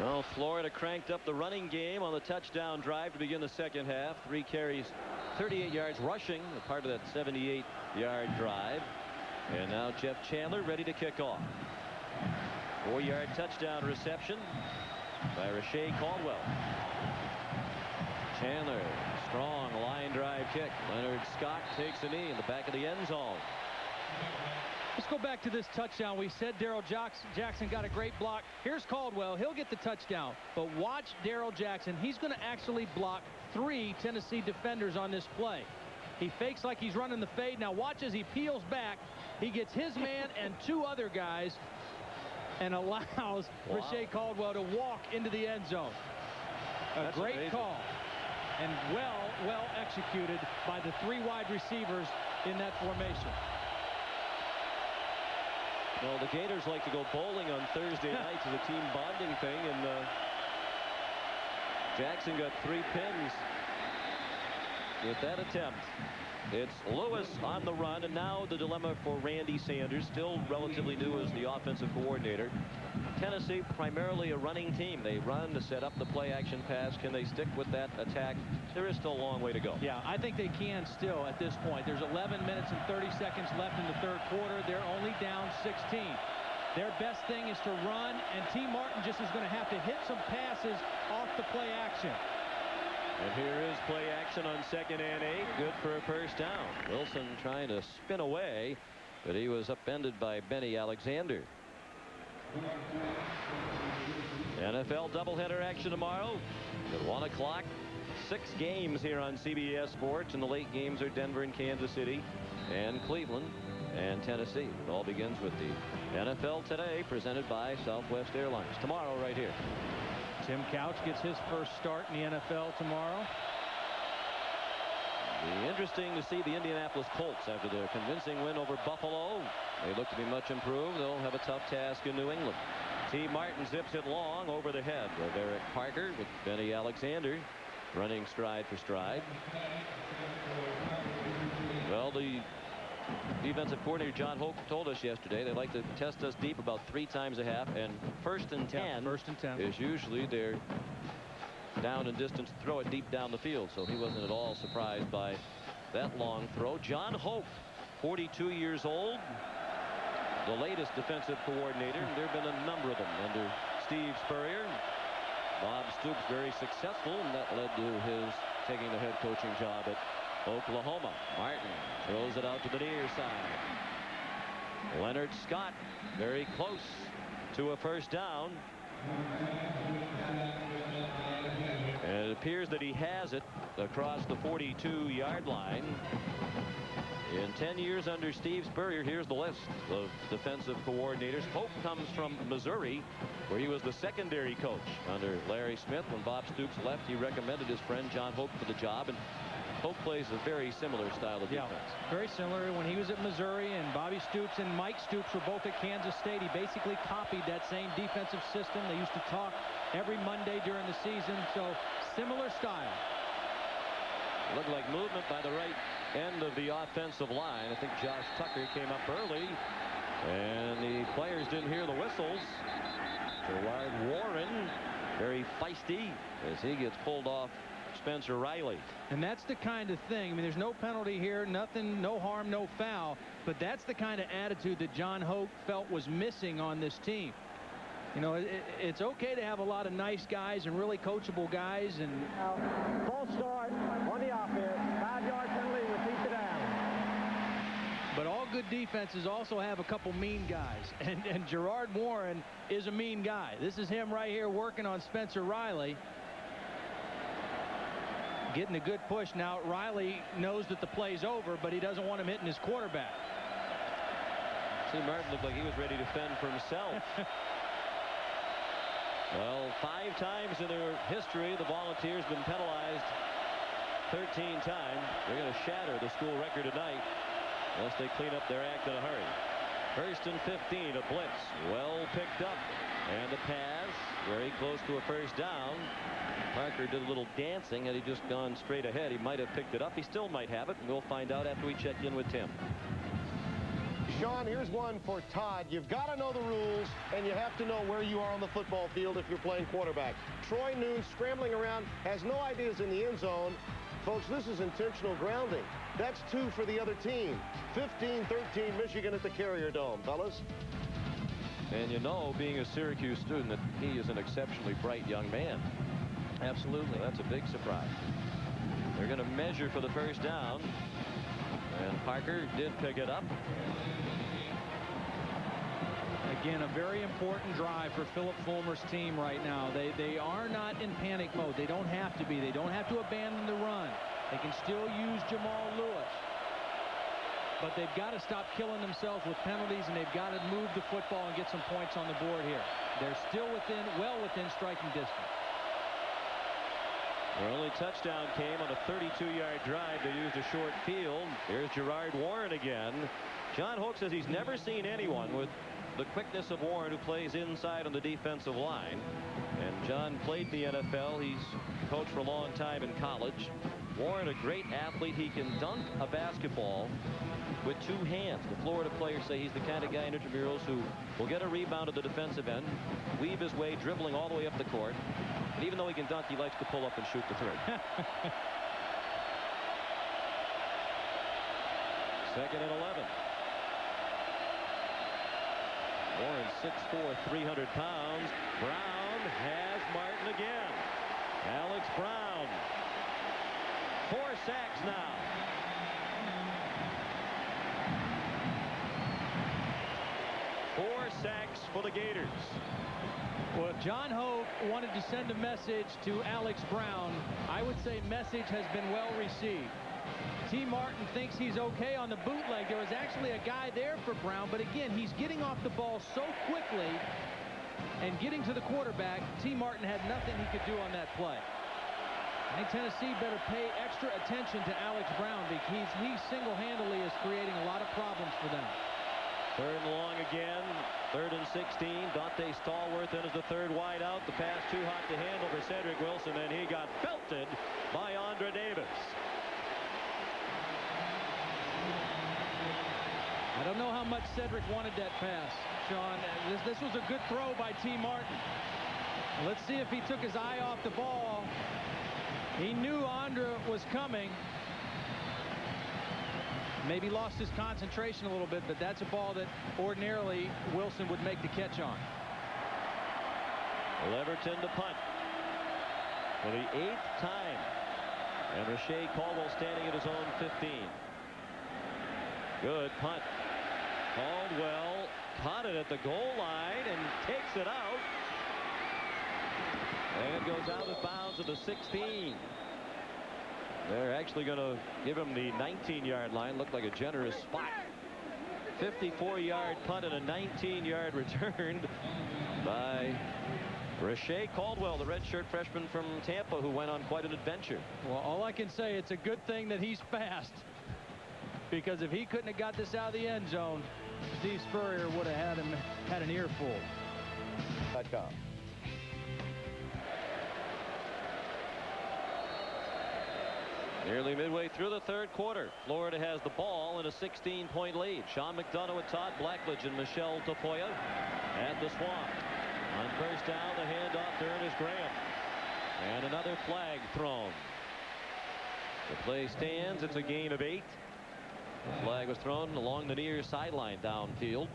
Well, Florida cranked up the running game on the touchdown drive to begin the second half. 3 carries, 38 yards rushing, a part of that 78-yard drive. And now Jeff Chandler ready to kick off. 4-yard touchdown reception by Rashay Caldwell. Chandler, strong line drive kick. Leonard Scott takes a knee in the back of the end zone. Let's go back to this touchdown. We said Darrell Jackson got a great block. Here's Caldwell. He'll get the touchdown. But watch Darrell Jackson. He's going to actually block 3 Tennessee defenders on this play. He fakes like he's running the fade. Now watch as he peels back. He gets his man and 2 other guys and allows Rashay Caldwell to walk into the end zone. That's great amazing call. And well executed by the 3 wide receivers in that formation. Well, the Gators like to go bowling on Thursday nights as a team bonding thing, and Jackson got 3 pins with that attempt. It's Lewis on the run, and now the dilemma for Randy Sanders, still relatively new as the offensive coordinator. Tennessee primarily a running team. They run to set up the play action pass. Can they stick with that attack? There is still a long way to go. Yeah, I think they can still at this point. There's 11 minutes and 30 seconds left in the third quarter. They're only down 16. Their best thing is to run, and T. Martin just is going to have to hit some passes off the play action. And here is play action on 2nd and 8. Good for a first down. Wilson trying to spin away, but he was upended by Benny Alexander. NFL doubleheader action tomorrow at 1 o'clock. 6 games here on CBS Sports, and the late games are Denver and Kansas City and Cleveland and Tennessee. It all begins with the NFL Today, presented by Southwest Airlines. Tomorrow right here. Tim Couch gets his first start in the NFL tomorrow. Be interesting to see the Indianapolis Colts after their convincing win over Buffalo. They look to be much improved. They'll have a tough task in New England. T. Martin zips it long over the head of Eric Parker, with Benny Alexander running stride for stride. Well, the defensive coordinator John Hoke told us yesterday they like to test us deep about 3 times a half, and first and 10 is usually their down and distance throw it deep down the field. So he wasn't at all surprised by that long throw. John Hoke, 42 years old, the latest defensive coordinator. There have been a number of them under Steve Spurrier. Bob Stoops very successful, and that led to his taking the head coaching job at Oklahoma. Martin throws it out to the near side. Leonard Scott very close to a first down. And it appears that he has it across the 42-yard line. In 10 years under Steve Spurrier, here's the list of defensive coordinators. Hope comes from Missouri, where he was the secondary coach under Larry Smith. When Bob Stoops left, he recommended his friend John Hope for the job, and Hope plays a very similar style of defense. Yeah, very similar. When he was at Missouri, and Bobby Stoops and Mike Stoops were both at Kansas State, he basically copied that same defensive system. They used to talk every Monday during the season, so similar style. Looked like movement by the right end of the offensive line. I think Josh Tucker came up early, and the players didn't hear the whistles. Gerard Warren, very feisty as he gets pulled off Spencer Riley. And that's the kind of thing. I mean, there's no penalty here, nothing, no harm, no foul. But that's the kind of attitude that John Hoke felt was missing on this team. You know, it's okay to have a lot of nice guys and really coachable guys. And false start on the offense. 5-yard penalty, repeat the down. But all good defenses also have a couple mean guys. And Gerard Warren is a mean guy. This is him right here working on Spencer Riley. Getting a good push. Now Riley knows that the play's over, but he doesn't want him hitting his quarterback. See, Martin looked like he was ready to fend for himself. Well, 5 times in their history, the Volunteers been penalized 13 times. They're going to shatter the school record tonight unless they clean up their act in a hurry. 1st and 15, a blitz. Well picked up. And the pass, very close to a first down. Parker did a little dancing. Had he just gone straight ahead, he might have picked it up. He still might have it, and we'll find out after we check in with Tim. Sean, here's one for Todd. You've got to know the rules, and you have to know where you are on the football field if you're playing quarterback. Troy Noon scrambling around, has no ideas in the end zone. Folks, this is intentional grounding. That's 2 for the other team. 15-13 Michigan at the Carrier Dome, fellas. And you know, being a Syracuse student, that he is an exceptionally bright young man. Absolutely. That's a big surprise. They're going to measure for the first down. And Parker did pick it up. Again, a very important drive for Philip Fulmer's team right now. They are not in panic mode. They don't have to be. They don't have to abandon the run. They can still use Jamal Lewis. But they've got to stop killing themselves with penalties, and they've got to move the football and get some points on the board here. They're still well within striking distance. Their only touchdown came on a 32-yard drive. They used a short field. Here's Gerard Warren again. John Hoke says he's never seen anyone with the quickness of Warren, who plays inside on the defensive line. And John played the NFL. He's coached for a long time in college. Warren, a great athlete. He can dunk a basketball with 2 hands. The Florida players say he's the kind of guy in intramurals who will get a rebound at the defensive end, weave his way, dribbling all the way up the court. And even though he can dunk, he likes to pull up and shoot the 3. 2nd and 11. Warren 6'4", 300 pounds. Brown has Martin again. Alex Brown. 4 sacks now. Four sacks for the Gators. Well, if John Hoke wanted to send a message to Alex Brown, I would say message has been well received. T. Martin thinks he's okay on the bootleg. There was actually a guy there for Brown, but again, he's getting off the ball so quickly and getting to the quarterback. T. Martin had nothing he could do on that play. I think Tennessee better pay extra attention to Alex Brown because he single-handedly is creating a lot of problems for them. 3rd and long again. 3rd and 16. Dante Stallworth in as the 3rd wide out. The pass too hot to handle for Cedric Wilson, and he got belted by Andre Davis. I don't know how much Cedric wanted that pass, Sean. This was a good throw by T. Martin. Let's see if he took his eye off the ball. He knew Andre was coming. Maybe lost his concentration a little bit, but that's a ball that ordinarily Wilson would make the catch on. Leverton to punt for the 8th time. And Rashay Caldwell standing at his own 15. Good punt. Caldwell caught it at the goal line and takes it out. And goes out of bounds at the 16. They're actually going to give him the 19-yard line. Looked like a generous spot. 54-yard punt and a 19-yard return by Rashay Caldwell, the redshirt freshman from Tampa, who went on quite an adventure. Well, all I can say, it's a good thing that he's fast, because if he couldn't have got this out of the end zone, Steve Spurrier would have had an earful. Nearly midway through the third quarter, Florida has the ball in a 16-point lead. Sean McDonough with Todd Blackledge and Michelle Tafoya at the Swamp. On first down, the handoff to Ernest Graham. And another flag thrown. The play stands. It's a gain of 8. The flag was thrown along the near sideline downfield.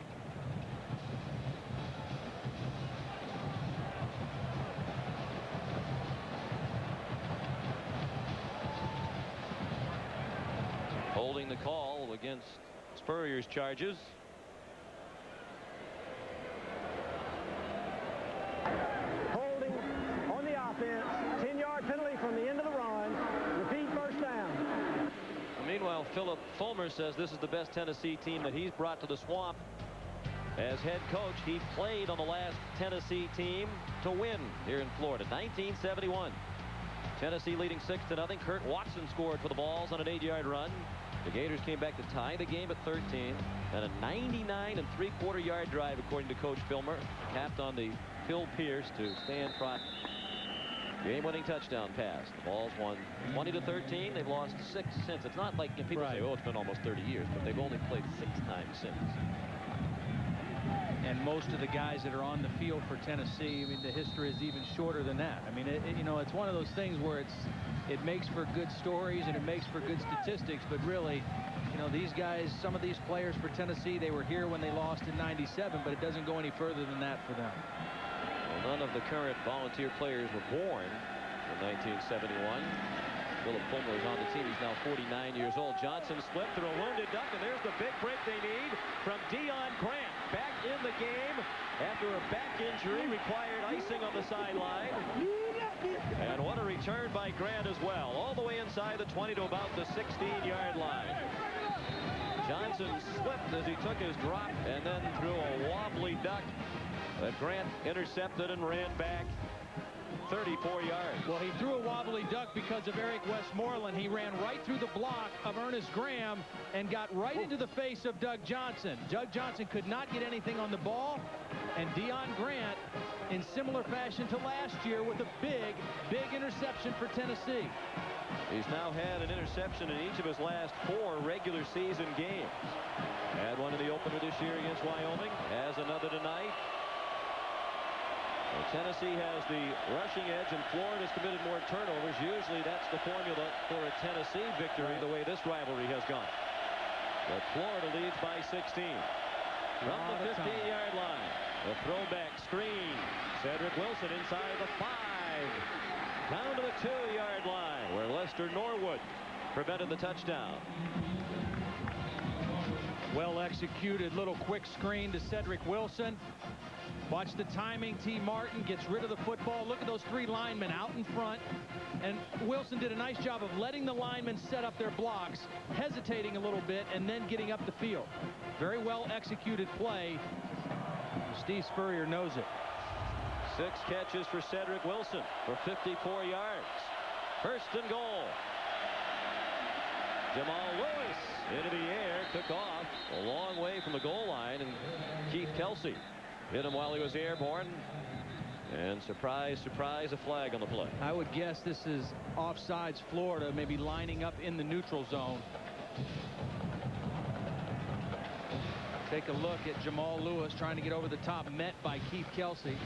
Holding the call against Spurrier's charges. Holding on the offense. 10-yard penalty from the end of the run. Repeat first down. Meanwhile, Philip Fulmer says this is the best Tennessee team that he's brought to the Swamp. As head coach, he played on the last Tennessee team to win here in Florida, 1971. Tennessee leading 6-0. Kurt Watson scored for the Vols on an 8-yard run. The Gators came back to tie the game at 13, and a 99 3/4 yard drive, according to Coach Fulmer, capped on the Phil Pierce to Stan Trott game-winning touchdown pass. The Vols won 20-13. They've lost 6 since. It's not like people say, oh, it's been almost 30 years, but they've only played 6 times since. And most of the guys that are on the field for Tennessee, I mean, the history is even shorter than that. I mean, you know, it's one of those things where it makes for good stories and it makes for good statistics, but really, you know, these guys, some of these players for Tennessee, they were here when they lost in '97, but it doesn't go any further than that for them. Well, none of the current Volunteer players were born in 1971. Philip Fulmer is on the team. He's now 49 years old. Johnson split through a wounded duck, and there's the big break they need from Dion Grant. Back in the game after a back injury, required icing on the sideline. And what a return by Grant as well. All the way inside the 20 to about the 16-yard line. Johnson slipped as he took his drop and then threw a wobbly duck that Grant intercepted and ran back 34 yards. Well, he threw a wobbly duck because of Eric Westmoreland. He ran right through the block of Ernest Graham and got right into the face of Doug Johnson. Doug Johnson could not get anything on the ball, and Dion Grant, in similar fashion to last year, with a big interception for Tennessee. He's now had an interception in each of his last 4 regular season games. Had one in the opener this year against Wyoming, has another tonight. Well, Tennessee has the rushing edge, and Florida's committed more turnovers. Usually that's the formula for a Tennessee victory, the way this rivalry has gone. But Florida leads by 16. From the 15-yard line, the throwback screen. Cedric Wilson inside the 5. Down to the 2-yard line, where Lester Norwood prevented the touchdown. Well executed little quick screen to Cedric Wilson. Watch the timing. T. Martin gets rid of the football. Look at those 3 linemen out in front. And Wilson did a nice job of letting the linemen set up their blocks, hesitating a little bit, and then getting up the field. Very well executed play. Steve Spurrier knows it. 6 catches for Cedric Wilson for 54 yards. First and goal. Jamal Lewis into the air, took off a long way from the goal line, and Keith Kelsey hit him while he was airborne. And surprise, surprise, a flag on the play. I would guess this is offsides Florida, maybe lining up in the neutral zone. Take a look at Jamal Lewis trying to get over the top, met by Keith Kelsey.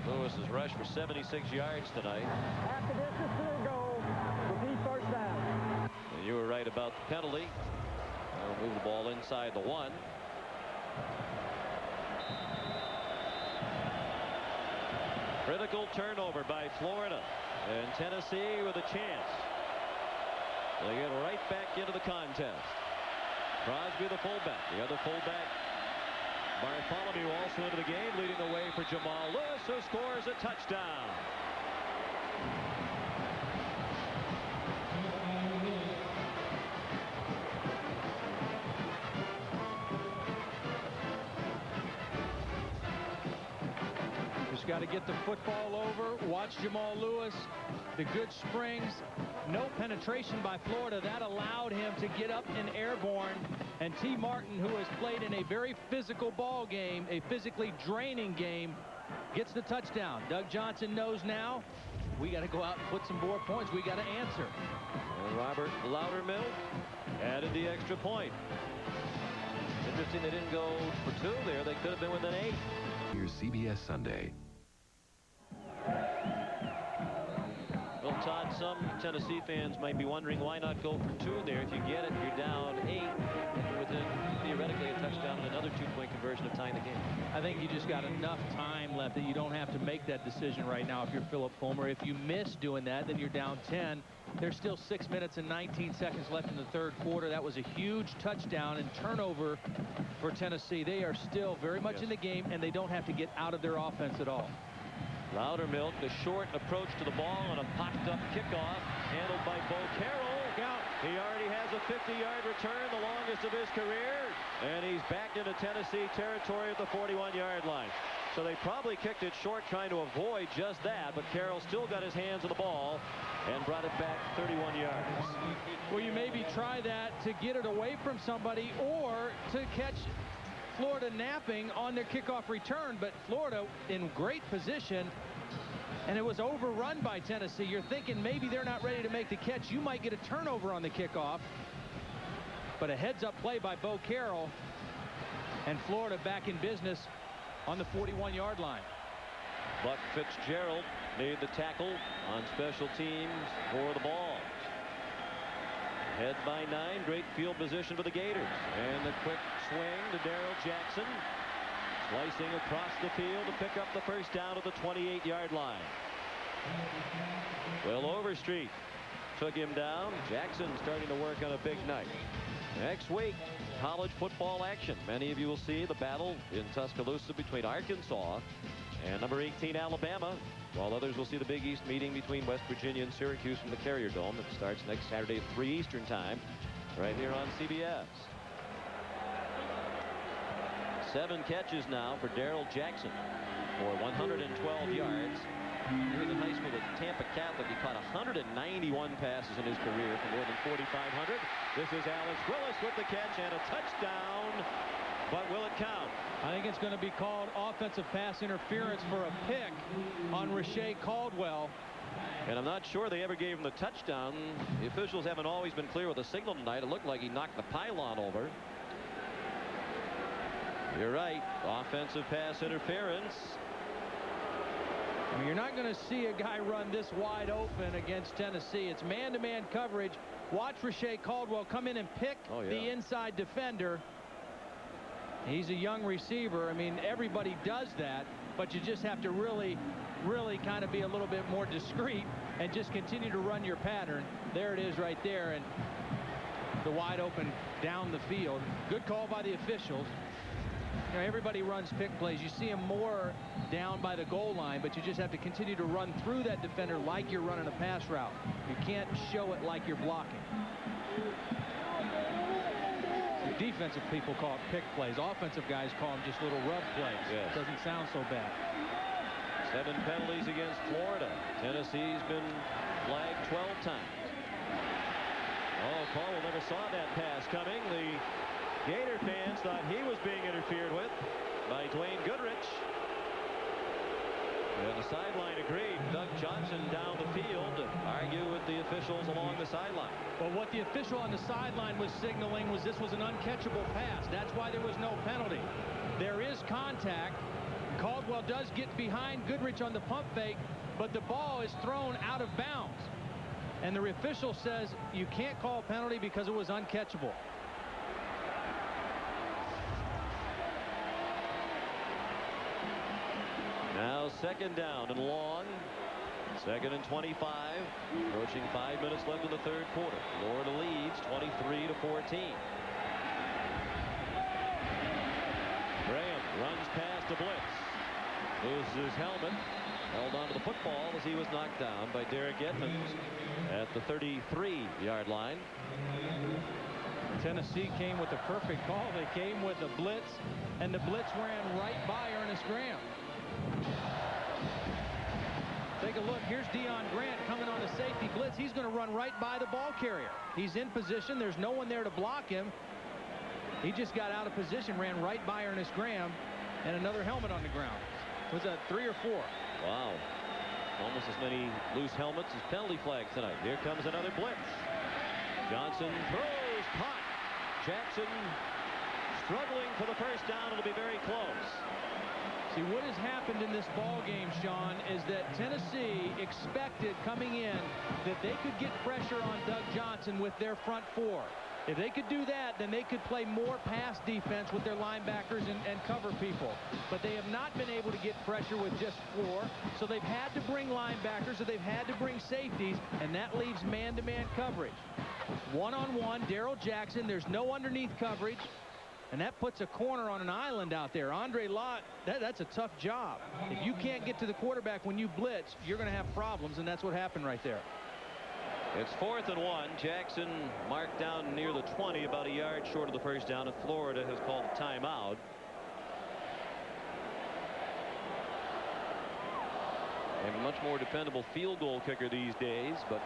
Lewis has rushed for 76 yards tonight. Half the distance to the goal. Repeat first down. And you were right about the penalty. They'll move the ball inside the 1. Critical turnover by Florida, and Tennessee with a chance. They get right back into the contest. Crosby the fullback. The other fullback, Bartholomew, also into the game, leading the way for Jamal Lewis, who scores a touchdown. Just got to get the football over. Watch Jamal Lewis. The good springs. No penetration by Florida. That allowed him to get up and airborne. And T. Martin, who has played in a very physical ball game, a physically draining game, gets the touchdown. Doug Johnson knows now we got to go out and put some more points. We got to answer. And Robert Loudermilk added the extra point. Interesting they didn't go for 2 there. They could have been within 8. Here's CBS Sunday. Well, Todd, some Tennessee fans might be wondering why not go for 2 there. If you get it, you're down 8. You're within, theoretically, a touchdown and another 2-point conversion of tying the game. I think you just got enough time left that you don't have to make that decision right now if you're Philip Fulmer. If you miss doing that, then you're down 10. There's still 6 minutes and 19 seconds left in the 3rd quarter. That was a huge touchdown and turnover for Tennessee. They are still very much in the game, and they don't have to get out of their offense at all. Loudermilk, the short approach to the ball on a popped-up kickoff, handled by Bo Carroll. He already has a 50-yard return, the longest of his career, and he's back into Tennessee territory at the 41-yard line. So they probably kicked it short, trying to avoid just that, but Carroll still got his hands on the ball and brought it back 31 yards. Well, you maybe try that to get it away from somebody or to catch Florida napping on their kickoff return, but Florida in great position, and it was overrun by Tennessee. You're thinking maybe they're not ready to make the catch. You might get a turnover on the kickoff, but a heads-up play by Bo Carroll, and Florida back in business on the 41-yard line. Buck Fitzgerald made the tackle on special teams for the ball. Head by 9, great field position for the Gators. And the quick swing to Darrell Jackson. Slicing across the field to pick up the first down at the 28-yard line. Will Overstreet took him down. Jackson starting to work on a big night. Next week, college football action. Many of you will see the battle in Tuscaloosa between Arkansas and number 18 Alabama, while others will see the Big East meeting between West Virginia and Syracuse from the Carrier Dome. It starts next Saturday at 3 Eastern time right here on CBS. 7 catches now for Darrell Jackson for 112 yards. He was in high school at Tampa Catholic. He caught 191 passes in his career for more than 4,500. This is Alex Willis with the catch and a touchdown. But will it count? I think it's going to be called offensive pass interference for a pick on Rashay Caldwell. And I'm not sure they ever gave him the touchdown. The officials haven't always been clear with the signal tonight. It looked like he knocked the pylon over. You're right. Offensive pass interference. I mean, you're not going to see a guy run this wide open against Tennessee. It's man-to-man coverage. Watch Rashay Caldwell come in and pick the inside defender. He's a young receiver. I mean, everybody does that, but you just have to really kind of be a little bit more discreet and just continue to run your pattern. There it is right there, and the wide open down the field. Good call by the officials. You know, everybody runs pick plays. You see them more down by the goal line, but you just have to continue to run through that defender like you're running a pass route. You can't show it like you're blocking. The defensive people call it pick plays. Offensive guys call them just little rub plays. Yes. Doesn't sound so bad. 7 penalties against Florida. Tennessee's been flagged 12 times. Oh, Caldwell never saw that pass coming. The Gator fans thought he was being interfered with by Dwayne Goodrich. And the sideline agreed. Doug Johnson down the field to argue with the officials along the sideline. Well, what the official on the sideline was signaling was this was an uncatchable pass. That's why there was no penalty. There is contact. Caldwell does get behind Goodrich on the pump fake, but the ball is thrown out of bounds. And the official says you can't call a penalty because it was uncatchable. Now 2nd down and long. 2nd and 25. Approaching 5 minutes left in the 3rd quarter. Florida leads 23-14. Graham runs past a blitz. Loses his helmet. Held onto the football as he was knocked down by Derek Edmonds at the 33-yard line. Tennessee came with the perfect call. They came with a blitz, and the blitz ran right by Ernest Graham. Take a look. Here's Deion Grant coming on a safety blitz. He's going to run right by the ball carrier. He's in position. There's no one there to block him. He just got out of position, ran right by Ernest Graham, and another helmet on the ground. Was that 3 or 4? Wow. Almost as many loose helmets as penalty flags tonight. Here comes another blitz. Johnson throws, caught. Jackson struggling for the first down. It'll be very close. See, what has happened in this ball game, Sean, is that Tennessee expected coming in that they could get pressure on Doug Johnson with their front four. If they could do that, then they could play more pass defense with their linebackers and cover people. But they have not been able to get pressure with just four, so they've had to bring linebackers, or they've had to bring safeties, and that leaves man-to-man coverage. One-on-one, Darrell Jackson, there's no underneath coverage, and that puts a corner on an island out there. Andre Lott, that's a tough job. If you can't get to the quarterback when you blitz, you're going to have problems, and that's what happened right there. It's 4th and 1. Jackson marked down near the 20, about a yard short of the first down, and Florida has called a timeout. A much more dependable field goal kicker these days, but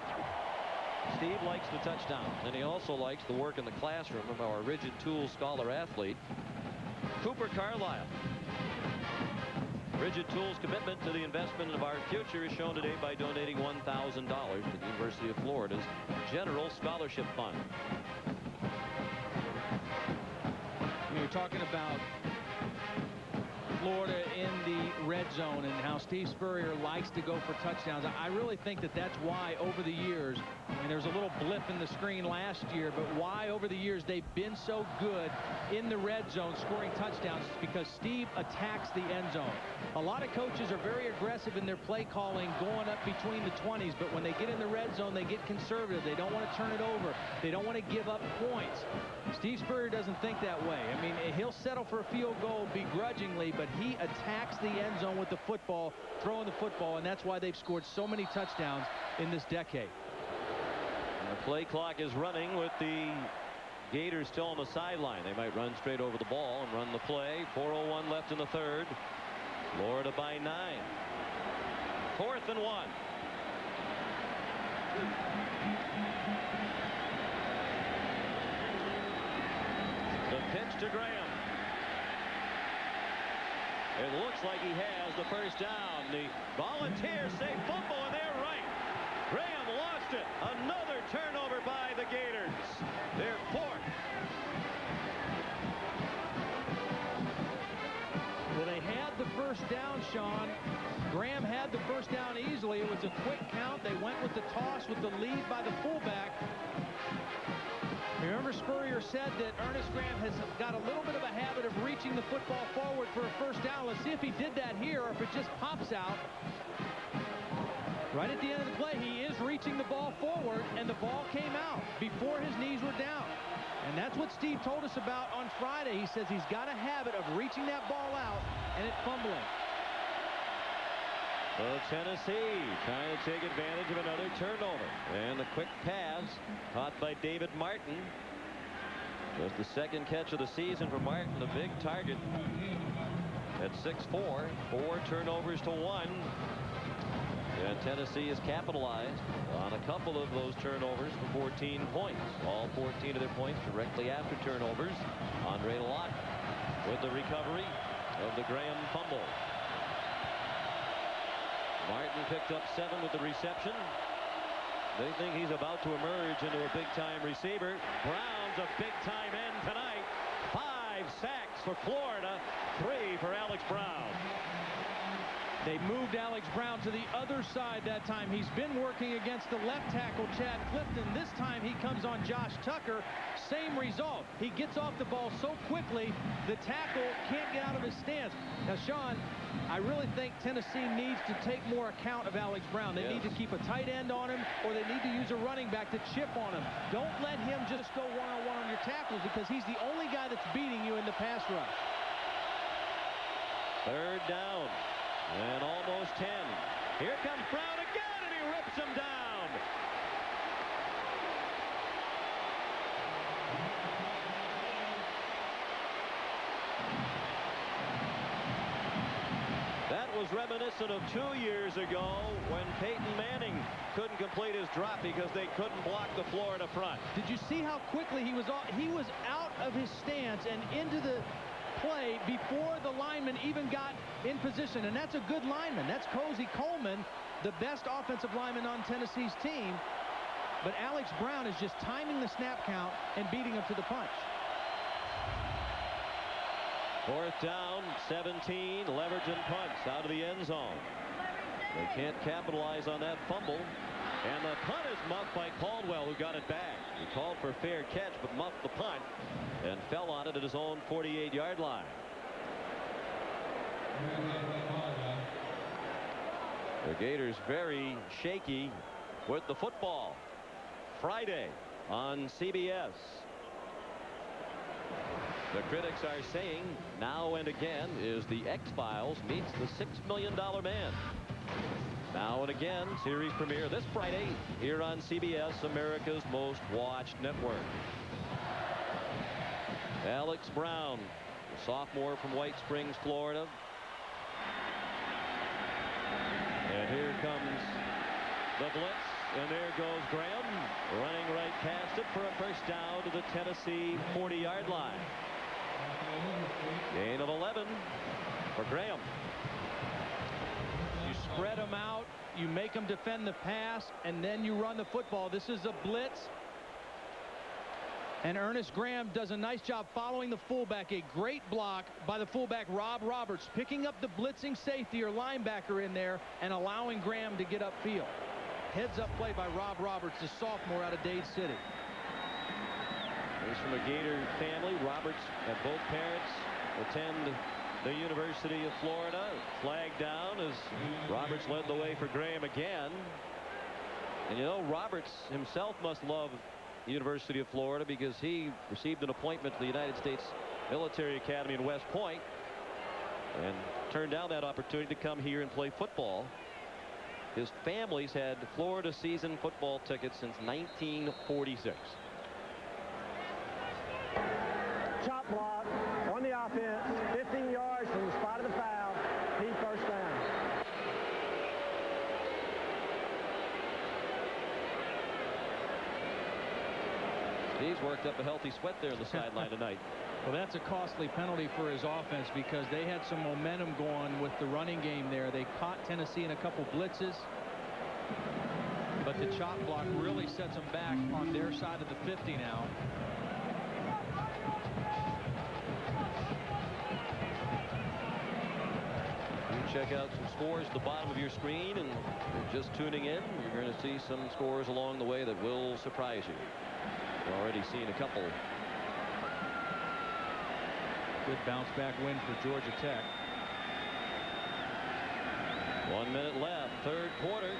Steve likes the touchdowns, and he also likes the work in the classroom of our Rigid Tools scholar athlete, Cooper Carlisle. Rigid Tools' commitment to the investment of our future is shown today by donating $1,000 to the University of Florida's General Scholarship Fund. We were talking about Florida in the red zone and how Steve Spurrier likes to go for touchdowns. I really think that that's why over the years, and there's a little blip in the screen last year, but why over the years they've been so good in the red zone scoring touchdowns is because Steve attacks the end zone. A lot of coaches are very aggressive in their play calling going up between the 20s, but when they get in the red zone, they get conservative. They don't want to turn it over. They don't want to give up points. Steve Spurrier doesn't think that way. I mean, he'll settle for a field goal begrudgingly, but he attacks the end zone with the football, throwing the football, and that's why they've scored so many touchdowns in this decade. And the play clock is running with the Gators still on the sideline. They might run straight over the ball and run the play. 4:01 left in the third. Florida by 9. 4th and 1. The pitch to Graham. It looks like he has the first down. The Volunteers say football, and they're right. Graham lost it. Another turnover by the Gators. Their 4th. Well, they had the first down, Sean. Graham had the first down easily. It was a quick count. They went with the toss with the lead by the fullback. Remember, Spurrier said that Ernest Graham has got a little bit of a habit of reaching the football forward for a first down. Let's see if he did that here or if it just pops out. Right at the end of the play, he is reaching the ball forward, and the ball came out before his knees were down. And that's what Steve told us about on Friday. He says he's got a habit of reaching that ball out and it fumbling. Well, Tennessee trying to take advantage of another turnover. And the quick pass caught by David Martin. Just the second catch of the season for Martin, a big target at 6'4". 4 turnovers to 1. And Tennessee has capitalized on a couple of those turnovers for 14 points. All 14 of their points directly after turnovers. Andre Lott with the recovery of the Graham fumble. Martin picked up 7 with the reception. They think he's about to emerge into a big-time receiver. Brown's a big-time end tonight. 5 sacks for Florida, 3 for Alex Brown. They moved Alex Brown to the other side that time. He's been working against the left tackle, Chad Clifton. This time he comes on Josh Tucker. Same result. He gets off the ball so quickly, the tackle can't get out of his stance. Now, Sean, I really think Tennessee needs to take more account of Alex Brown. They need to keep a tight end on him, or they need to use a running back to chip on him. Don't let him just go one-on-one on your tackles, because he's the only guy that's beating you in the pass rush. 3rd down. And almost 10. Here comes Brown again, and he rips him down. That was reminiscent of 2 years ago when Peyton Manning couldn't complete his drop because they couldn't block the Florida front. Did you see how quickly he was out of his stance and into the play before the lineman even got in position? And that's a good lineman. That's Cozy Coleman. the best offensive lineman on Tennessee's team, but Alex Brown is just timing the snap count and beating him to the punch. 4th down, 17. Leverton punts out of the end zone. They can't capitalize on that fumble. And the punt is muffed by Caldwell, who got it back. He called for a fair catch, but muffed the punt and fell on it at his own 48-yard line. The Gators very shaky with the football. Friday on CBS. The critics are saying Now and Again is the X-Files meets the $6 Million Man. Now and Again series premiere this Friday here on CBS, America's most watched network. Alex Brown, a sophomore from White Springs, Florida. And here comes the blitz, and there goes Graham running right past it for a first down to the Tennessee 40-yard line. Gain of 11 for Graham. You spread them out, you make them defend the pass, and then you run the football. This is a blitz. And Ernest Graham does a nice job following the fullback. A great block by the fullback, Rob Roberts, picking up the blitzing safety or linebacker in there and allowing Graham to get upfield. Heads up play by Rob Roberts, the sophomore out of Dade City. He's from a Gator family. Roberts and both parents attend the University of Florida. Flag down as Roberts led the way for Graham again. And you know, Roberts himself must love the University of Florida because he received an appointment to the United States Military Academy in West Point and turned down that opportunity to come here and play football. His family's had Florida season football tickets since 1946. Chop block on the offense, 15 yards from the spot of the foul. Need first down. He's worked up a healthy sweat there on the sideline tonight. Well, that's a costly penalty for his offense because they had some momentum going with the running game there. They caught Tennessee in a couple blitzes, but the chop block really sets them back on their side of the 50 now. Check out some scores at the bottom of your screen, and if you're just tuning in, you're going to see some scores along the way that will surprise you. We've already seen a couple. Good bounce back win for Georgia Tech. 1 minute left, third quarter.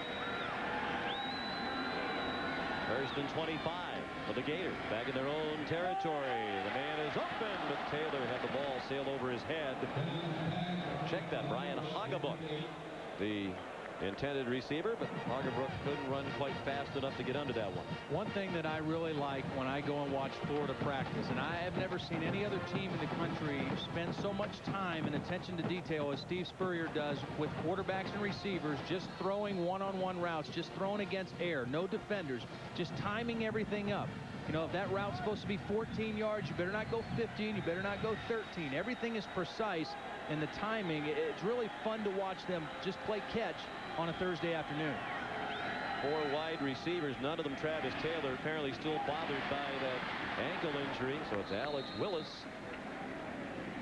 First and 25 for the Gators, back in their own territory. The man is open, but Taylor had the ball sail over his head. Check that, Brian Hoggebrook, the intended receiver, but Hoggebrook couldn't run quite fast enough to get under that one. One thing that I really like when I go and watch Florida practice, and I have never seen any other team in the country spend so much time and attention to detail as Steve Spurrier does with quarterbacks and receivers, just throwing one-on-one routes, just throwing against air, no defenders, just timing everything up. You know, if that route's supposed to be 14 yards, you better not go 15, you better not go 13. Everything is precise, and the timing, it's really fun to watch them just play catch on a Thursday afternoon. 4 wide receivers, none of them Travis Taylor, apparently still bothered by that ankle injury. So it's Alex Willis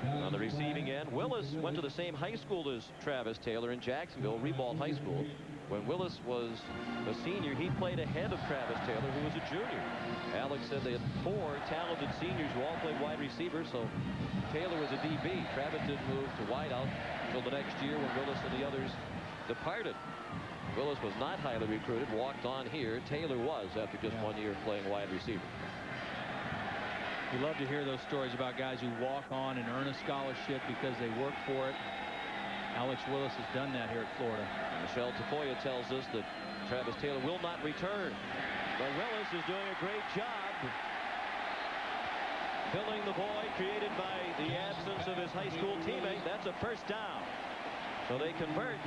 on the receiving end. Willis went to the same high school as Travis Taylor in Jacksonville, Ribault High School. When Willis was a senior, he played ahead of Travis Taylor, who was a junior. Alex said they had 4 talented seniors who all played wide receivers, so Taylor was a DB. Travis did move to wideout until the next year when Willis and the others departed. Willis was not highly recruited, walked on here. Taylor was after just 1 year playing wide receiver. You love to hear those stories about guys who walk on and earn a scholarship because they work for it. Alex Willis has done that here at Florida. Michelle Tafoya tells us that Travis Taylor will not return. But Willis is doing a great job filling the void created by the absence of his high school teammate. That's a first down. So they convert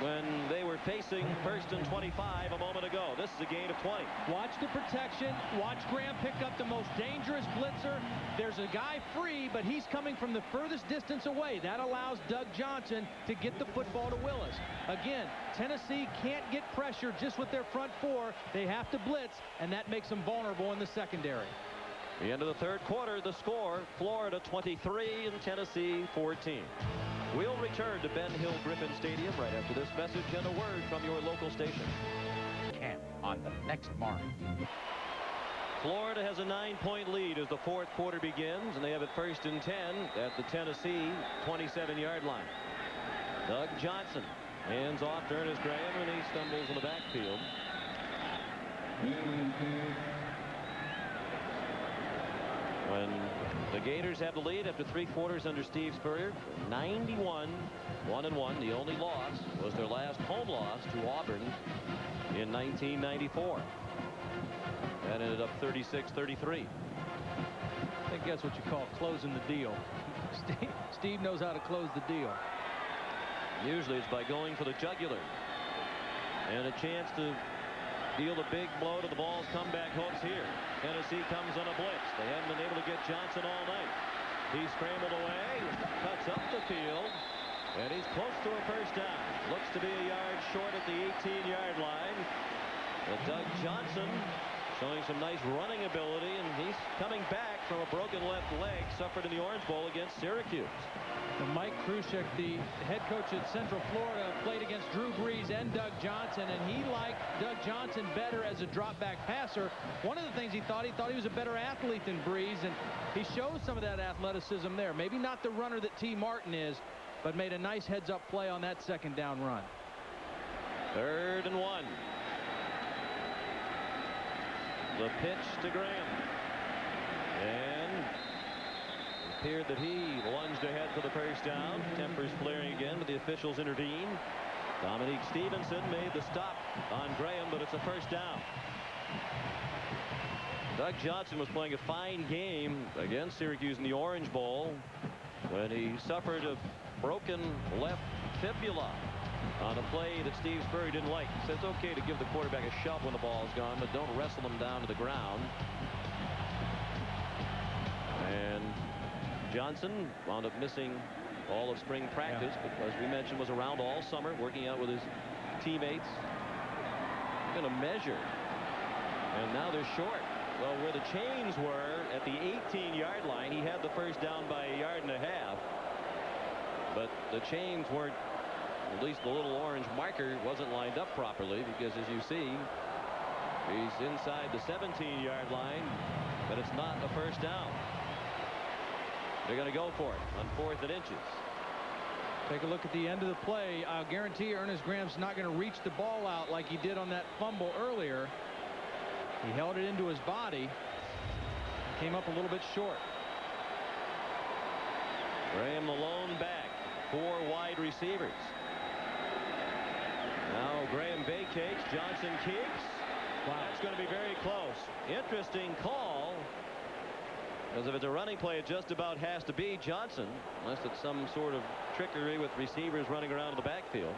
when they were facing 1st and 25 a moment ago. This is a gain of 20. Watch the protection. Watch Graham pick up the most dangerous blitzer. There's a guy free, but he's coming from the furthest distance away. That allows Doug Johnson to get the football to Willis. Again, Tennessee can't get pressure just with their front four. They have to blitz, and that makes them vulnerable in the secondary. The end of the 3rd quarter, the score, Florida 23 and Tennessee 14. We'll return to Ben Hill Griffin Stadium right after this message and a word from your local station. Camp on the next morning. Florida has a 9-point lead as the 4th quarter begins, and they have it 1st and 10 at the Tennessee 27-yard line. Doug Johnson hands off to Ernest Graham, and he stumbles in the backfield. When the Gators have the lead after 3 quarters under Steve Spurrier, 91-1-1. The only loss was their last home loss to Auburn in 1994. That ended up 36-33. I think that's what you call closing the deal. Steve knows how to close the deal. Usually it's by going for the jugular. And a chance to deal a big blow to the ball's comeback hooks here. Tennessee comes on a blitz. They haven't been able to get Johnson all night. He's scrambled away, cuts up the field, and he's close to a 1st down. Looks to be a yard short at the 18-yard line. But Doug Johnson showing some nice running ability, and he's coming back from a broken left leg suffered in the Orange Bowl against Syracuse. And Mike Krushek, the head coach at Central Florida, played against Drew Brees and Doug Johnson, and he liked Doug Johnson better as a drop-back passer. One of the things he thought he was a better athlete than Brees, and he shows some of that athleticism there. Maybe not the runner that T. Martin is, but made a nice heads-up play on that 2nd down run. 3rd and 1. The pitch to Graham. And it appeared that he lunged ahead for the 1st down. Tempers flaring again, but the officials intervene. Dominique Stevenson made the stop on Graham, but it's a 1st down. Doug Johnson was playing a fine game against Syracuse in the Orange Bowl when he suffered a broken left fibula on a play that Steve Spurrier didn't like. He said it's okay to give the quarterback a shove when the ball's gone, but don't wrestle him down to the ground. And Johnson wound up missing all of spring practice, because we mentioned was around all summer working out with his teammates. Going to measure, and now they're short. Well, where the chains were at the 18-yard line, he had the 1st down by a yard and a half, but the chains weren't, at least the little orange marker wasn't lined up properly, because as you see, he's inside the 17-yard line, but it's not a 1st down. They're going to go for it on 4th and inches. Take a look at the end of the play. I'll guarantee Ernest Graham's not going to reach the ball out like he did on that fumble earlier. He held it into his body. Came up a little bit short. Graham the lone back. 4 wide receivers. Now Graham vacates. Johnson keeps. Wow. That's going to be very close. Interesting call. Because if it's a running play, it just about has to be Johnson, unless it's some sort of trickery with receivers running around in the backfield.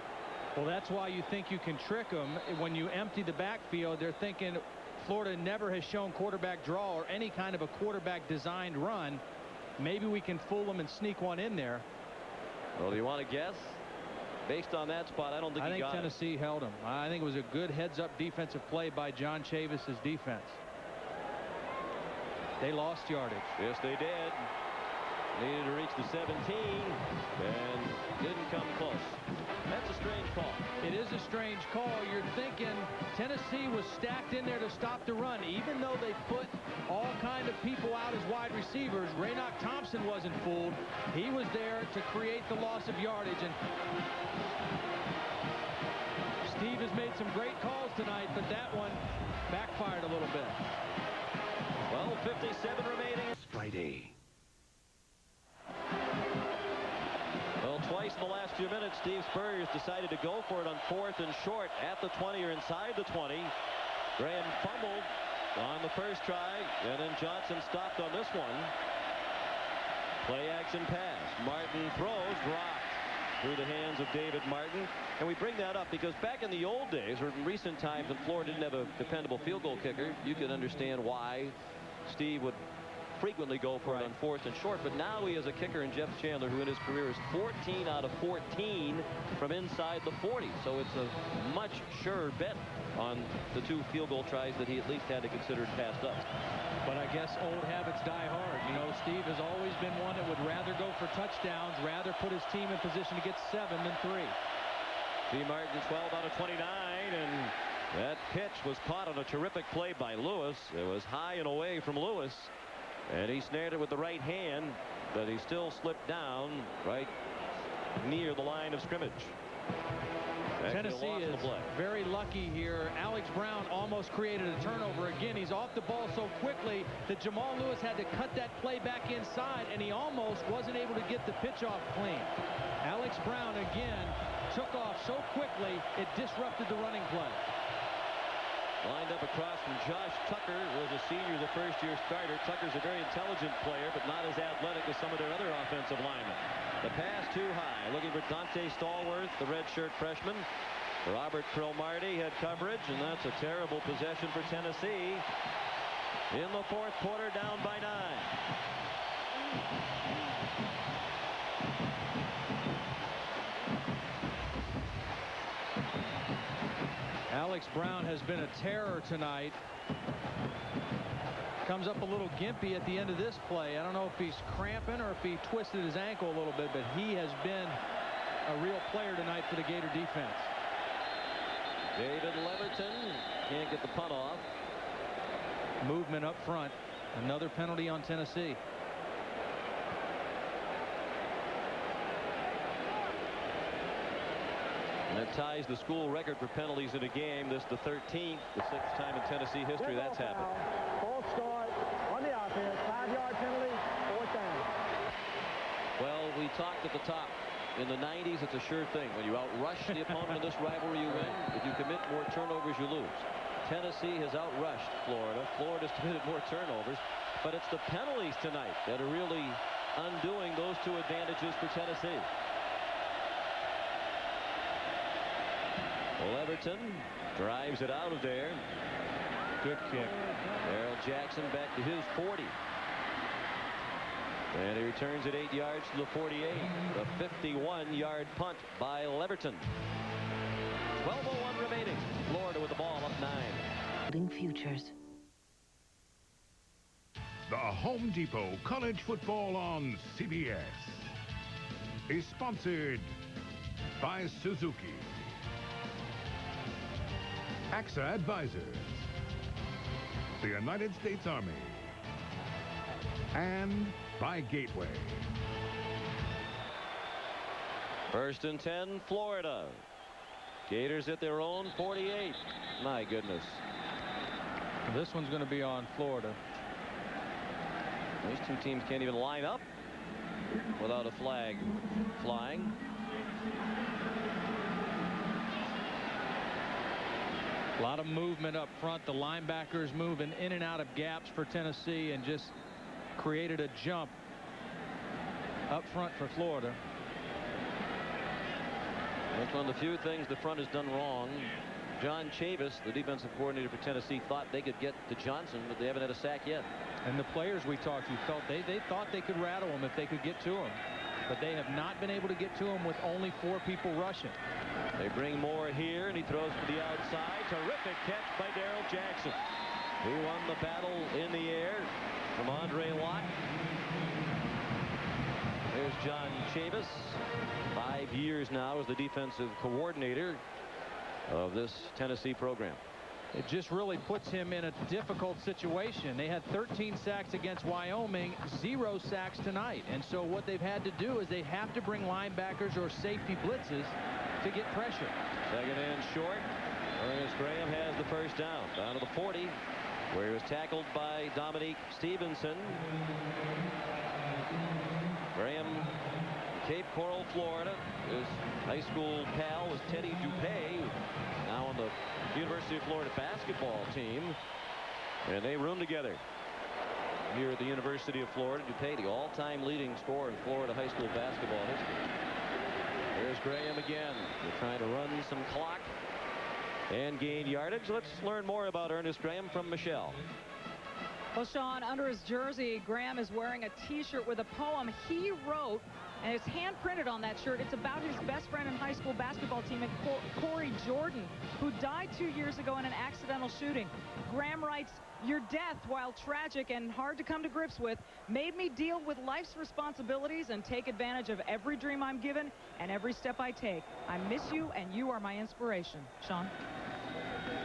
Well, that's why you think you can trick them. When you empty the backfield, they're thinking Florida never has shown quarterback draw or any kind of a quarterback designed run. Maybe we can fool them and sneak one in there. Well, do you want to guess? Based on that spot, I don't think he got it. I think Tennessee held him. I think it was a good heads-up defensive play by John Chavis's defense. They lost yardage. Yes, they did. Needed to reach the 17 and didn't come close. That's a strange call. It is a strange call. You're thinking Tennessee was stacked in there to stop the run, even though they put all kind of people out as wide receivers. Raynoch Thompson wasn't fooled. He was there to create the loss of yardage. And Steve has made some great calls tonight, but that one backfired a little bit. 12:57 remaining. Friday. Well, twice in the last few minutes, Steve Spurrier has decided to go for it on 4th and short at the 20 or inside the 20. Graham fumbled on the first try, and then Johnson stopped on this one. Play action pass. Martin throws, dropped. through the hands of David Martin. And we bring that up because back in the old days, or in recent times, when Florida didn't have a dependable field goal kicker, you can understand why Steve would frequently go for it on 4th and short. But now he has a kicker in Jeff Chandler who in his career is 14 out of 14 from inside the 40. So it's a much surer bet on the 2 field goal tries that he at least had to consider and passed up. But I guess old habits die hard. You know, Steve has always been one that would rather go for touchdowns, rather put his team in position to get 7 than 3. B. Martin 12 out of 29, and that pitch was caught on a terrific play by Lewis. It was high and away from Lewis, and he snared it with the right hand, but he still slipped down right near the line of scrimmage. Tennessee is very lucky here. Alex Brown almost created a turnover again. He's off the ball so quickly that Jamal Lewis had to cut that play back inside, and he almost wasn't able to get the pitch off clean. Alex Brown again took off so quickly it disrupted the running play. Lined up across from Josh Tucker, was a senior, the first-year starter. Tucker's a very intelligent player, but not as athletic as some of their other offensive linemen. The pass too high. Looking for Dante Stallworth, the redshirt freshman. Robert Cromartie had coverage, and that's a terrible possession for Tennessee. In the 4th quarter, down by 9. Alex Brown has been a terror tonight. Comes up a little gimpy at the end of this play. I don't know if he's cramping or if he twisted his ankle a little bit, but he has been a real player tonight for the Gator defense. David Leverton can't get the punt off. Movement up front. Another penalty on Tennessee. And that ties the school record for penalties in a game. This the 13th, the 6th time in Tennessee history that's happened. False start on the offense. 5-yard penalty. 4th down. Well, we talked at the top. In the 90s, it's a sure thing. When you outrush the opponent in this rivalry, you win. If you commit more turnovers, you lose. Tennessee has outrushed Florida. Florida's committed more turnovers. But it's the penalties tonight that are really undoing those 2 advantages for Tennessee. Leverton drives it out of there. Good kick. Darrell Jackson back to his 40. And he returns it 8 yards to the 48. The 51-yard punt by Leverton. 12:01 remaining. Florida with the ball up 9. Building futures. The Home Depot College Football on CBS is sponsored by Suzuki, AXA Advisors, the United States Army, and by Gateway. 1st and 10, Florida. Gators at their own 48. My goodness. This one's going to be on Florida. These 2 teams can't even line up without a flag flying. A lot of movement up front. The linebackers moving in and out of gaps for Tennessee and just created a jump up front for Florida. That's one of the few things the front has done wrong. John Chavis, the defensive coordinator for Tennessee, thought they could get to Johnson, but they haven't had a sack yet. And the players we talked to felt they thought they could rattle him if they could get to him. But they have not been able to get to him with only 4 people rushing. They bring Moore here, and he throws to the outside. Terrific catch by Darrell Jackson. He won the battle in the air from Andre Lott. There's John Chavis, 5 years now as the defensive coordinator of this Tennessee program. It just really puts him in a difficult situation. They had 13 sacks against Wyoming, 0 sacks tonight. And so what they've had to do is they have to bring linebackers or safety blitzes to get pressure. 2nd and short. Ernest Graham has the 1st down. Down to the 40, where he was tackled by Dominique Stevenson. Graham, Cape Coral, Florida. His high school pal was Teddy Dupay, now on the University of Florida basketball team. And they room together here at the University of Florida. Dupay, the all-time leading scorer in Florida high school basketball history. There's Graham again. They're trying to run some clock and gain yardage. Let's learn more about Ernest Graham from Michelle. Well, Sean, under his jersey, Graham is wearing a T-shirt with a poem he wrote, and it's hand-printed on that shirt. It's about his best friend in high school basketball teammate, Corey Jordan, who died 2 years ago in an accidental shooting. Graham writes, "Your death, while tragic and hard to come to grips with, made me deal with life's responsibilities and take advantage of every dream I'm given and every step I take. I miss you, and you are my inspiration." Sean?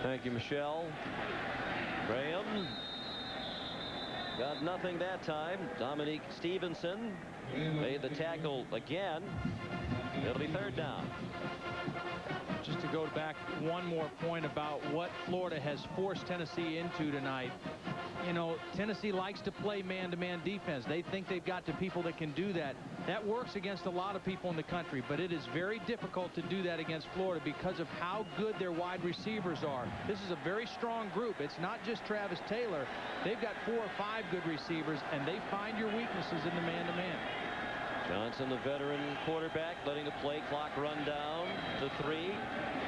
Thank you, Michelle. Graham got nothing that time. Dominique Stevenson made the tackle again. It'll be 3rd down. Just to go back one more point about what Florida has forced Tennessee into tonight. You know, Tennessee likes to play man-to-man defense. They think they've got the people that can do that. That works against a lot of people in the country, but it is very difficult to do that against Florida because of how good their wide receivers are. This is a very strong group. It's not just Travis Taylor. They've got 4 or 5 good receivers, and they find your weaknesses in the man-to-man. Johnson, the veteran quarterback, letting the play clock run down to 3.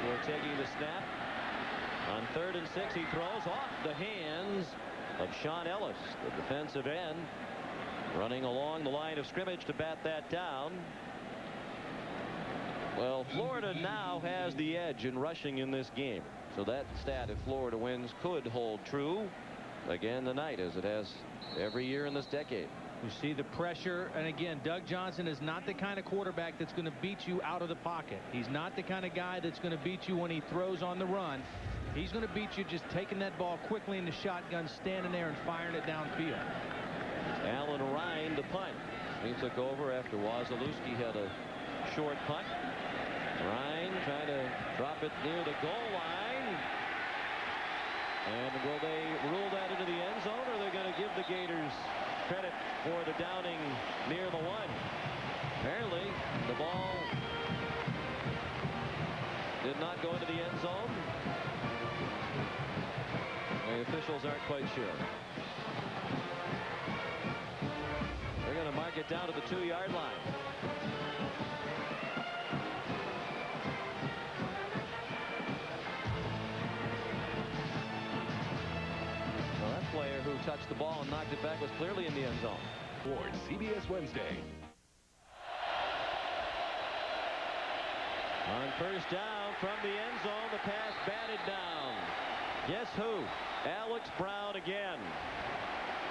We're taking the snap. On 3rd and 6, he throws off the hands of Sean Ellis, the defensive end, running along the line of scrimmage to bat that down. Well, Florida now has the edge in rushing in this game. So that stat, if Florida wins, could hold true again tonight, as it has every year in this decade. You see the pressure, and again, Doug Johnson is not the kind of quarterback that's going to beat you out of the pocket. He's not the kind of guy that's going to beat you when he throws on the run. He's going to beat you just taking that ball quickly in the shotgun, standing there and firing it downfield. Alan Ryan, the punt. He took over after Wasilewski had a short punt. Ryan trying to drop it near the goal line. And will they rule that into the end zone, or are they going to give the Gators credit for the downing near the 1? Apparently, the ball did not go into the end zone. The officials aren't quite sure. They're going to mark it down to the 2-yard line. Well, that player who touched the ball and knocked it back was clearly in the end zone. Ford CBS Wednesday. On 1st down from the end zone, the pass batted down. Guess who? Alex Brown again.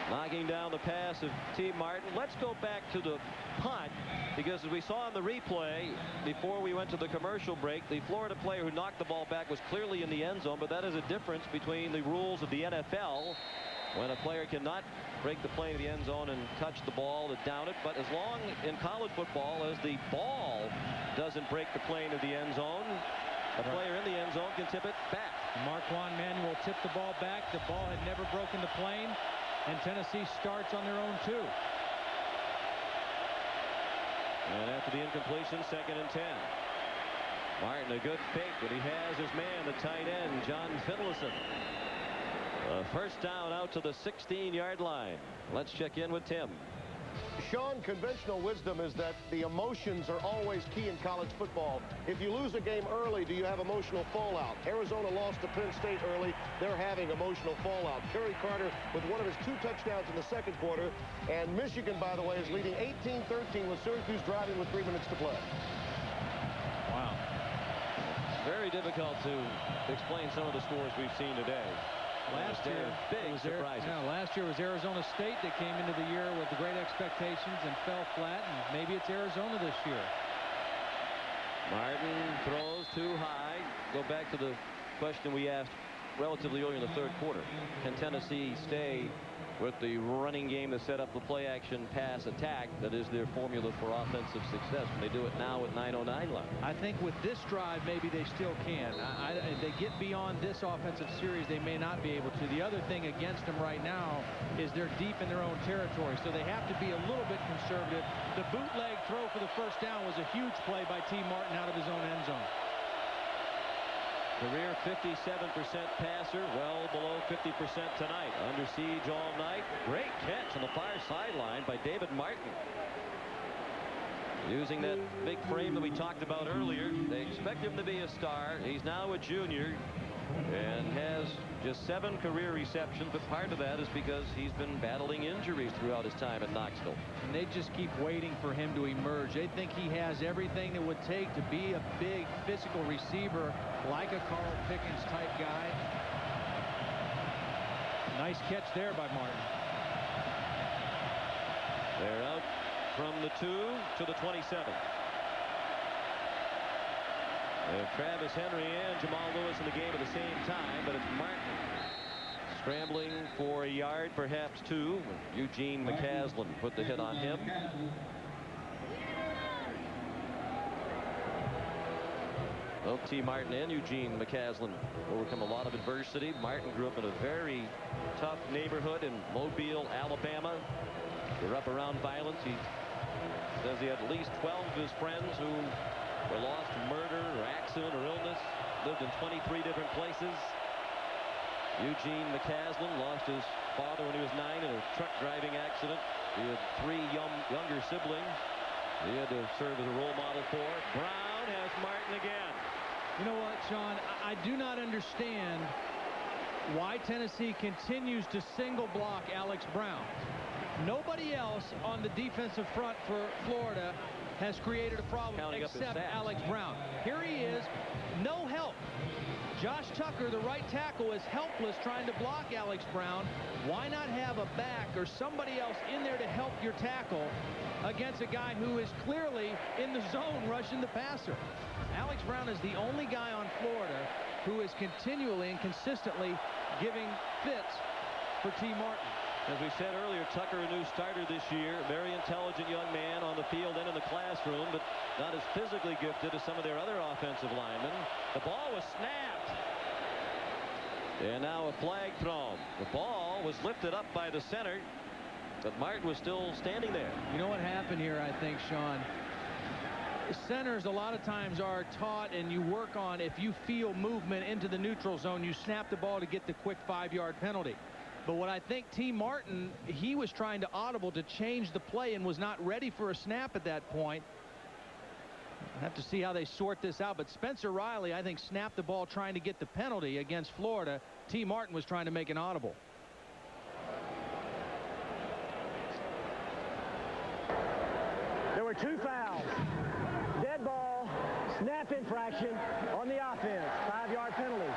Knocking down the pass of T. Martin. Let's go back to the punt, because as we saw in the replay before we went to the commercial break, the Florida player who knocked the ball back was clearly in the end zone, but that is a difference between the rules of the NFL, when a player cannot break the plane of the end zone and touch the ball to down it, but as long in college football as the ball doesn't break the plane of the end zone, a player in the end zone can tip it back. Marquand Manuel tipped the ball back. The ball had never broken the plane, and Tennessee starts on their own 2. And after the incompletion, 2nd and 10. Martin, a good fake, but he has his man, the tight end, John Finlayson. 1st down out to the 16-yard line. Let's check in with Tim. Sean, conventional wisdom is that the emotions are always key in college football. If you lose a game early, do you have emotional fallout? Arizona lost to Penn State early. They're having emotional fallout. Kerry Carter with one of his 2 touchdowns in the 2nd quarter. And Michigan, by the way, is leading 18-13 with Syracuse driving with 3 minutes to play. Wow. Very difficult to explain some of the scores we've seen today. Last year, big surprises. Last year was Arizona State that came into the year with great expectations and fell flat, and maybe it's Arizona this year. Martin throws too high. Go back to the question we asked relatively early in the 3rd quarter. Can Tennessee stay with the running game to set up the play action pass attack that is their formula for offensive success when they do it now with 9:09 left? I think with this drive, maybe they still can. If they get beyond this offensive series, they may not be able to. The other thing against them right now is they're deep in their own territory, so they have to be a little bit conservative. The bootleg throw for the 1st down was a huge play by T. Martin out of his own end zone. Career 57% passer, well below 50% tonight. Under siege all night. Great catch on the far sideline by David Martin. using that big frame that we talked about earlier. They expect him to be a star. He's now a junior and has just 7 career receptions, but part of that is because he's been battling injuries throughout his time at Knoxville. And they just keep waiting for him to emerge. They think he has everything it would take to be a big physical receiver like a Carl Pickens type guy. Nice catch there by Martin. They're out from the 2 to the 27. Travis Henry and Jamal Lewis in the game at the same time, but it's Martin scrambling for a yard, perhaps 2. Eugene McCaslin put the hit on him. Both T. Martin and Eugene McCaslin overcome a lot of adversity. Martin grew up in a very tough neighborhood in Mobile, Alabama. Grew up around violence. He says he had at least 12 of his friends who were lost to murder or accident or illness. Lived in 23 different places. Eugene McCaslin lost his father when he was 9 in a truck driving accident. He had 3 younger siblings he had to serve as a role model for. Brown has Martin again. You know what, Sean? I do not understand why Tennessee continues to single block Alex Brown. Nobody else on the defensive front for Florida has created a problem except Alex Brown. Here he is, no help. Josh Tucker, the right tackle, is helpless trying to block Alex Brown. Why not have a back or somebody else in there to help your tackle against a guy who is clearly in the zone rushing the passer? Alex Brown is the only guy on Florida who is continually and consistently giving fits for T. Martin. As we said earlier, Tucker, a new starter this year, very intelligent young man on the field and in the classroom, but not as physically gifted as some of their other offensive linemen. The ball was snapped. And now a flag thrown. The ball was lifted up by the center, but Martin was still standing there. You know what happened here, I think, Sean? Centers a lot of times are taught, and you work on, if you feel movement into the neutral zone, you snap the ball to get the quick 5-yard penalty. But what I think T. Martin, he was trying to audible to change the play and was not ready for a snap at that point. We'll have to see how they sort this out. But Spencer Riley, I think, snapped the ball trying to get the penalty against Florida. T. Martin was trying to make an audible. There were 2 fouls. Dead ball, snap infraction on the offense, 5-yard penalty.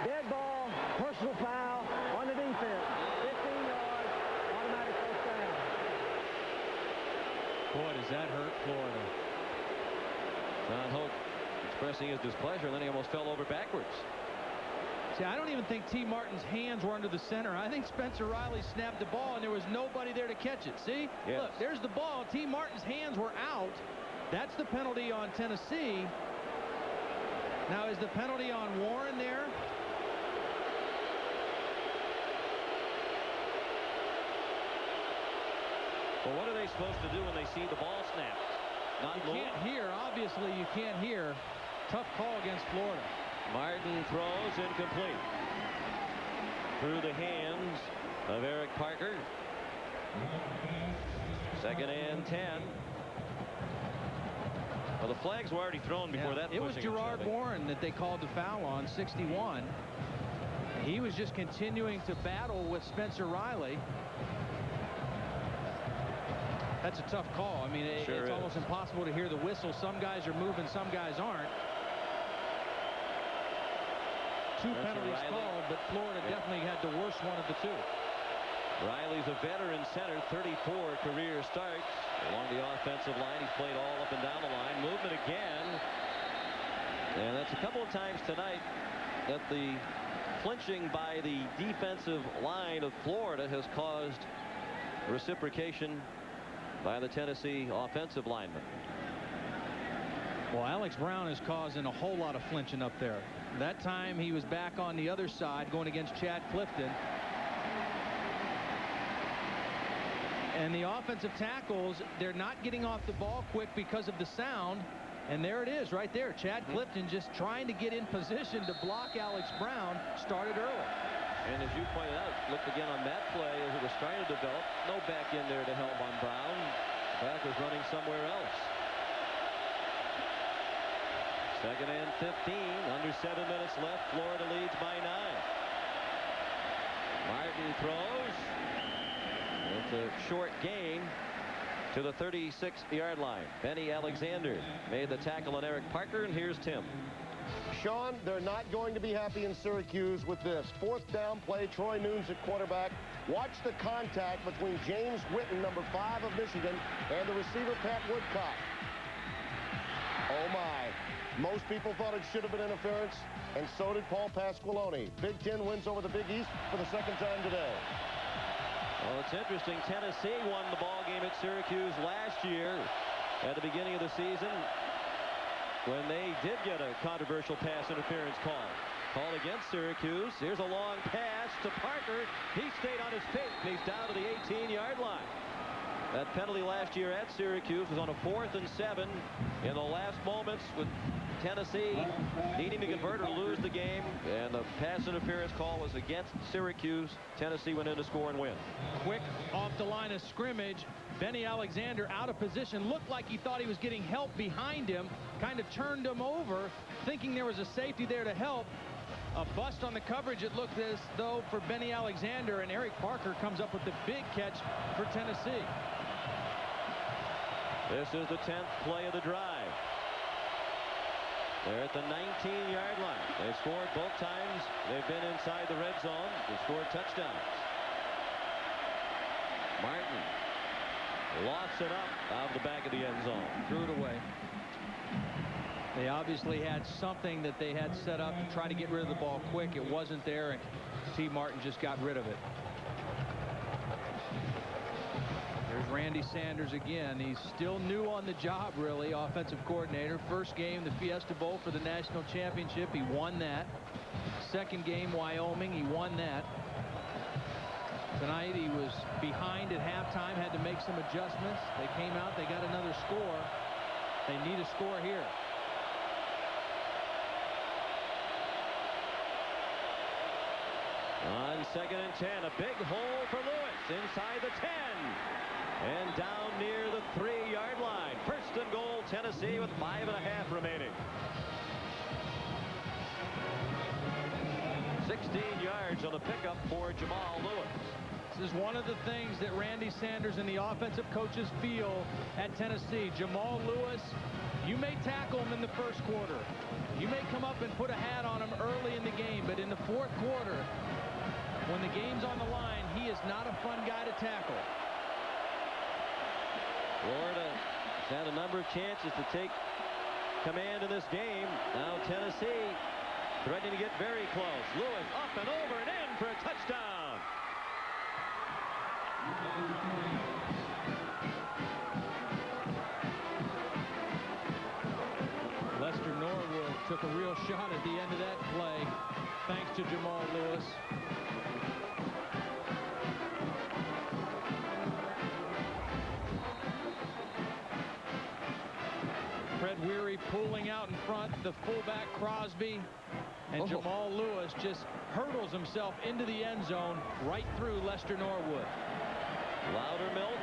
Dead ball, personal foul on the defense, 15 yards, automatic first down. Boy, does that hurt Florida. John Hoke expressing his displeasure, and then he almost fell over backwards. See, I don't even think T. Martin's hands were under the center. I think Spencer Riley snapped the ball, and there was nobody there to catch it. See? Yes. Look, there's the ball. T. Martin's hands were out. That's the penalty on Tennessee. Now, is the penalty on Warren there? Well, what are they supposed to do when they see the ball snapped? Not you move? Can't hear. Obviously, you can't hear. Tough call against Florida. Martin throws incomplete. Through the hands of Eric Parker. 2nd and 10. Well, the flags were already thrown before that. It was Gerard Warren that they called the foul on, 61. He was just continuing to battle with Spencer Riley. That's a tough call. I mean, it's almost impossible to hear the whistle. Some guys are moving, some guys aren't. 2 penalties called, but Florida definitely had the worst one of the 2. Riley's a veteran center, 34 career starts along the offensive line. He's played all up and down the line. Movement again. And that's a couple of times tonight that the flinching by the defensive line of Florida has caused reciprocation by the Tennessee offensive lineman. Well, Alex Brown is causing a whole lot of flinching up there. That time he was back on the other side going against Chad Clifton. And the offensive tackles, they're not getting off the ball quick because of the sound. And there it is right there. Chad Clifton just trying to get in position to block Alex Brown. Started early. And as you pointed out, look again on that play as it was trying to develop. No back in there to help on Brown. Back was running somewhere else. Second and 15. Under 7 minutes left. Florida leads by 9. Martin throws. It's a short gain to the 36-yard line. Benny Alexander made the tackle on Eric Parker, and here's Tim. Sean, they're not going to be happy in Syracuse with this. 4th down play, Troy Nunes at quarterback. Watch the contact between James Witten, number 5 of Michigan, and the receiver, Pat Woodcock. Oh, my. Most people thought it should have been interference, and so did Paul Pasqualoni. Big Ten wins over the Big East for the 2nd time today. Well, it's interesting. Tennessee won the ball game at Syracuse last year at the beginning of the season when they did get a controversial pass interference called against Syracuse. Here's a long pass to Parker. He stayed on his feet, and he's down to the 18-yard line. That penalty last year at Syracuse was on a 4th and 7 in the last moments with Tennessee needing to convert or lose the game, and the pass interference call was against Syracuse. Tennessee went in to score and win. Quick off the line of scrimmage. Benny Alexander out of position. Looked like he thought he was getting help behind him. Kind of turned him over, thinking there was a safety there to help. A bust on the coverage, it looked as though, for Benny Alexander, and Eric Parker comes up with the big catch for Tennessee. This is the 10th play of the drive. They're at the 19-yard line. They scored both times. They've been inside the red zone. They scored touchdowns. Martin lofts it up out of the back of the end zone. Threw it away. They obviously had something that they had set up to try to get rid of the ball quick. It wasn't there, and T. Martin just got rid of it. There's Randy Sanders again. He's still new on the job, really, offensive coordinator. First game, the Fiesta Bowl for the national championship. He won that. Second game, Wyoming. He won that. Tonight, he was behind at halftime, had to make some adjustments. They came out, they got another score. They need a score here. On 2nd and 10, a big hole for Lewis inside the 10 and down near the 3-yard line. First and goal, Tennessee, with 5.5 remaining. 16 yards on the pickup for Jamal Lewis. This is one of the things that Randy Sanders and the offensive coaches feel at Tennessee. Jamal Lewis, you may tackle him in the first quarter. You may come up and put a hat on him early in the game, but in the 4th quarter, when the game's on the line, he is not a fun guy to tackle. Florida has had a number of chances to take command in this game. Now Tennessee threatening to get very close. Lewis up and over and in for a touchdown. Lester Norwood took a real shot at the end of that play, thanks to Jamal Lewis. Fred Weary pulling out in front, the fullback Crosby, and Jamal Lewis just hurdles himself into the end zone right through Lester Norwood. Loudermilk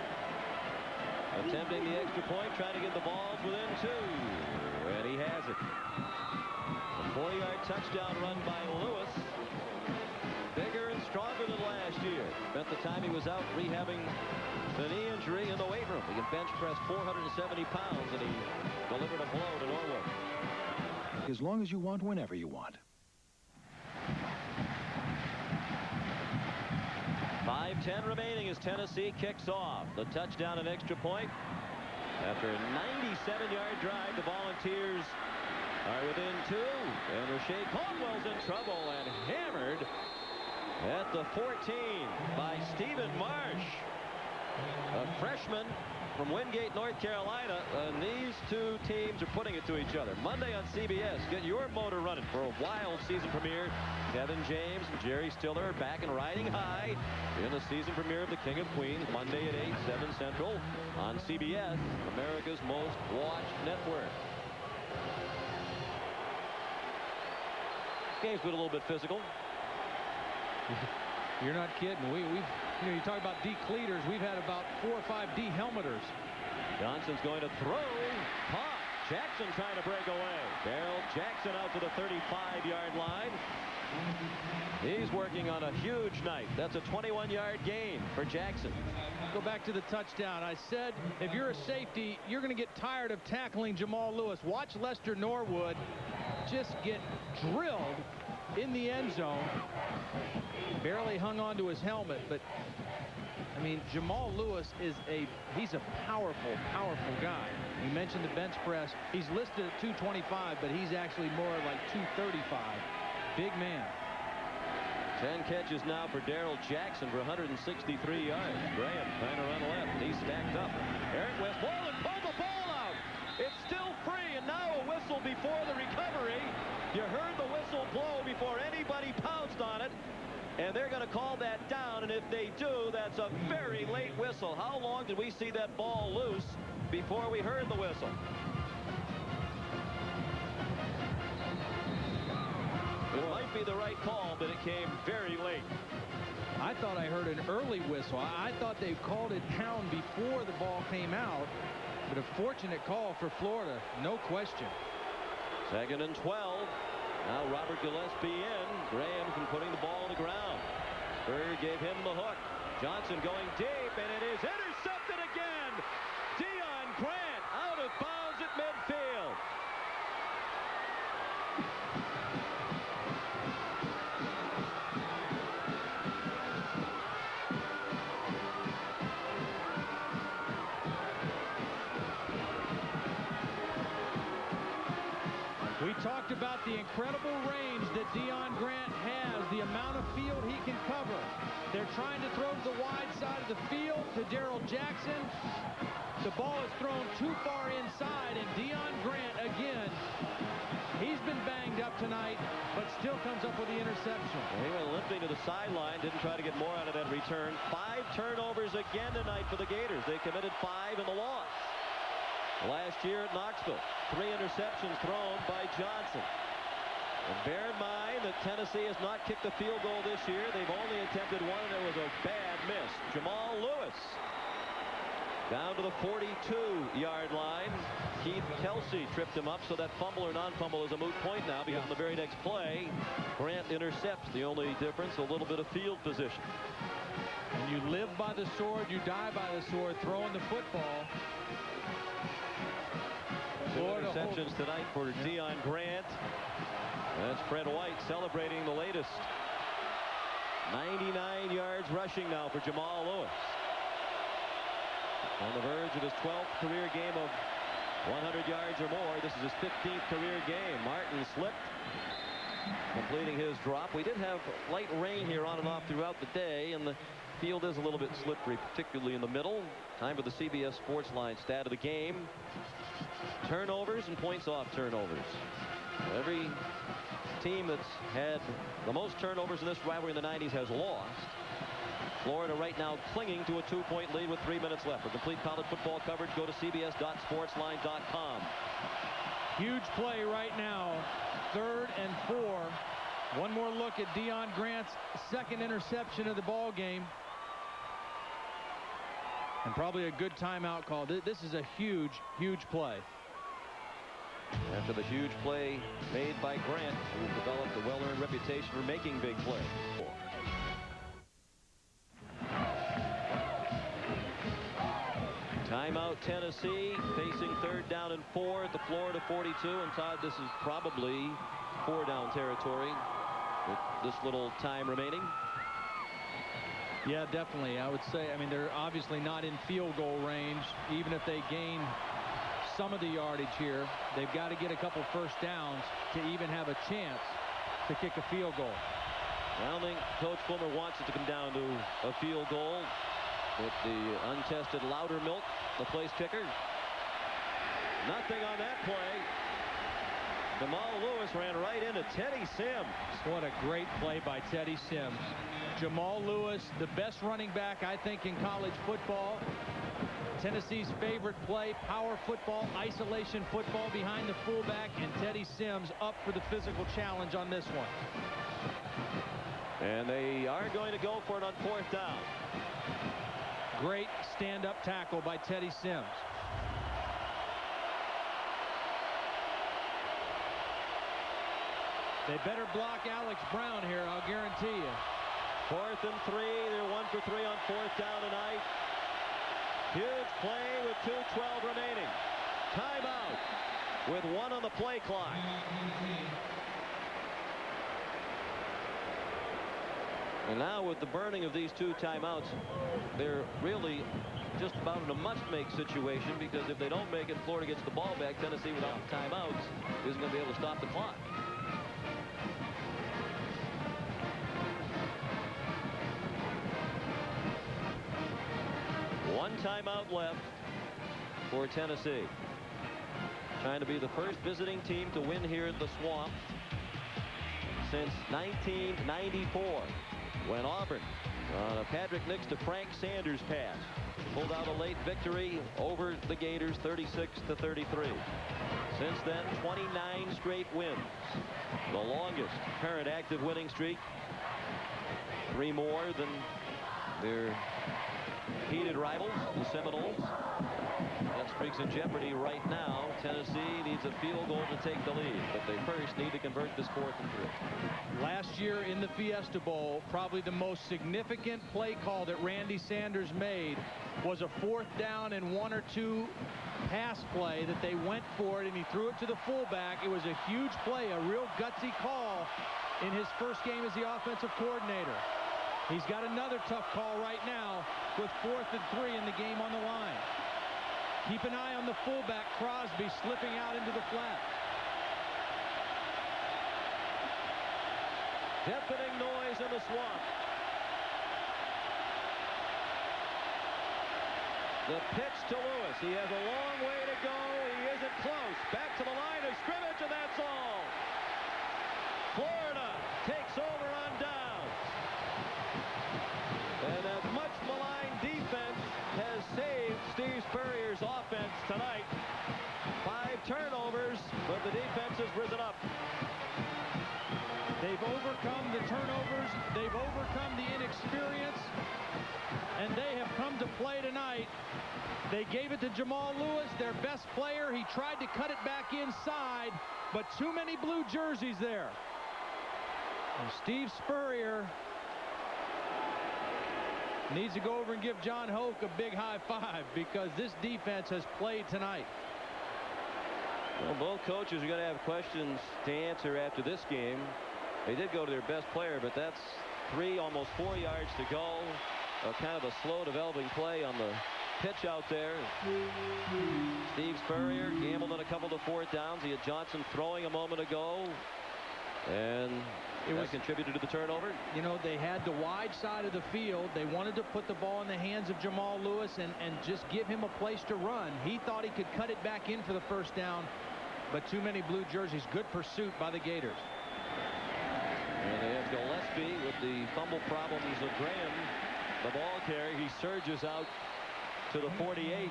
attempting the extra point, trying to get the balls within 2, and he has it. A 40-yard touchdown run by Lewis. Bigger and stronger than last year. Spent the time he was out rehabbing the knee injury in the weight room. He can bench press 470 pounds, and he delivered a blow to Norwood. As long as you want, whenever you want. 5:10 remaining as Tennessee kicks off. The touchdown and extra point. After a 97-yard drive, the Volunteers are within 2. And Rashay Caldwell's in trouble and hammered at the 14 by Stephen Marsh, a freshman from Wingate, North Carolina. And these two teams are putting it to each other. Monday on CBS, get your motor running for a wild season premiere. Kevin James and Jerry Stiller are back and riding high in the season premiere of The King of Queens, Monday at 8, 7 Central on CBS, America's most watched network. Game's been a little bit physical. You're not kidding. You talk about D-cleaters. We've had about 4 or 5 D-helmeters. Johnson's going to throw. Caught. Jackson trying to break away. Darrell Jackson out to the 35-yard line. He's working on a huge night. That's a 21-yard gain for Jackson. Go back to the touchdown. I said if you're a safety, you're going to get tired of tackling Jamal Lewis. Watch Lester Norwood just get drilled in the end zone. Barely hung on to his helmet, but I mean, Jamal Lewis he's a powerful guy. You mentioned the bench press. He's listed at 225, but he's actually more like 235. Big man. 10 catches now for Darrell Jackson for 163 yards. Graham trying to run left, and he's stacked up. Eric Westmoreland pulled the ball out. It's still free, and now a whistle before the recovery. You heard the whistle blow before anybody pounced on it, and they're going to call that down, and if they do, that's a very late whistle. How long did we see that ball loose before we heard the whistle? It might be the right call, but it came very late. I thought I heard an early whistle. I thought they called it down before the ball came out, but a fortunate call for Florida, no question. 2nd and 12. Now Robert Gillespie in. Graham putting the ball on the ground. Berger gave him the hook. Johnson going deep, and it is intercepted again. Deion Grant out of bounds at midfield. We talked about the incredible range that Deion Grant has, the amount of field he can cover. They're trying to throw to the wide side of the field to Darrell Jackson. The ball is thrown too far inside, and Deion Grant, again, he's been banged up tonight, but still comes up with the interception. He went limping to the sideline, didn't try to get more out of that return. 5 turnovers again tonight for the Gators. They committed 5 in the loss. Last year at Knoxville, 3 interceptions thrown by Johnson. And bear in mind that Tennessee has not kicked a field goal this year. They've only attempted 1, and it was a bad miss. Jamal Lewis down to the 42-yard line. Keith Kelsey tripped him up, so that fumble or non-fumble is a moot point now, because in the very next play, Grant intercepts. The only difference, a little bit of field position. And you live by the sword, you die by the sword, throwing the football. 2 interceptions tonight for Deion Grant. That's Fred White celebrating the latest. 99 yards rushing now for Jamal Lewis. On the verge of his 12th career game of 100 yards or more. This is his 15th career game. Martin slipped, completing his drop. We did have light rain here on and off throughout the day, and the field is a little bit slippery, particularly in the middle. Time for the CBS Sports Line stat of the game. Turnovers and points off turnovers. Every team that's had the most turnovers in this rivalry in the 90s has lost. Florida right now clinging to a 2-point lead with 3 minutes left. For complete college football coverage, go to cbs.sportsline.com. Huge play right now. 3rd and 4. One more look at Deion Grant's 2nd interception of the ball game. And probably a good timeout call. This is a huge, huge play. After the huge play made by Grant, who developed a well-earned reputation for making big plays. Timeout Tennessee, facing 3rd down and 4 at the Florida 42. And Todd, this is probably 4-down territory with this little time remaining. Yeah, definitely. I would say, I mean, they're obviously not in field goal range. Even if they gain some of the yardage here, they've got to get a couple first downs to even have a chance to kick a field goal. I don't think Coach Fulmer wants it to come down to a field goal with the untested Loudermilk, the place kicker. Nothing on that play. Jamal Lewis ran right into Teddy Sims. What a great play by Teddy Sims. Jamal Lewis, the best running back, I think, in college football. Tennessee's favorite play, power football, isolation football behind the fullback, and Teddy Sims up for the physical challenge on this one. And they are going to go for it on 4th down. Great stand-up tackle by Teddy Sims. They better block Alex Brown here, I'll guarantee you. 4th and 3. They're 1 for 3 on 4th down tonight. Huge play with 2:12 remaining. Timeout with 1 on the play clock. And now with the burning of these 2 timeouts, they're really just about in a must-make situation, because if they don't make it, Florida gets the ball back. Tennessee, without timeouts, isn't going to be able to stop the clock. One timeout left for Tennessee. Trying to be the first visiting team to win here at the Swamp since 1994, when Auburn, on a Patrick Nix to Frank Sanders pass, pulled out a late victory over the Gators 36-33. Since then, 29 straight wins, the longest current active winning streak, 3 more than their heated rivals, the Seminoles. That streak's in jeopardy right now. Tennessee needs a field goal to take the lead, but they first need to convert this 4th and 3. Last year in the Fiesta Bowl, probably the most significant play call that Randy Sanders made was a 4th down and 1 or 2 pass play that they went for it, and he threw it to the fullback. It was a huge play, a real gutsy call in his first game as the offensive coordinator. He's got another tough call right now with 4th and 3 and the game on the line. Keep an eye on the fullback, Crosby, slipping out into the flat. Deafening noise in the Swamp. The pitch to Lewis. He has a long way to go. He isn't close. Back to the line of scrimmage, and that's all. Florida takes over on downs. And that much maligned defense has saved Steve Spurrier's offense tonight. 5 turnovers, but the defense has risen up. They've overcome the turnovers. They've overcome the inexperience. And they have come to play tonight. They gave it to Jamal Lewis, their best player. He tried to cut it back inside, but too many blue jerseys there. And Steve Spurrier needs to go over and give John Hoke a big high five, because this defense has played tonight. Well, both coaches are going to have questions to answer after this game. They did go to their best player, but that's 3, almost 4 yards to go. Kind of a slow developing play on the pitch out there. Steve Spurrier gambled on a couple of 4th downs. He had Johnson throwing a moment ago, and that contributed to the turnover. You know, they had the wide side of the field. They wanted to put the ball in the hands of Jamal Lewis and just give him a place to run. He thought he could cut it back in for the 1st down, but too many blue jerseys. Good pursuit by the Gators. And they have Gillespie with the fumble problems of Graham. The ball carrier, he surges out to the 48.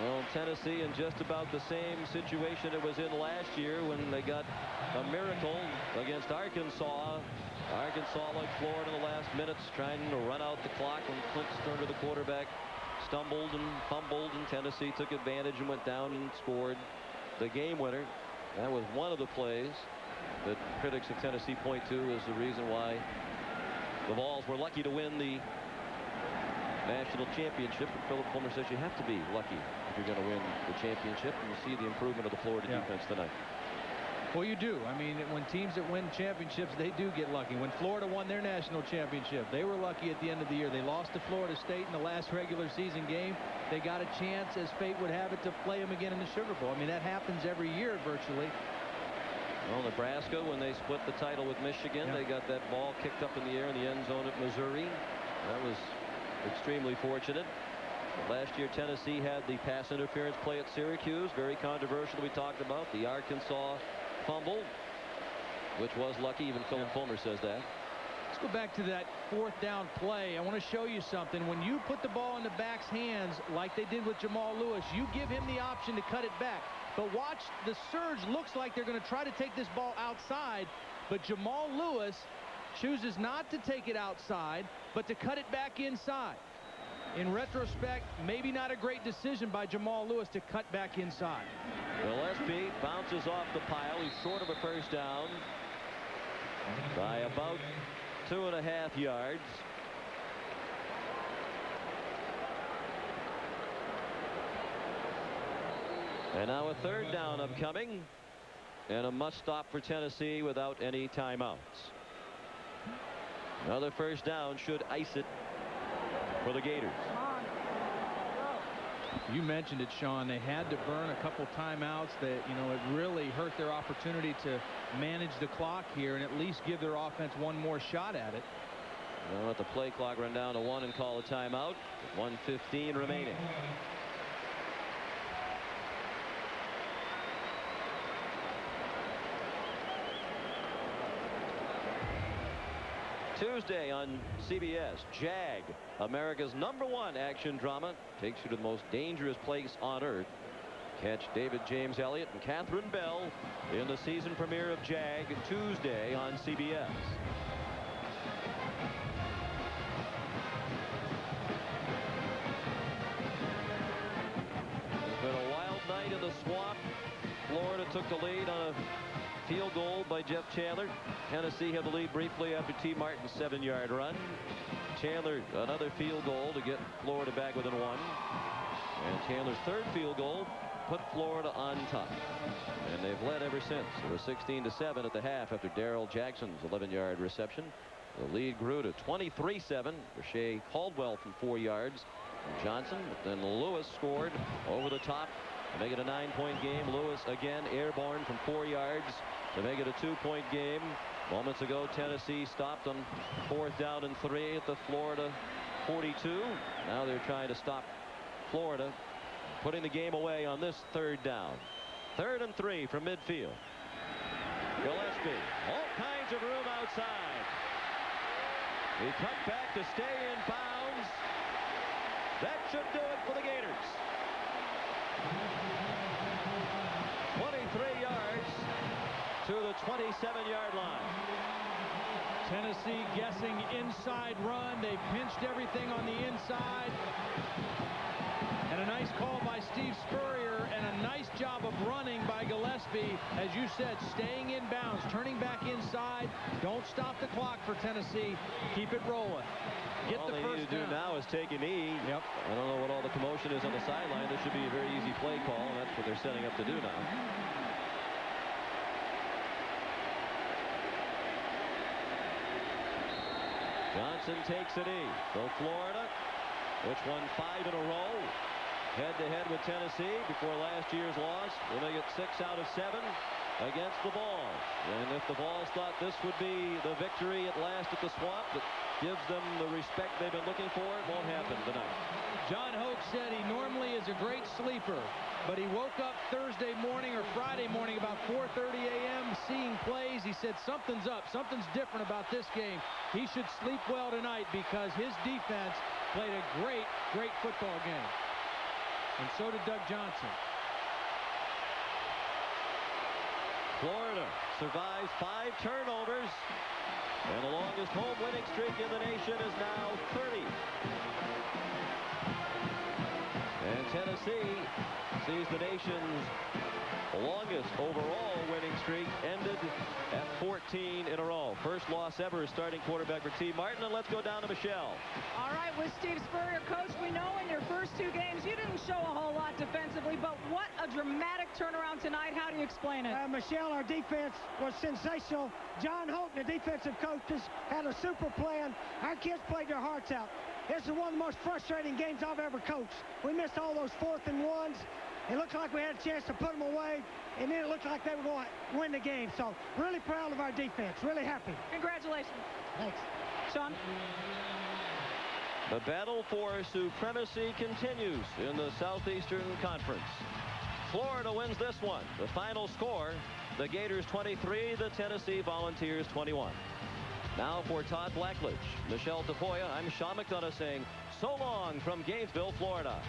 Well, Tennessee in just about the same situation it was in last year when they got a miracle against Arkansas. Arkansas, like Florida, in the last minutes, trying to run out the clock when Clint Sterner, the quarterback, stumbled and fumbled, and Tennessee took advantage and went down and scored the game winner. That was one of the plays that critics of Tennessee point to as the reason why the Vols were lucky to win the national championship. And Philip Fulmer says you have to be lucky if you're going to win the championship, and you see the improvement of the Florida defense tonight. Well, you do. I mean, when teams that win championships, they do get lucky. When Florida won their national championship, they were lucky at the end of the year. They lost to Florida State in the last regular season game. They got a chance, as fate would have it, to play them again in the Sugar Bowl. I mean, that happens every year virtually. Well, Nebraska, when they split the title with Michigan, they got that ball kicked up in the air in the end zone at Missouri. That was extremely fortunate. Last year, Tennessee had the pass interference play at Syracuse, very controversial. We talked about the Arkansas fumble, which was lucky. Even Philip Fulmer says that. Let's go back to that 4th down play. I want to show you something. When you put the ball in the back's hands like they did with Jamal Lewis, you give him the option to cut it back. But watch, the surge looks like they're going to try to take this ball outside, but Jamal Lewis chooses not to take it outside, but to cut it back inside. in retrospect, maybe not a great decision by Jamal Lewis to cut back inside. Gillespie bounces off the pile. He's short of a first down by about 2.5 yards. And now a third down upcoming, and a must stop for Tennessee without any timeouts. Another first down should ice it for the Gators. You mentioned it, Sean. They had to burn a couple timeouts. That, you know, it really hurt their opportunity to manage the clock here and at least give their offense one more shot at it. Now let the play clock run down to 1 and call a timeout. 1:15 remaining. Tuesday on CBS, Jag, America's #1 action drama, takes you to the most dangerous place on earth. Catch David James Elliott and Catherine Bell in the season premiere of Jag Tuesday on CBS. It's been a wild night in the swamp. Florida took the lead on a field goal by Jeff Chandler. Tennessee had the lead briefly after T. Martin's 7-yard run. Chandler another field goal to get Florida back within 1. And Chandler's third field goal put Florida on top. And they've led ever since. It was 16-7 at the half after Darrell Jackson's 11-yard reception. The lead grew to 23-7. Rashae Caldwell from 4 yards from Johnson. But then Lewis scored over the top to make it a 9-point game. Lewis again airborne from 4 yards to make it a 2-point game. Moments ago, Tennessee stopped on 4th down and 3 at the Florida 42. Now they're trying to stop Florida, putting the game away on this 3rd down. 3rd and 3 from midfield. Gillespie, all kinds of room outside. He cut back to stay in bounds. That should do it for the Gators. 23 yards to the 27-yard line. Tennessee guessing inside run. They pinched everything on the inside. And a nice call by Steve Spurrier and a nice job of running by Gillespie. As you said, staying in bounds, turning back inside. Don't stop the clock for Tennessee. Keep it rolling. Get all the they first need to down. do now is take a knee. Yep. I don't know what all the commotion is on the sideline. This should be a very easy play call, and that's what they're setting up to do now. Johnson takes a knee. So Florida, which won 5 in a row, head-to-head with Tennessee before last year's loss. Will they get 6 out of 7 against the Vols? And if the Vols thought this would be the victory at last at the Swamp that gives them the respect they've been looking for, it won't happen tonight. John Hoke said he normally is a great sleeper, but he woke up Thursday morning or Friday morning about 4:30 a.m. seeing plays. He said something's up, something's different about this game. He should sleep well tonight because his defense played a great football game. And so did Doug Johnson. Florida survives 5 turnovers, and the longest home winning streak in the nation is now 30. And Tennessee sees the nation's longest overall winning streak ended at 14 in a row. First loss ever as starting quarterback for T. Martin. And let's go down to Michelle. All right, with Steve Spurrier, Coach, we know in your first 2 games you didn't show a whole lot defensively, but what a dramatic turnaround tonight. How do you explain it? Michelle, our defense was sensational. John Hoke, the defensive coaches, had a super plan. Our kids played their hearts out. This is one of the most frustrating games I've ever coached. We missed all those 4th and 1s. It looked like we had a chance to put them away, and then it looked like they were going to win the game. So really proud of our defense. Really happy. Congratulations. Thanks. Sean? The battle for supremacy continues in the Southeastern Conference. Florida wins this one. The final score, the Gators 23, the Tennessee Volunteers 21. Now for Todd Blackledge, Michelle Tafoya, I'm Sean McDonough saying so long from Gainesville, Florida.